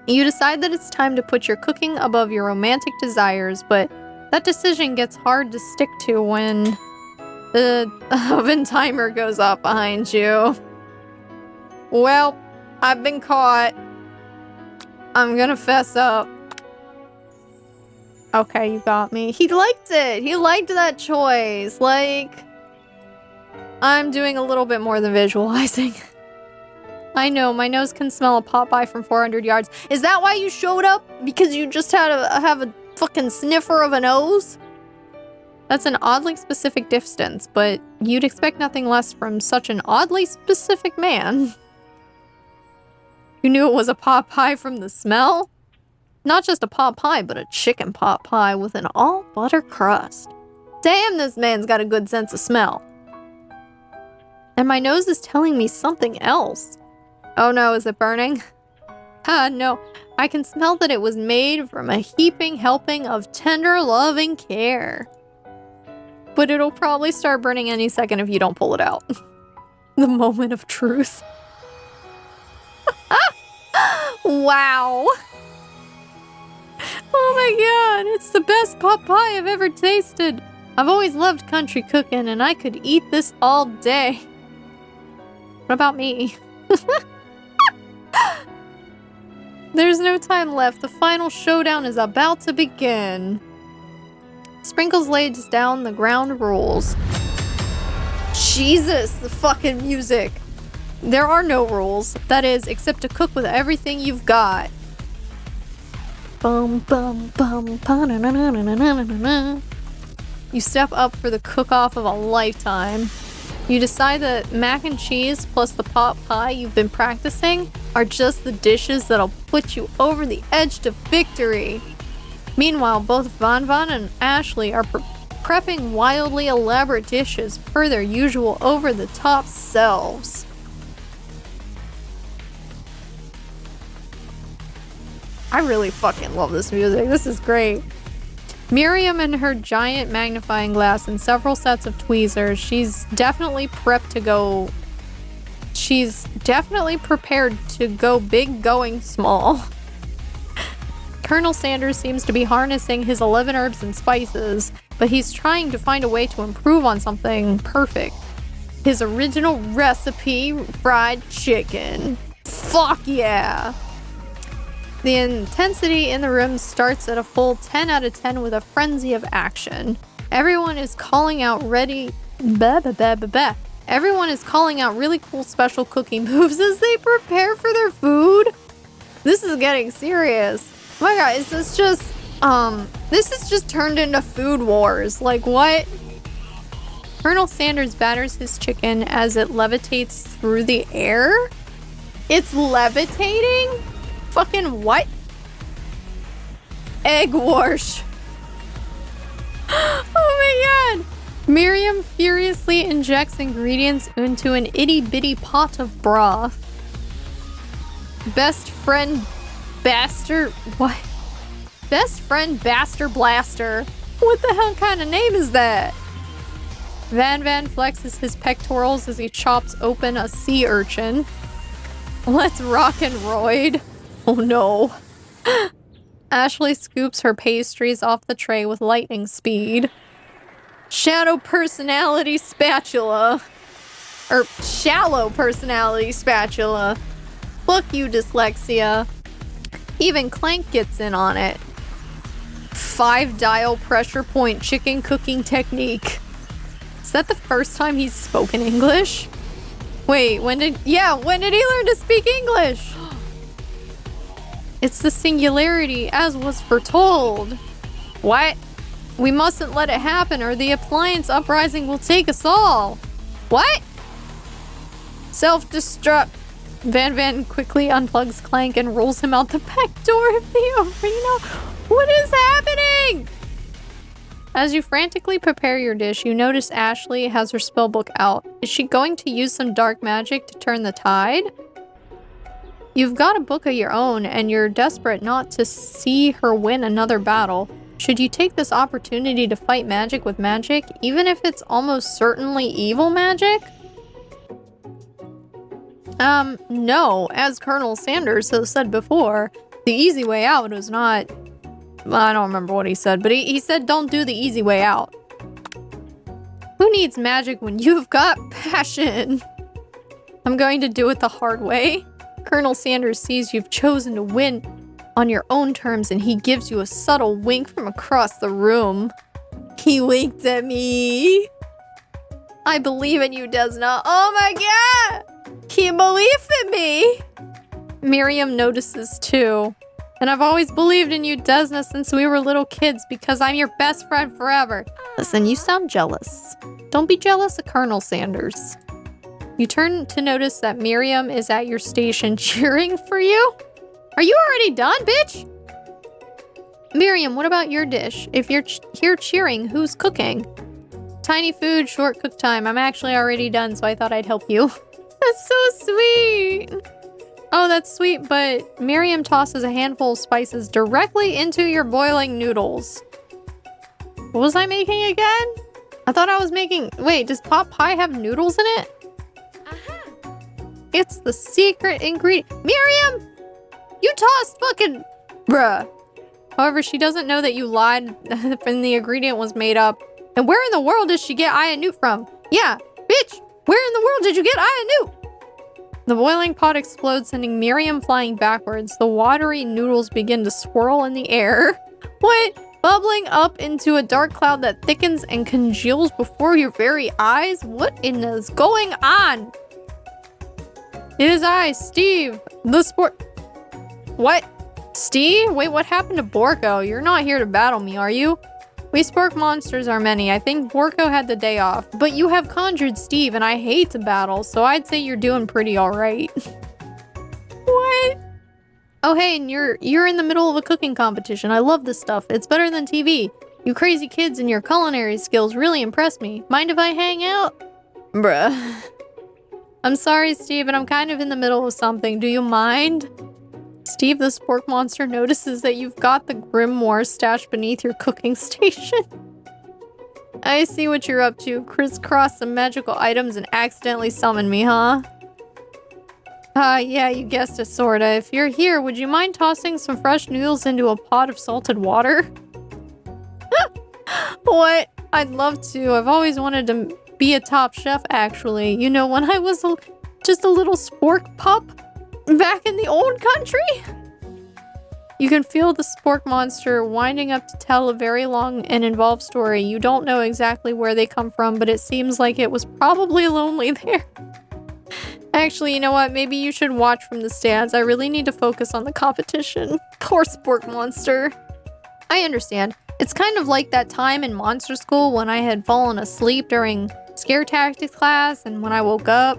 You decide that it's time to put your cooking above your romantic desires, but that decision gets hard to stick to when the oven timer goes off behind you. Well, I've been caught. I'm gonna fess up. Okay, you got me. He liked it. He liked that choice. Like, I'm doing a little bit more than visualizing. I know, my nose can smell a pot pie from 400 yards. Is that why you showed up? Because you just had to have a fucking sniffer of a nose? That's an oddly specific distance, but you'd expect nothing less from such an oddly specific man. You knew it was a pot pie from the smell? Not just a pot pie, but a chicken pot pie with an all-butter crust. Damn, this man's got a good sense of smell. And my nose is telling me something else. Oh no, is it burning? No. I can smell that it was made from a heaping helping of tender, loving care. But it'll probably start burning any second if you don't pull it out. The moment of truth. Wow. Oh my god, it's the best pot pie I've ever tasted. I've always loved country cooking and I could eat this all day. What about me? There's no time left. The final showdown is about to begin. Sprinkles lays down the ground rules. Jesus, the fucking music. There are no rules. That is, except to cook with everything you've got. Bum bum bum pa-na-na-na-na-na-na-na. You step up for the cook-off of a lifetime. You decide that mac and cheese plus the pot pie you've been practicing are just the dishes that'll put you over the edge to victory. Meanwhile, both Van and Ashley are prepping wildly elaborate dishes per their usual over-the-top selves. I really fucking love this music. This is great. Miriam and her giant magnifying glass and several sets of tweezers. She's definitely prepped to go... She's definitely prepared to go big going small. Colonel Sanders seems to be harnessing his 11 herbs and spices, but he's trying to find a way to improve on something perfect. His original recipe, fried chicken. Fuck yeah! The intensity in the room starts at a full 10 out of 10 with a frenzy of action. Everyone is calling out Everyone is calling out really cool special cooking moves as they prepare for their food. This is getting serious. Oh my god, is this just has just turned into food wars. Like what? Colonel Sanders batters his chicken as it levitates through the air. It's levitating? Fucking what? Egg wash. Oh my god. Miriam furiously injects ingredients into an itty-bitty pot of broth. Best friend Bastard... What? Best friend Baster Blaster. What the hell kind of name is that? Van flexes his pectorals as he chops open a sea urchin. Let's rock and roid. Oh no. Ashley scoops her pastries off the tray with lightning speed. Shadow personality spatula. Or shallow personality spatula. Fuck you, dyslexia. Even Clank gets in on it. 5-dial pressure point chicken cooking technique. Is that the first time he's spoken English? Wait, when did he learn to speak English? It's the singularity, as was foretold. What? We mustn't let it happen or the appliance uprising will take us all. What? Self-destruct. Van quickly unplugs Clank and rolls him out the back door of the arena. What is happening? As you frantically prepare your dish, you notice Ashley has her spellbook out. Is she going to use some dark magic to turn the tide? You've got a book of your own, and you're desperate not to see her win another battle. Should you take this opportunity to fight magic with magic, even if it's almost certainly evil magic? No. As Colonel Sanders has said before, the easy way out is not... I don't remember what he said, but he said don't do the easy way out. Who needs magic when you've got passion? I'm going to do it the hard way. Colonel Sanders sees you've chosen to win on your own terms and he gives you a subtle wink from across the room. He winked at me. I believe in you, Desna. Oh my god! He believed in me! Miriam notices too. And I've always believed in you, Desna, since we were little kids because I'm your best friend forever. Listen, you sound jealous. Don't be jealous of Colonel Sanders. You turn to notice that Miriam is at your station cheering for you. Are you already done, bitch? Miriam, what about your dish? If you're here cheering, who's cooking? Tiny food, short cook time. I'm actually already done, so I thought I'd help you. That's so sweet. Oh, that's sweet, but Miriam tosses a handful of spices directly into your boiling noodles. What was I making again? I thought I was making... Wait, does pot pie have noodles in it? It's the secret ingredient. Miriam! You tossed fucking... Bruh. However, she doesn't know that you lied and the ingredient was made up. And where in the world did she get Aya Newt from? Yeah, bitch! Where in the world did you get Aya Newt? The boiling pot explodes, sending Miriam flying backwards. The watery noodles begin to swirl in the air. What? Bubbling up into a dark cloud that thickens and congeals before your very eyes? What is going on? It is I, Steve, the sport... What? Steve? Wait, what happened to Borko? You're not here to battle me, are you? We spork monsters are many. I think Borko had the day off. But you have conjured Steve, and I hate to battle, so I'd say you're doing pretty alright. What? Oh hey, and you're in the middle of a cooking competition. I love this stuff. It's better than TV. You crazy kids and your culinary skills really impress me. Mind if I hang out? Bruh. I'm sorry, Steve, but I'm kind of in the middle of something. Do you mind? Steve the spork monster notices that you've got the grimoire stashed beneath your cooking station. I see what you're up to. Crisscross some magical items and accidentally summon me, huh? Yeah, you guessed it, sorta. If you're here, would you mind tossing some fresh noodles into a pot of salted water? What? I'd love to. I've always wanted to be a top chef, actually. You know, when I was just a little spork pup back in the old country? You can feel the spork monster winding up to tell a very long and involved story. You don't know exactly where they come from, but it seems like it was probably lonely there. Actually, you know what? Maybe you should watch from the stands. I really need to focus on the competition. Poor spork monster. I understand. It's kind of like that time in monster school when I had fallen asleep during scare tactics class, and when I woke up,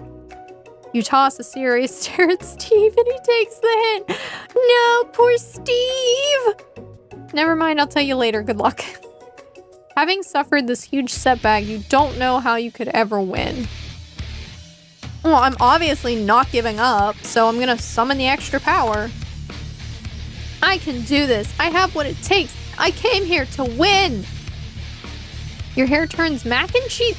you toss a serious stare at Steve and he takes the hint. No, poor Steve! Never mind, I'll tell you later. Good luck. Having suffered this huge setback, you don't know how you could ever win. Well, I'm obviously not giving up, so I'm gonna summon the extra power. I can do this. I have what it takes. I came here to win. Your hair turns mac and cheese.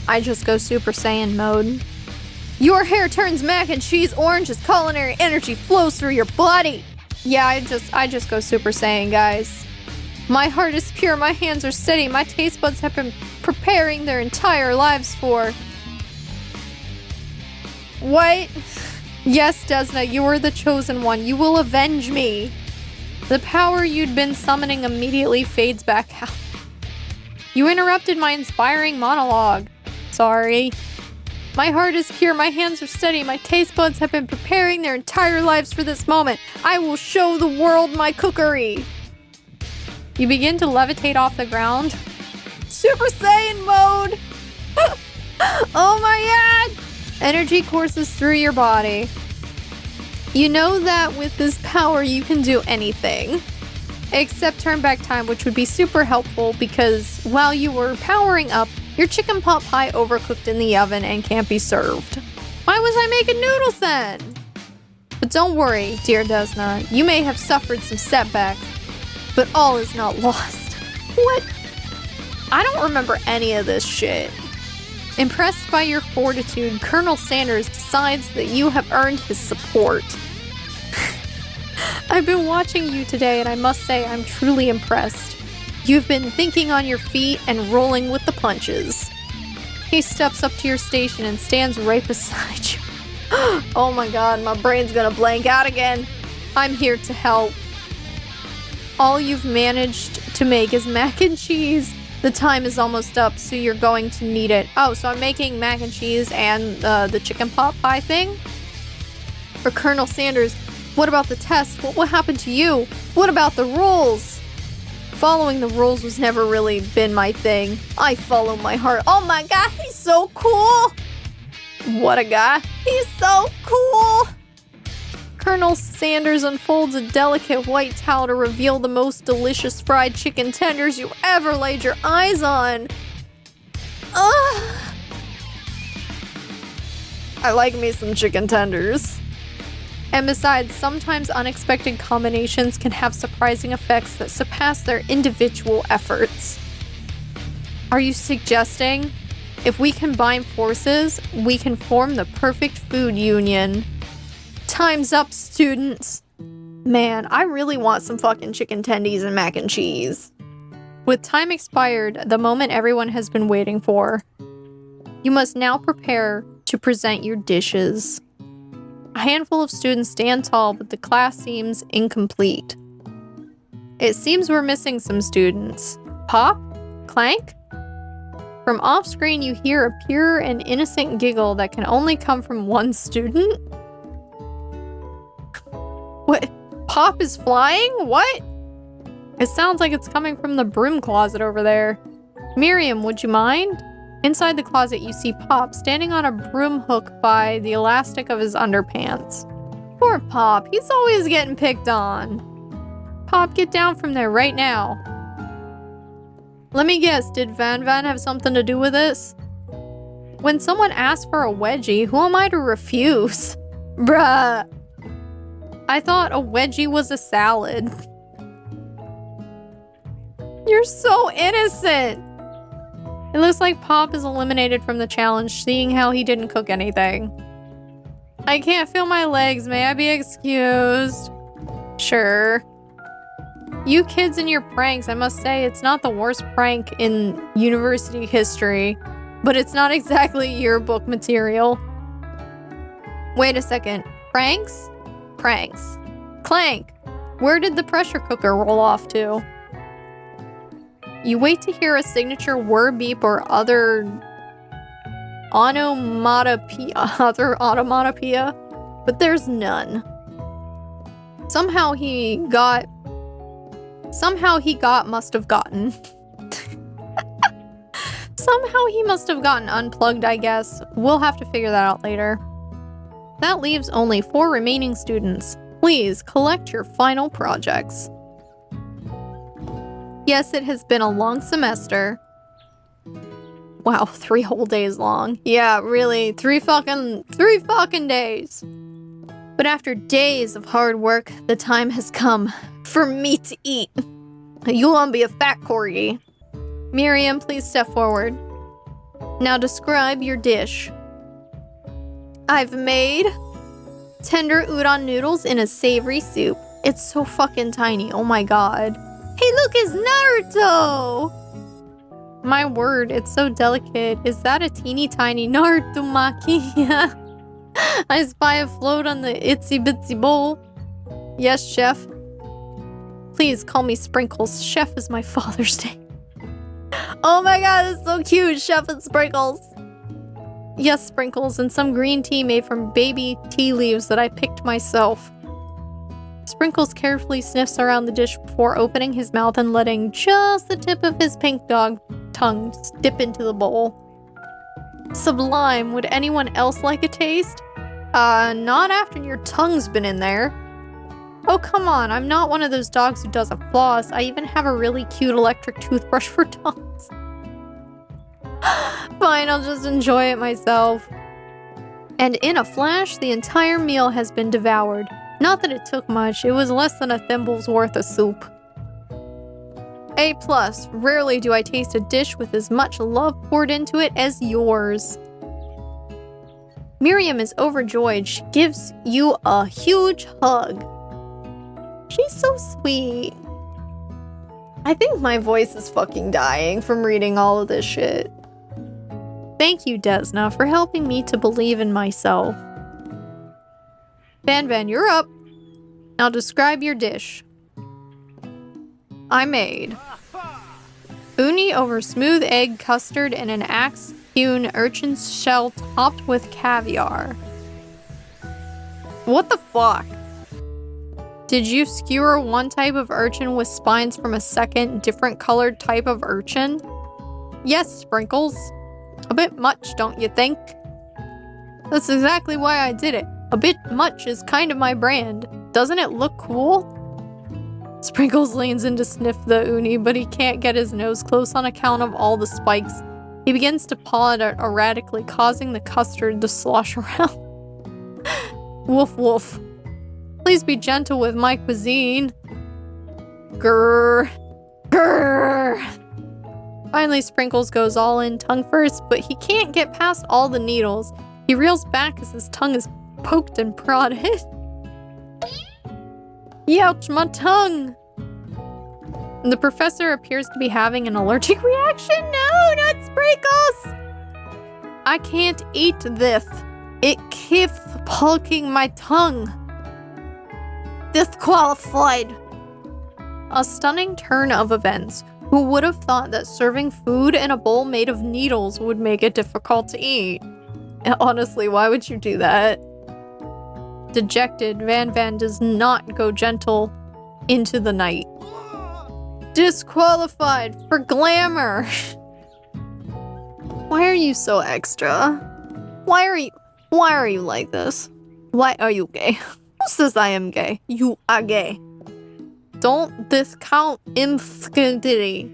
I just go Super Saiyan mode. Your hair turns mac and cheese orange as culinary energy flows through your body. Yeah, I just go Super Saiyan, guys. My heart is pure, my hands are steady, my taste buds have been preparing their entire lives for... What? Yes, Desna, you are the chosen one. You will avenge me. The power you'd been summoning immediately fades back out. You interrupted my inspiring monologue. Sorry. My heart is pure, my hands are steady, my taste buds have been preparing their entire lives for this moment. I will show the world my cookery. You begin to levitate off the ground. Super Saiyan mode! Oh my god! Energy courses through your body. You know that with this power you can do anything. Except turn back time, which would be super helpful because while you were powering up, your chicken pot pie overcooked in the oven and can't be served. Why was I making noodles then? But don't worry, dear Desna. You may have suffered some setbacks, but all is not lost. What? I don't remember any of this shit. Impressed by your fortitude, Colonel Sanders decides that you have earned his support. I've been watching you today and I must say I'm truly impressed. You've been thinking on your feet and rolling with the punches. He steps up to your station and stands right beside you. Oh my god, my brain's gonna blank out again. I'm here to help. All you've managed to make is mac and cheese. The time is almost up, so you're going to need it. Oh, so I'm making mac and cheese and the chicken pot pie thing? For Colonel Sanders, what about the test? What will happen to you? What about the rules? Following the rules was never really been my thing. I follow my heart. Oh my god, he's so cool! What a guy. He's so cool! Colonel Sanders unfolds a delicate white towel to reveal the most delicious fried chicken tenders you ever laid your eyes on. Ugh! I like me some chicken tenders. And besides, sometimes unexpected combinations can have surprising effects that surpass their individual efforts. Are you suggesting if we combine forces, we can form the perfect food union? Time's up, students. Man, I really want some fucking chicken tendies and mac and cheese. With time expired, the moment everyone has been waiting for, you must now prepare to present your dishes. A handful of students stand tall, but the class seems incomplete. It seems we're missing some students. Pop? Clank? From off-screen, you hear a pure and innocent giggle that can only come from one student? What? Pop is flying? What? It sounds like it's coming from the broom closet over there. Miriam, would you mind? Inside the closet, you see Pop standing on a broom hook by the elastic of his underpants. Poor Pop, he's always getting picked on. Pop, get down from there right now. Let me guess, did Van have something to do with this? When someone asks for a wedgie, who am I to refuse? Bruh. I thought a wedgie was a salad. You're so innocent. It looks like Pop is eliminated from the challenge, seeing how he didn't cook anything. I can't feel my legs. May I be excused? Sure. You kids and your pranks, I must say, it's not the worst prank in university history, but it's not exactly yearbook material. Wait a second. Pranks? Pranks. Clank! Where did the pressure cooker roll off to? You wait to hear a signature word beep or other onomatopoeia, but there's none. Somehow he must have gotten. Somehow he must have gotten unplugged, I guess. We'll have to figure that out later. That leaves only 4 remaining students. Please collect your final projects. Yes, it has been a long semester. Wow, 3 whole days long. Yeah, really, 3 fucking days. But after days of hard work, the time has come for me to eat. You wanna be a fat corgi. Miriam, please step forward. Now describe your dish. I've made tender udon noodles in a savory soup. It's so fucking tiny, oh my god. Hey look, it's Naruto! My word, it's so delicate. Is that a teeny tiny Naruto maki? I spy a float on the itsy bitsy bowl. Yes, chef. Please call me Sprinkles. Chef is my father's name. Oh my god, it's so cute, Chef and Sprinkles. Yes, Sprinkles, and some green tea made from baby tea leaves that I picked myself. Sprinkles carefully sniffs around the dish before opening his mouth and letting just the tip of his pink dog tongue dip into the bowl. Sublime. Would anyone else like a taste? Not after your tongue's been in there. Oh, come on. I'm not one of those dogs who doesn't floss. I even have a really cute electric toothbrush for tongues. Fine, I'll just enjoy it myself. And in a flash, the entire meal has been devoured. Not that it took much, it was less than a thimble's worth of soup. A+, rarely do I taste a dish with as much love poured into it as yours. Miriam is overjoyed. She gives you a huge hug. She's so sweet. I think my voice is fucking dying from reading all of this shit. Thank you, Desna, for helping me to believe in myself. Van, you're up. Now describe your dish. I made uni over smooth egg custard and an axe-hewn urchin's shell topped with caviar. What the fuck? Did you skewer one type of urchin with spines from a second, different colored type of urchin? Yes, Sprinkles. A bit much, don't you think? That's exactly why I did it. A bit much is kind of my brand. Doesn't it look cool? Sprinkles leans in to sniff the uni, but he can't get his nose close on account of all the spikes. He begins to paw at it erratically, causing the custard to slosh around. Woof woof. Please be gentle with my cuisine. Grrr. Grrr. Finally, Sprinkles goes all in, tongue first, but he can't get past all the needles. He reels back as his tongue is poked and prodded. Youch, my tongue! The professor appears to be having an allergic reaction. No, not sprinkles! I can't eat this. It keeps poking my tongue. Disqualified. A stunning turn of events. Who would have thought that serving food in a bowl made of needles would make it difficult to eat? Honestly, why would you do that? Dejected, Van does not go gentle into the night. Disqualified for glamour. Why are you so extra? Why are you like this? Why are you gay? Who says I am gay? You are gay. Don't discount empathy.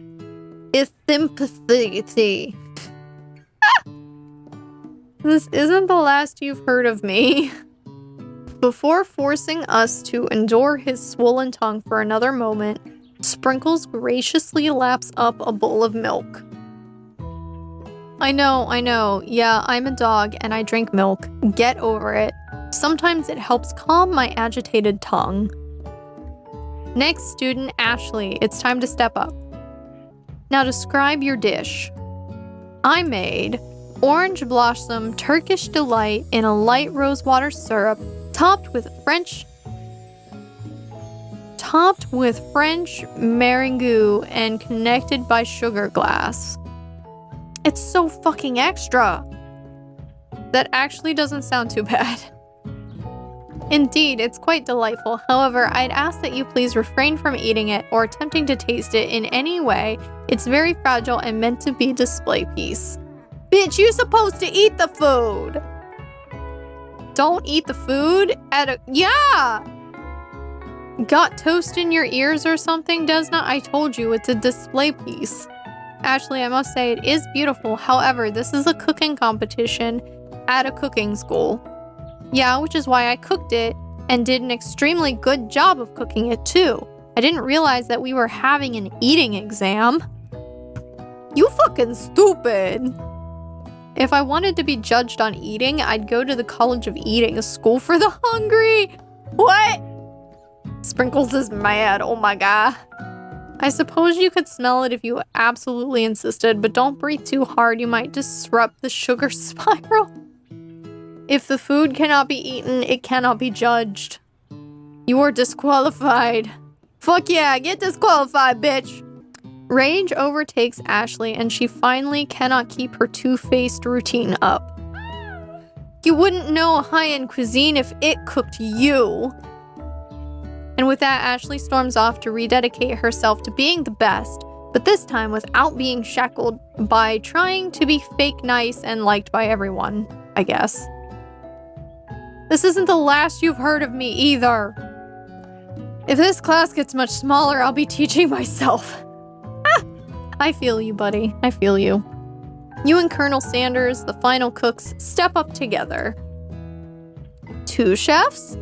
It's sympathy. This isn't the last you've heard of me. Before forcing us to endure his swollen tongue for another moment, Sprinkles graciously laps up a bowl of milk. I know. Yeah, I'm a dog and I drink milk. Get over it. Sometimes it helps calm my agitated tongue. Next student, Ashley. It's time to step up. Now describe your dish. I made orange blossom Turkish delight in a light rosewater syrup topped with French meringue and connected by sugar glass. It's so fucking extra. That actually doesn't sound too bad. Indeed, it's quite delightful. However, I'd ask that you please refrain from eating it or attempting to taste it in any way. It's very fragile and meant to be a display piece. Bitch, you're supposed to eat the food! Don't eat the food yeah! Got toast in your ears or something, Desna? I told you, it's a display piece. Ashley, I must say it is beautiful. However, this is a cooking competition at a cooking school. Yeah, which is why I cooked it and did an extremely good job of cooking it too. I didn't realize that we were having an eating exam. You fucking stupid. If I wanted to be judged on eating, I'd go to the College of Eating, a school for the hungry. What? Sprinkles is mad, oh my god. I suppose you could smell it if you absolutely insisted, but don't breathe too hard, you might disrupt the sugar spiral. If the food cannot be eaten, it cannot be judged. You are disqualified. Fuck yeah, get disqualified, bitch. Rage overtakes Ashley and she finally cannot keep her two-faced routine up. You wouldn't know high-end cuisine if it cooked you. And with that, Ashley storms off to rededicate herself to being the best, but this time without being shackled by trying to be fake nice and liked by everyone, I guess. This isn't the last you've heard of me either. If this class gets much smaller, I'll be teaching myself. I feel you, buddy. I feel you. You and Colonel Sanders, the final cooks, step up together. Two chefs?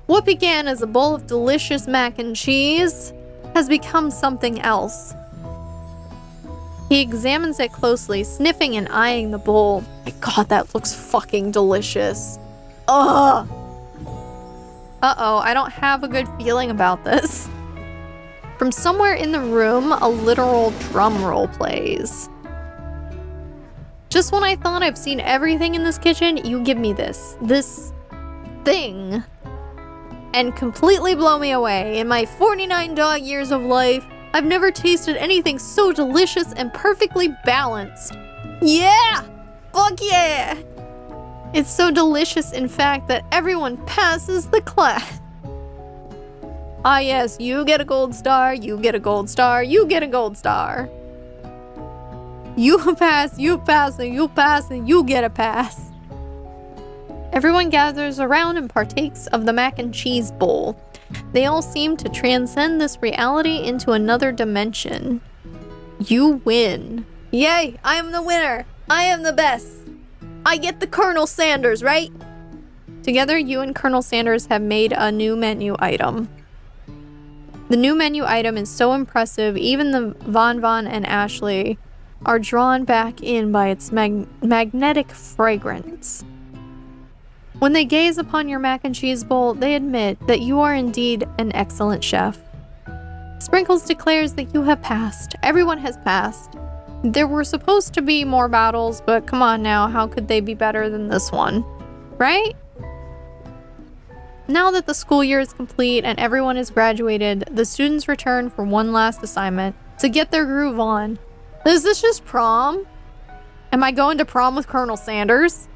What began as a bowl of delicious mac and cheese has become something else. He examines it closely, sniffing and eyeing the bowl. My god, that looks fucking delicious. Ugh! Uh-oh, I don't have a good feeling about this. From somewhere in the room, a literal drum roll plays. Just when I thought I've seen everything in this kitchen, you give me this thing, and completely blow me away. In my 49 dog years of life, I've never tasted anything so delicious and perfectly balanced. Yeah! Fuck yeah! It's so delicious, in fact, that everyone passes the class. Ah yes, you get a gold star, you get a gold star, you get a gold star. You pass, you pass, and you pass, and you get a pass. Everyone gathers around and partakes of the mac and cheese bowl. They all seem to transcend this reality into another dimension. You win. Yay, I am the winner. I am the best. I get the Colonel Sanders, right? Together, you and Colonel Sanders have made a new menu item. The new menu item is so impressive, even the Von and Ashley are drawn back in by its magnetic fragrance. When they gaze upon your mac and cheese bowl, they admit that you are indeed an excellent chef. Sprinkles declares that you have passed. Everyone has passed. There were supposed to be more battles, but come on now, how could they be better than this one? Right? Now that the school year is complete and everyone is graduated, the students return for one last assignment to get their groove on. Is this just prom? Am I going to prom with Colonel Sanders?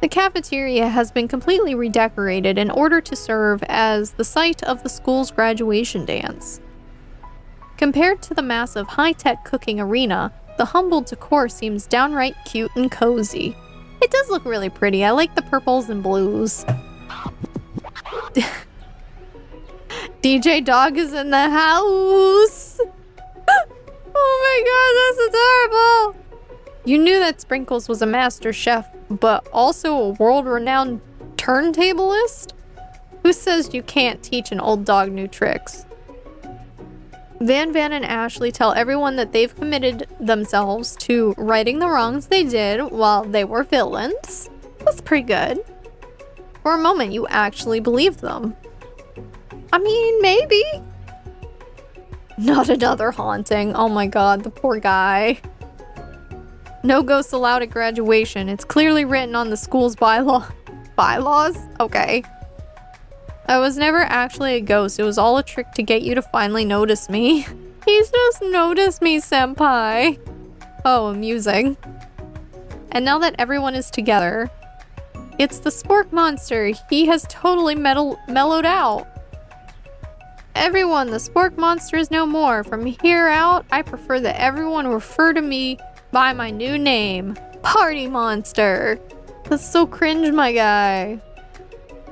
The cafeteria has been completely redecorated in order to serve as the site of the school's graduation dance. Compared to the massive high-tech cooking arena, the humble decor seems downright cute and cozy. It does look really pretty. I like the purples and blues. DJ Dog is in the house. Oh my god, this is horrible. You knew that Sprinkles was a master chef, but also a world-renowned turntablist? Who says you can't teach an old dog new tricks? Van and Ashley tell everyone that they've committed themselves to righting the wrongs they did while they were villains. That's pretty good. For a moment, you actually believed them. I mean, maybe. Not another haunting. Oh my god, the poor guy. No ghosts allowed at graduation. It's clearly written on the school's bylaws? Okay. I was never actually a ghost. It was all a trick to get you to finally notice me. He's just noticed me, senpai. Oh, amusing. And now that everyone is together, it's the Spork Monster. He has totally mellowed out. Everyone, the Spork Monster is no more. From here out, I prefer that everyone refer to me by my new name, Party Monster. That's so cringe, my guy.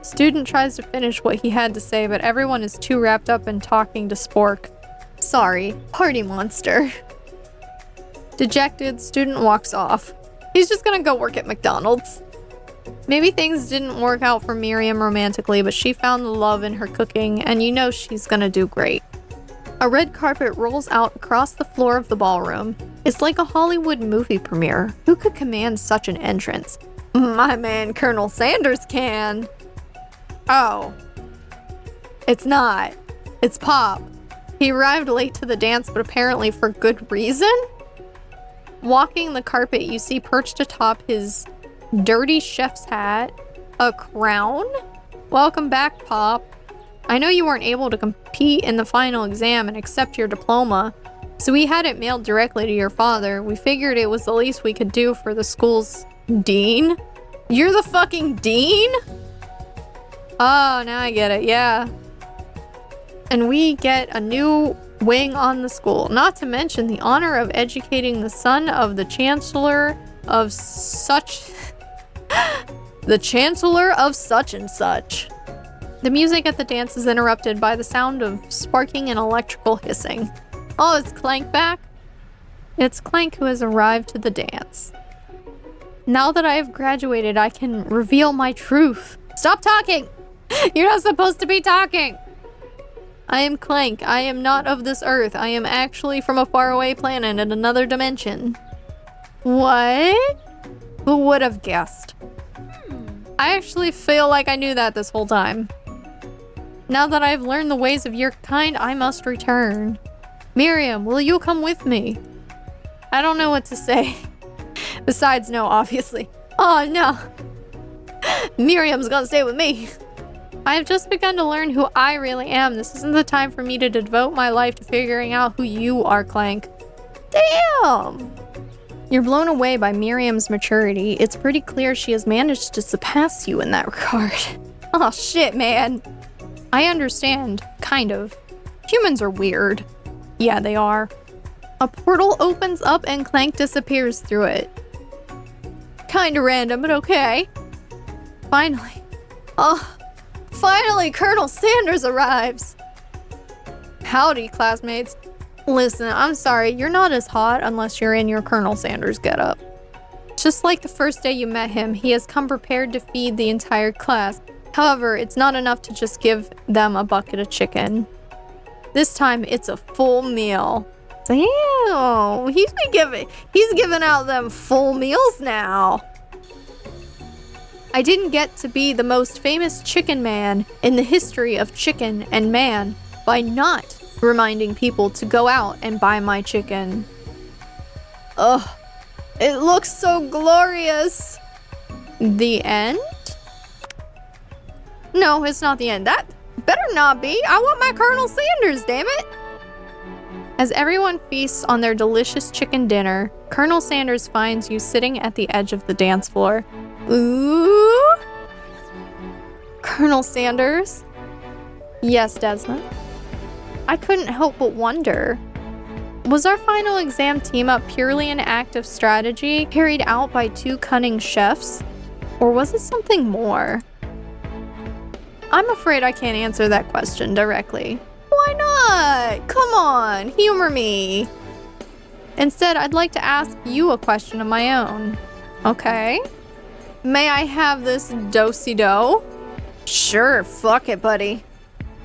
Student tries to finish what he had to say, but everyone is too wrapped up in talking to Spork. Sorry, Party Monster. Dejected, student walks off. He's just gonna go work at McDonald's. Maybe things didn't work out for Miriam romantically, but she found the love in her cooking, and you know she's gonna do great. A red carpet rolls out across the floor of the ballroom. It's like a Hollywood movie premiere. Who could command such an entrance? My man, Colonel Sanders can. Oh. It's not. It's Pop. He arrived late to the dance, but apparently for good reason? Walking the carpet, you see perched atop his dirty chef's hat a crown? Welcome back, Pop. I know you weren't able to compete in the final exam and accept your diploma, so we had it mailed directly to your father. We figured it was the least we could do for the school's dean. You're the fucking dean? Oh, now I get it, yeah. And we get a new wing on the school, not to mention the honor of educating the son of the Chancellor of such... the Chancellor of such and such. The music at the dance is interrupted by the sound of sparking and electrical hissing. Oh, it's Clank back? It's Clank who has arrived to the dance. Now that I have graduated, I can reveal my truth. Stop talking! You're not supposed to be talking! I am Clank. I am not of this earth. I am actually from a faraway planet in another dimension. What? Who would have guessed? I actually feel like I knew that this whole time. Now that I've learned the ways of your kind, I must return. Miriam, will you come with me? I don't know what to say. Besides, no, obviously. Oh, no. Miriam's gonna stay with me. I have just begun to learn who I really am. This isn't the time for me to devote my life to figuring out who you are, Clank. Damn! You're blown away by Miriam's maturity. It's pretty clear she has managed to surpass you in that regard. Oh shit, man. I understand. Kind of. Humans are weird. Yeah, they are. A portal opens up and Clank disappears through it. Kinda random, but okay. Finally. Oh, finally Colonel Sanders arrives. Howdy, classmates. Listen, I'm sorry, you're not as hot unless you're in your Colonel Sanders getup. Just like the first day you met him, he has come prepared to feed the entire class. However, it's not enough to just give them a bucket of chicken. This time, it's a full meal. Damn, he's giving out them full meals now. I didn't get to be the most famous chicken man in the history of chicken and man by not reminding people to go out and buy my chicken. Ugh, it looks so glorious. The end? No, it's not the end. That better not be. I want my Colonel Sanders, damn it. As everyone feasts on their delicious chicken dinner, Colonel Sanders finds you sitting at the edge of the dance floor. Ooh? Colonel Sanders? Yes, Desna. I couldn't help but wonder. Was our final exam team-up purely an act of strategy carried out by two cunning chefs? Or was it something more? I'm afraid I can't answer that question directly. Why not? Come on, humor me. Instead, I'd like to ask you a question of my own. Okay? May I have this do-si-do? Sure, fuck it, buddy.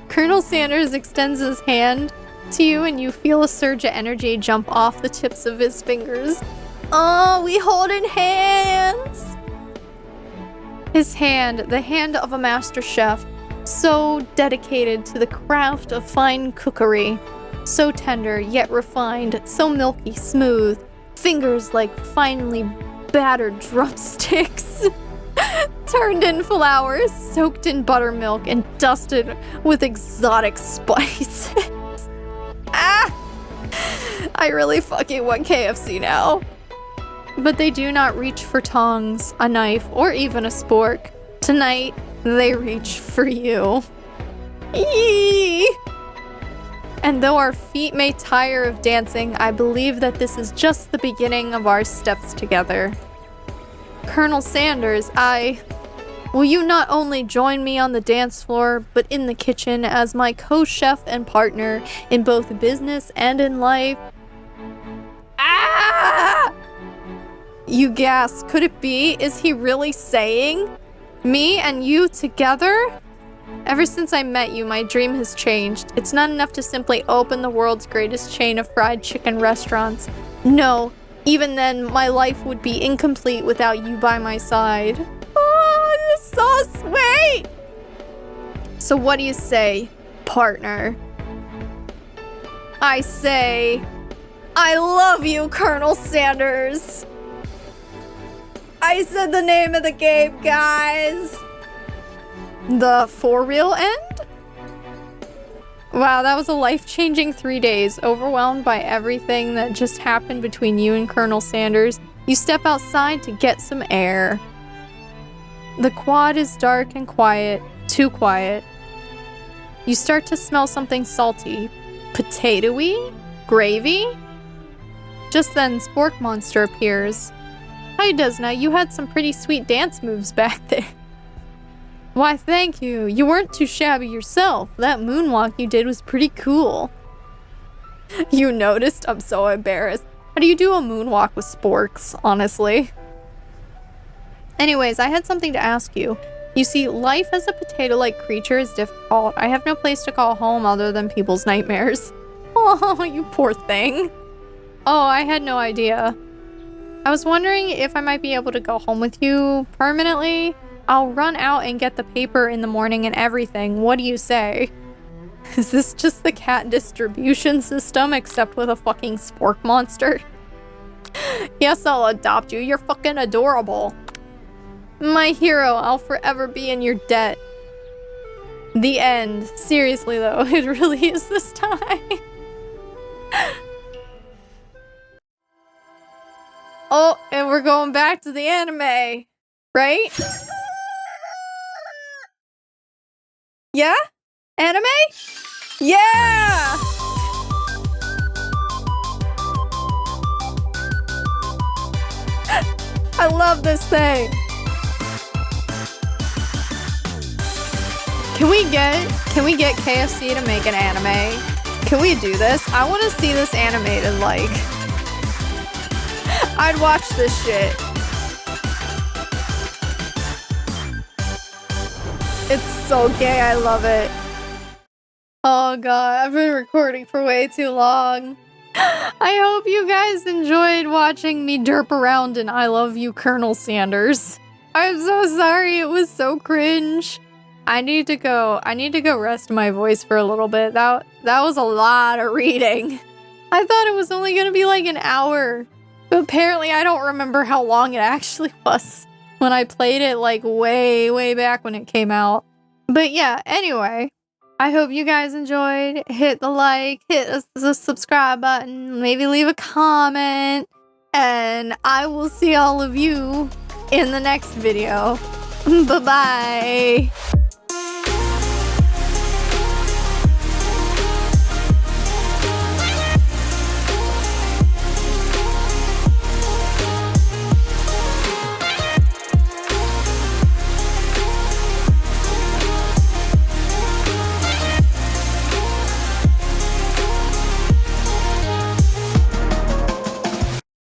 Colonel Sanders extends his hand to you and you feel a surge of energy jump off the tips of his fingers. Oh, we holding hands. His hand, the hand of a master chef, so dedicated to the craft of fine cookery, so tender yet refined, so milky smooth, fingers like finely battered drumsticks, turned in flowers, soaked in buttermilk, and dusted with exotic spices. Ah! I really fucking want KFC now. But they do not reach for tongs, a knife, or even a spork. Tonight, they reach for you. Eee! And though our feet may tire of dancing, I believe that this is just the beginning of our steps together. Colonel Sanders, will you not only join me on the dance floor, but in the kitchen as my co-chef and partner in both business and in life? Ah! You gasp. Could it be? Is he really saying? Me and you together? Ever since I met you, my dream has changed. It's not enough to simply open the world's greatest chain of fried chicken restaurants. No, even then, my life would be incomplete without you by my side. Oh, you're so sweet! So what do you say, partner? I say, I love you, Colonel Sanders. I said the name of the game, guys. The for real end? Wow, that was a life-changing 3 days. Overwhelmed by everything that just happened between you and Colonel Sanders, you step outside to get some air. The quad is dark and quiet, too quiet. You start to smell something salty. Potato-y? Gravy? Just then, Spork Monster appears. Hi, Desna, you had some pretty sweet dance moves back there. Why, thank you. You weren't too shabby yourself. That moonwalk you did was pretty cool. You noticed? I'm so embarrassed. How do you do a moonwalk with sporks, honestly? Anyways, I had something to ask you. You see, life as a potato-like creature is difficult. I have no place to call home other than people's nightmares. Oh, you poor thing. Oh, I had no idea. I was wondering if I might be able to go home with you permanently. I'll run out and get the paper in the morning and everything. What do you say? Is this just the cat distribution system except with a fucking spork monster? Yes, I'll adopt you. You're fucking adorable. My hero, I'll forever be in your debt. The end. Seriously though, it really is this time. Oh, and we're going back to the anime, right? Yeah? Anime? Yeah! I love this thing. Can we get KFC to make an anime? Can we do this? I want to see this animated, like. I'd watch this shit. It's so gay, I love it. Oh god, I've been recording for way too long. I hope you guys enjoyed watching me derp around in I Love You, Colonel Sanders. I'm so sorry. It was so cringe. I need to go rest my voice for a little bit. That was a lot of reading. I thought it was only gonna be like an hour. But apparently I don't remember how long it actually was when I played it like way back when it came out. But yeah, anyway, I hope you guys enjoyed. Hit the like, hit the subscribe button, maybe leave a comment, and I will see all of you in the next video. Bye-bye.